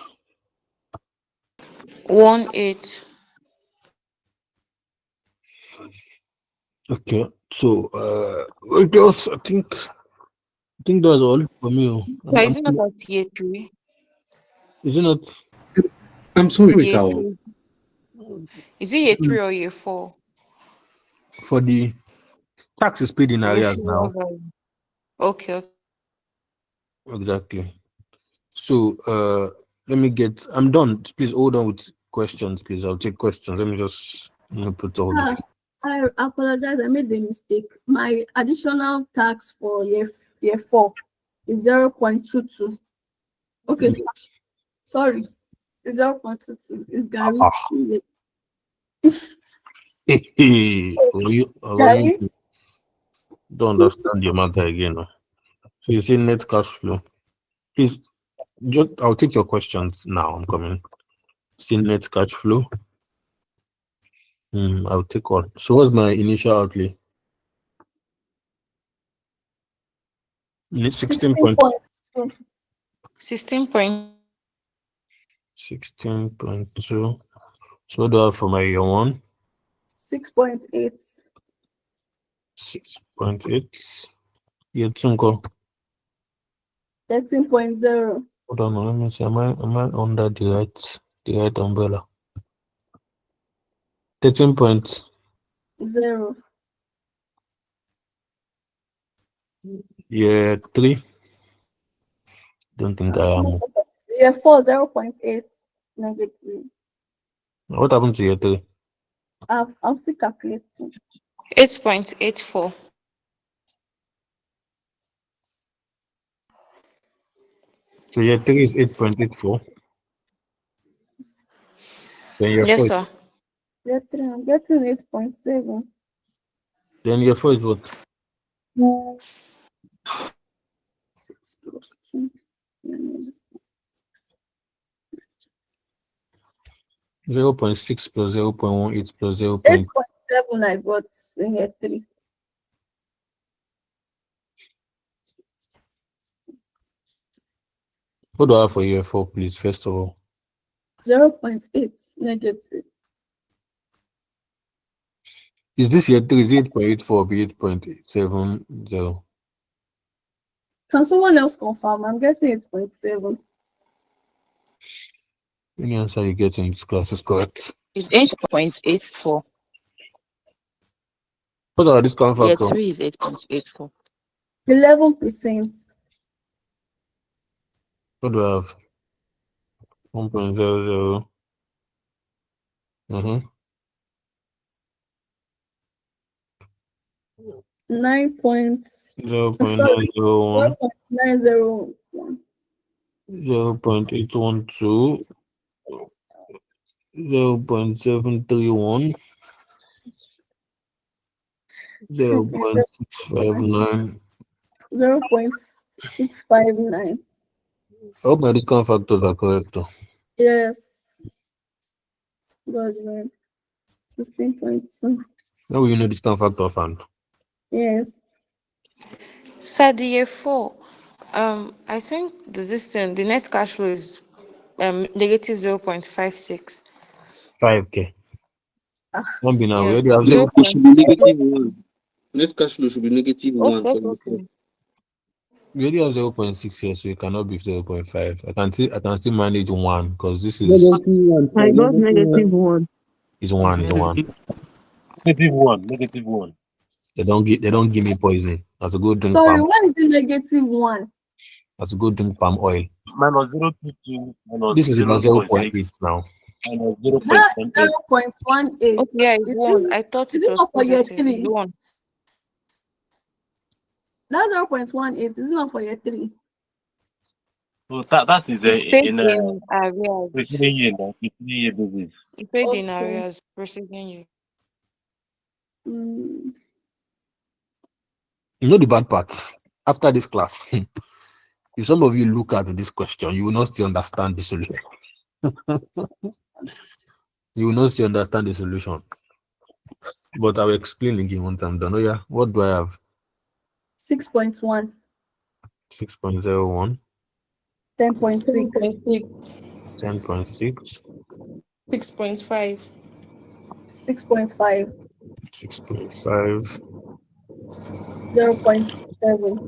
18. Okay, so I think that's all for me. So is it not at year 3? Is it not? I'm sorry, Year sir. 3. Is it year 3 or year 4? For the tax is paid in The arrears residual now. value. Okay. Exactly. So let me get. I'm done. Please hold on with questions, please. I'll take questions. Let me just put all the. I apologize. I made the mistake. My additional tax for year 4 is 0.22. Okay, sorry. It's 0.22. It's Gary. You don't understand the matter again. No? So you say net cash flow. Please, I'll take your questions now. I'm coming. See net cash flow. I'll take one. So what's my initial outlay? 16.2. 16. 16.2. So what do I have for my year 1? 6.8. 6.8. Yeah, Tunko. 13.0. Hold on, let me see. Am I under the right umbrella? 13.0. 0. Yeah, 3. Don't think I am. Year 4, 0.8 negative. What happened to year 3? I'm still calculating. 8.84. So year 3 is 8.84. Then year 4 Yes, is, sir. Year 3, I'm getting 8.7. then year 4 is what? 6 plus 2. 0.6 plus 0.18 plus 0. 8.7 I got in year 3. What do I have for year 4, please, first of all? 0.8 negative. Is this year 3? Is it 8.84 or 8.70? Can someone else confirm? I'm getting 8.7. Any answer you get in this class is correct. It's 8.84. What are discount Year factor? 3 is 8.84. 11%. What do I have? 1.00. 9 points. 0.901. 901. 0.812. 0.731. 0.659. 0.659. I hope my discount factors are correct though. Yes. God, man. 16.2. Now you know discount factor fund. Yes. Sir, the year 4. I think the net cash flow is negative 0.56. 5K. Don't be now. We Yeah, already have No, zero. it should be negative 1. Net cash flow should be negative 1 Okay, for the okay. We already have 0.6 here, so it cannot be 0.5. I can still manage 1 because this is Negative one, I sir. got Negative negative 1. is 1 is 1. one. Negative one. They don't give me poison. That's a good drink Sorry, palm. why is it negative 1? That's a good drink palm oil. Minus 0.22 minus This is about 0.8 0.6 now. minus That 0.18. 0.18. Okay, yeah, it's Is 1. it, I thought is it it was not for year positive. 3? 1. That 0.18. Is it not for year 3? So that is It's paid in a in arrears. preceding year, that preceding year basis. It's paid in Okay. arrears preceding you. Mm. You know the bad part? After this class, if some of you look at this question, you will not still understand the solution. You will not still understand the solution. But I will explain again once I'm done. Oh yeah, what do I have? 6.1. 6.01, 10.6. 10.6, 6.5. 6.5. 6.5, 0.7.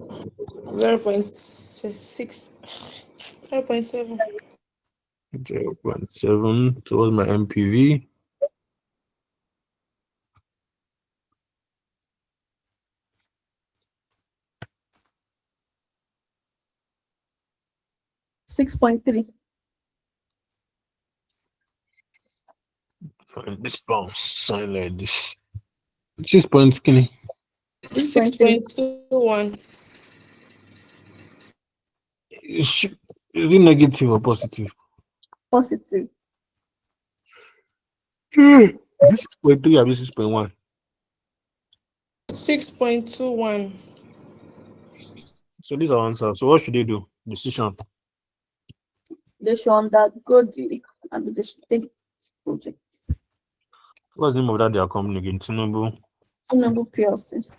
0.6. 0.7. 0.7. So what's my MPV? 6.3. Find this bounce sign like this. 6 point skinny. 6.21. Is it negative or positive? Positive. Is this 6.3 or 6.1? 6.21. So these are answers. So what should they do? Decision. They should undergo they should take projects. What's the name of that their company again? Tinubu. Tinubu PLC.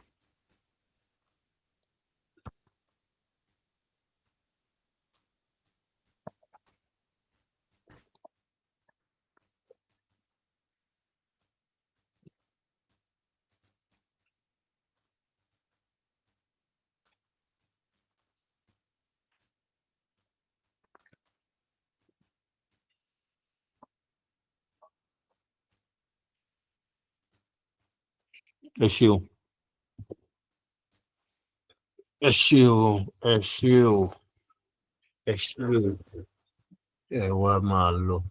Issue. Issue. Issue. Issue. Yeah, what my lord.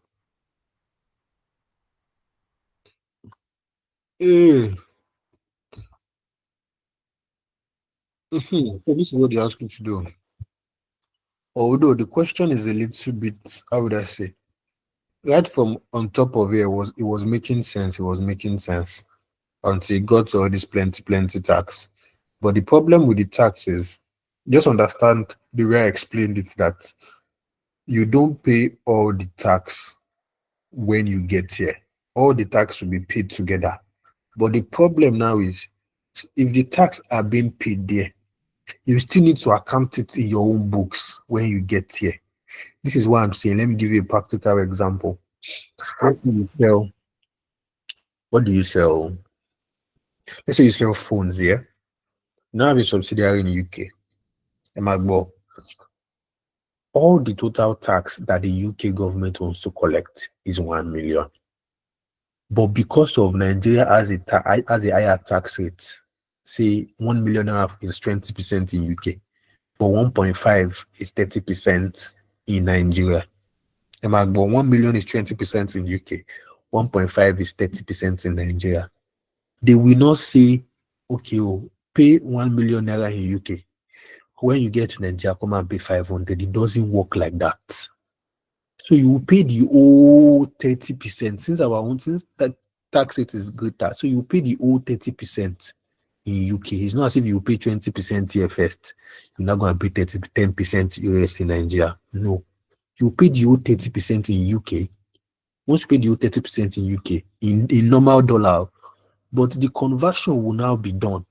Eh. So this is what they ask you to do. Although the question is a little bit, how would I say? Right from on top of it was making sense. It was making sense until it got to all this plenty tax. But the problem with the tax is just understand the way I explained it that you don't pay all the tax when you get here. All the tax will be paid together. But the problem now is if the tax are being paid there, you still need to account it in your own books when you get here. This is what I'm saying. Let me give you a practical example. What do you sell? What do you sell? Let's say you sell phones here. Now have a subsidiary in the UK. Emagbo. All the total tax that the UK government wants to collect is 1 million. But because of Nigeria has a higher tax rate, say 1 million is 20% in UK, but 1.5 is 30% in Nigeria. But 1 million is 20% in UK, 1.5 is 30% in Nigeria. They will not say, okay, pay 1 million naira in UK. When you get to Nigeria, come and pay 500. It doesn't work like that. So you will pay the whole 30% since that tax rate is greater. So you pay the whole 30% in UK. It's not as if you pay 20% here first. You're not going to pay 10% US in Nigeria. No. You pay the whole 30% in UK. Once you pay the whole 30% in UK in normal dollar, but the conversion will now be done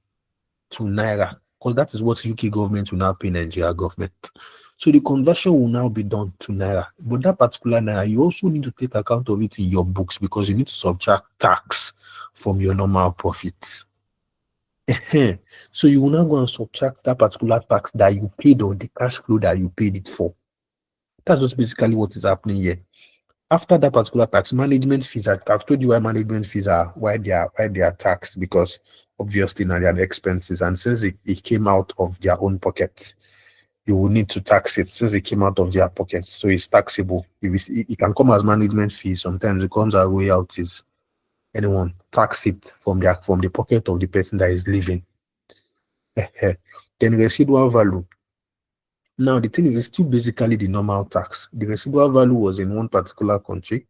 to naira because that is what UK government will now pay Nigeria government. So the conversion will now be done to naira. But that particular naira, you also need to take account of it in your books because you need to subtract tax from your normal profits. So you will now go and subtract that particular tax that you paid or the cash flow that you paid it for. That's just basically what is happening here. After that particular tax, management fees, I've told you why management fees are why they are taxed, because obviously now they are the expenses, and since it came out of their own pocket, you will need to tax it since it came out of their pocket. So it's taxable. It can come as management fees. Sometimes it comes as royalties. Anyone tax it from the pocket of the person that is living. Then residual value. Now the thing is, it's still basically the normal tax. The residual value was in one particular country.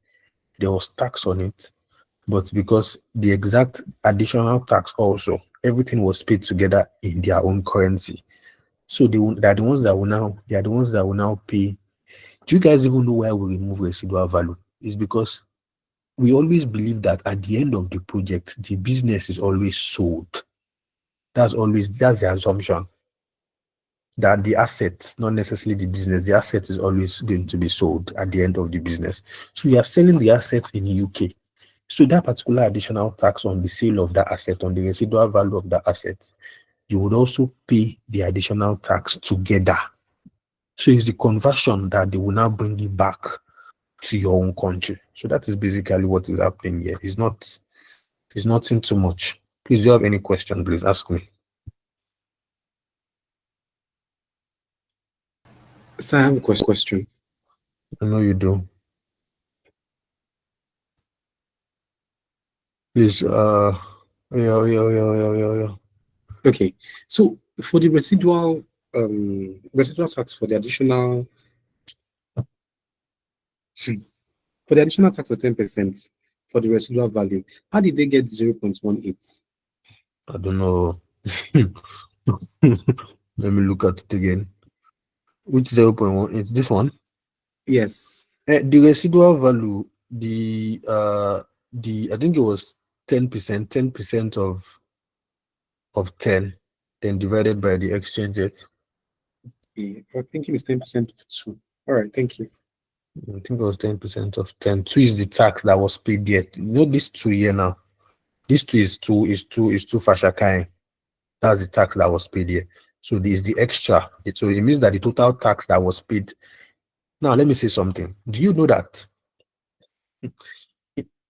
There was tax on it, but because the exact additional tax also, everything was paid together in their own currency. So they are the ones that will now pay. Do you guys even know why we remove residual value? It's because we always believe that at the end of the project, the business is always sold. That's the assumption. That the assets, not necessarily the business, the asset is always going to be sold at the end of the business. So we are selling the assets in the UK. So that particular additional tax on the sale of that asset, on the residual value of that asset, you would also pay the additional tax together. So it's the conversion that they will now bring it back to your own country. So that is basically what is happening here. It's nothing too much. Please, if you have any question, please ask me. So I have a question. I know you do. Please, yeah. Okay, so for the residual tax for the additional tax of 10% for the residual value, how did they get 0.18? I don't know. Let me look at it again. Which 0.1? It's this one? Yes. The residual value, I think it was 10% of 10, then divided by the exchange rate. I think it was 10% of 2. All right, thank you. I think it was 10% of 10. 2 is the tax that was paid yet. You know this 2 here now. This 2 is 2 fashakai. That's the tax that was paid here. So this is the extra. So it means that the total tax that was paid. Now let me say something. Do you know that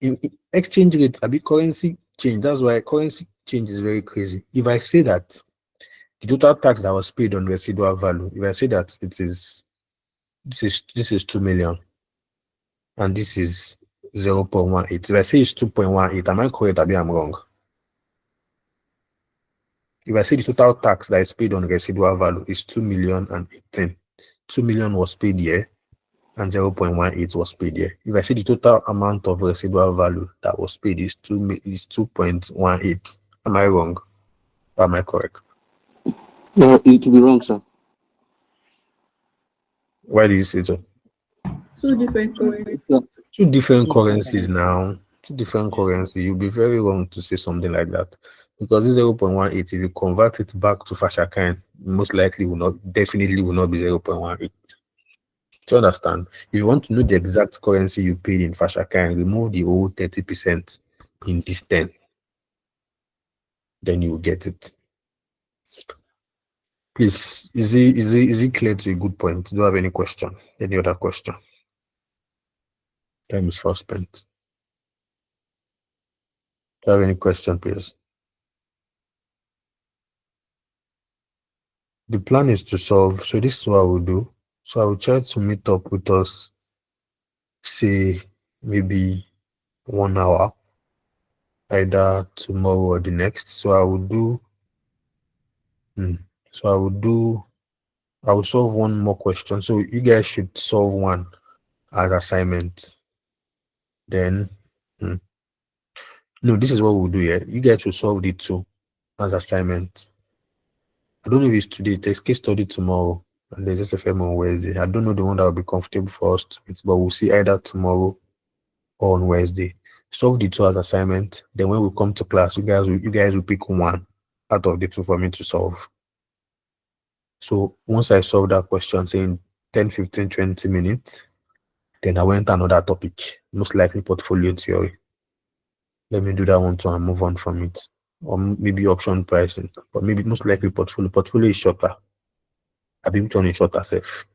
in exchange rates, a big currency change? That's why currency change is very crazy. If I say that the total tax that was paid on residual value, if I say that this is 2 million and this is 0.18. If I say it's 2.18, am I correct? Maybe I'm wrong. If I say the total tax that is paid on residual value is 2 million and 18, 2 million was paid here and 0.18 was paid here. If I say the total amount of residual value that was paid is 2.18, am I wrong? Or am I correct? No, it will be wrong, sir. Why do you say so? Two different currencies. Two different currencies now. Two different currencies. You'll be very wrong to say something like that. Because this 0.18, if you convert it back to Fashakan, most likely definitely will not be 0.18. Do you understand? If you want to know the exact currency you paid in Fashakan, remove the old 30% in this 10. Then you will get it. Please, is it clear to a good point? Do you have any question? Any other question? Time is first spent. Do you have any question, please? The plan is to solve. So this is what I will do. So I will try to meet up with us, say maybe 1 hour, either tomorrow or the next. So I will do. I will solve one more question. So you guys should solve one as assignment. Then, no, this is what we'll do here. You guys should solve the two as assignment. I don't know if it's today. There's case study tomorrow, and there's SFM on Wednesday. I don't know the one that will be comfortable for us to meet, but we'll see either tomorrow or on Wednesday. Solve the two as assignment. Then when we come to class, you guys will pick one out of the two for me to solve. So once I solve that question, say in 10, 15, 20 minutes, then I went another topic, most likely portfolio theory. Let me do that one too and move on from it. Or maybe option pricing, but maybe most likely portfolio. Portfolio is shorter. I think which one is shorter, safe.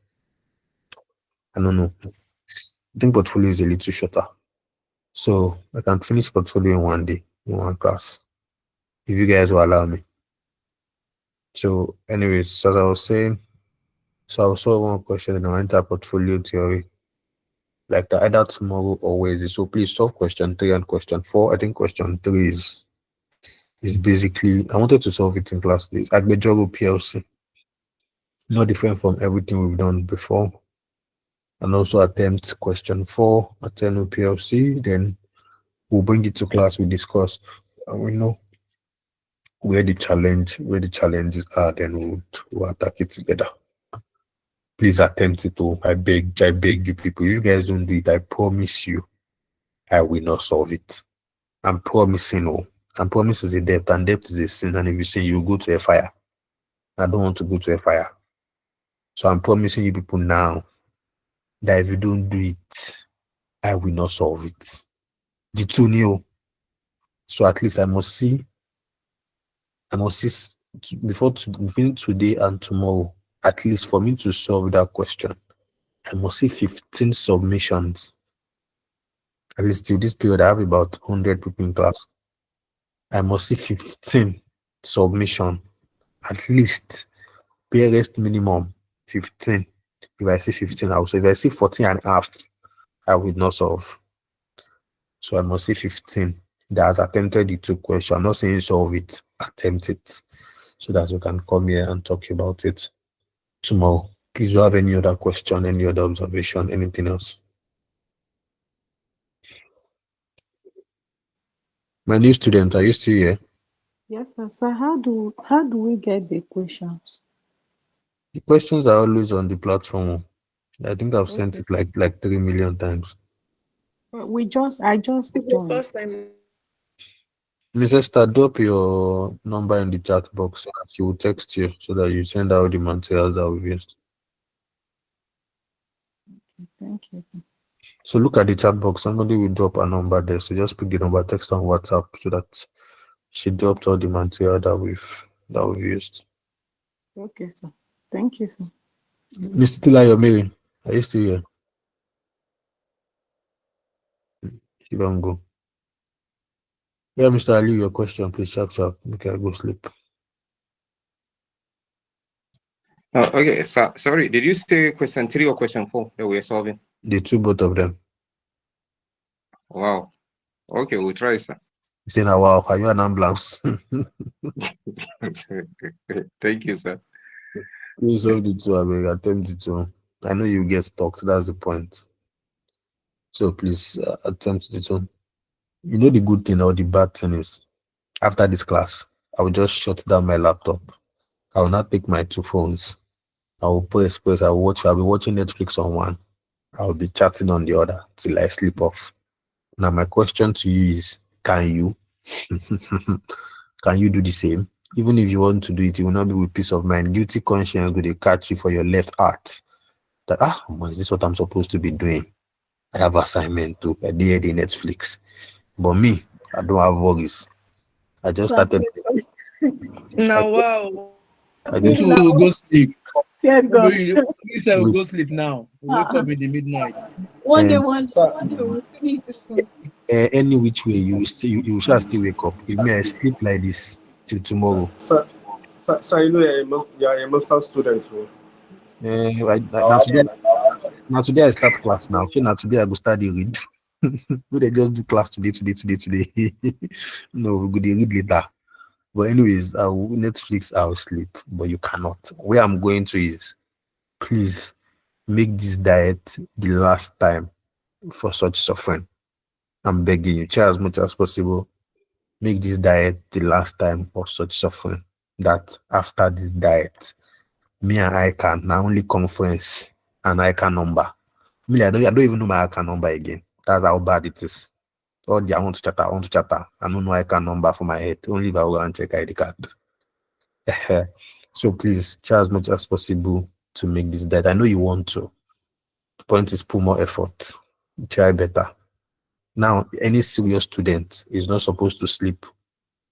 I don't know. I think portfolio is a little shorter. So I can finish portfolio in one day, in one class, if you guys will allow me. So anyways, so as I was saying, so I'll solve one question and I'll enter portfolio theory like that either tomorrow or Wednesday. So please solve question 3 and question 4. I think question 3 is basically, I wanted to solve it in class. It's Agbejoro PLC. Not different from everything we've done before. And also attempt question 4, Ateno PLC. Then we'll bring it to class, we discuss, and we know where the challenges are, then we'll attack it together. Please attempt it. I beg you people. If you guys don't do it, I promise you, I will not solve it. I'm promising. And promise is a debt, and debt is a sin. And if you say you go to a fire, I don't want to go to a fire. So I'm promising you people now that if you don't do it, I will not solve it. The two new. So at least I must see between today and tomorrow, at least for me to solve that question, I must see 15 submissions. At least till this period, I have about 100 people in class. I must see 15 submission. At least, barest minimum 15. If I see 15, I will solve. If I see 14 and a half, I will not solve. So I must see 15 that has attempted the two questions. I'm not saying solve it, attempt it, so that we can come here and talk about it tomorrow. Please, do you have any other question, any other observation, anything else? My new student, are you still here? Yes, sir. So how do we get the questions? The questions are always on the platform. I think I've sent Okay. it like 3 million times. I just joined. First time. Mrs. Esther, drop your number in the chat box so that she will text you so that you send out the materials that we've used. Thank you. So look at the chat box. Somebody will drop a number there. So just pick the number, text on WhatsApp so that she dropped all the material that we've used. Okay, sir. Thank you, sir. Mr. Tilayo Mary, are you still here? You don't go. Yeah, Mr. Ali, your question, please. Sharp, sharp. Okay, I go sleep. Okay, so, sorry, did you say question 3 or question 4 that we are solving? The two, both of them. Wow. Okay, we'll try, sir. Then, wow, are you an ambulance? Thank you, sir. Please solve the two, I beg. Attempt the two. I know you get stuck, so that's the point. So please attempt the two. You know the good thing or the bad thing is, after this class, I will just shut down my laptop. I will not take my two phones. I will press. I'll be watching Netflix on one. I will be chatting on the other till I sleep off. Now my question to you is, can you? Can you do the same? Even if you want to do it, you will not be with peace of mind. Guilty conscience will they catch you for your left heart. That is this what I'm supposed to be doing? I have assignment to I did the Netflix. But me, I don't have worries. I just started. Now, wow. I You just two will go sleep. Yeah, God. You said we'll go sleep now. We'll wake up in the midnight. One day, and one to finish this thing. any which way you shall still wake up. If me I sleep like this till tomorrow. Sir, you know you're a master student too. Now today I start class now. So now today I go start the read. We they just do class today. No, we go dey read later. But anyways, Netflix, I'll sleep. But you cannot. Where I'm going to is, please make this diet the last time for such suffering. I'm begging you, try as much as possible. Make this diet the last time of such suffering. That after this diet, me and I can now only conference and I can number. Me, I don't even know my account number again. That's how bad it is. Oh, I want to chatter. I don't know I can number for my head. Only if I will and check ID card. So please try as much as possible to make this diet. I know you want to. The point is put more effort. Try better. Now, any serious student is not supposed to sleep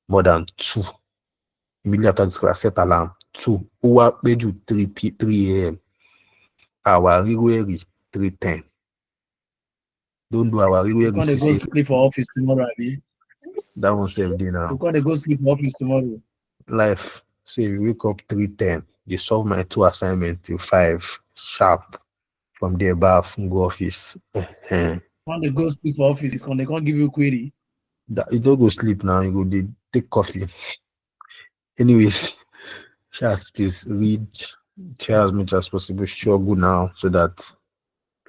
more than 2. Immediately after this class, set alarm. 2. Or maybe 3 a.m. Our Riweri 3:10. Don't do our We're Riweri going to go 6. sleep for office tomorrow, Abi. That one save day now. We're going to go sleep for office tomorrow. Life. So if you wake up 3:10, you solve my 2 assignments till 5 sharp. From there, bath, go office. When they go sleep for office, they can't give you query. You don't go sleep now. You go take coffee. Anyways, Charles, please read, try as much as possible, struggle now so that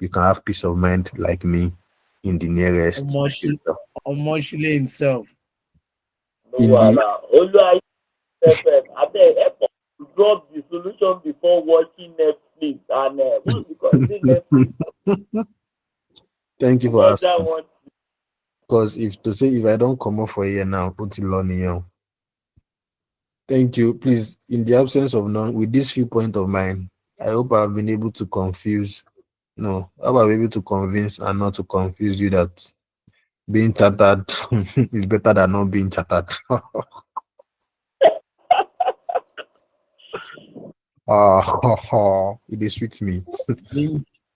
you can have peace of mind like me in the nearest. Emotionally himself. No, I beg, drop the solution before watching Netflix and what's it called? Is it Netflix? Thank you for asking. Because if I don't come up for a year now, put it on you. Thank you. Please, in the absence of none, with this few point of mine, I hope I've been able to convince and not to confuse you that being chattered is better than not being chattered. It is sweet me.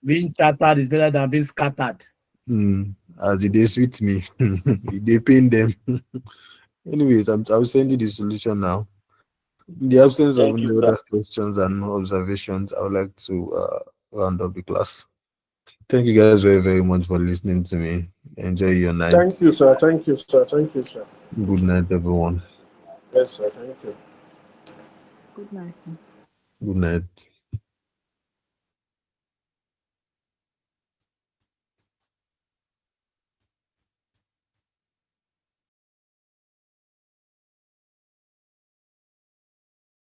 Being chattered is better than being scattered. As it is sweet me, they pain them. Anyways, I'll send you the solution now. In the absence of any other questions and no observations, I would like to round up the class. Thank you guys very, very much for listening to me. Enjoy your night. Thank you, sir. Thank you, sir. Thank you, sir. Good night, everyone. Yes, sir. Thank you. Good night, sir. Good night.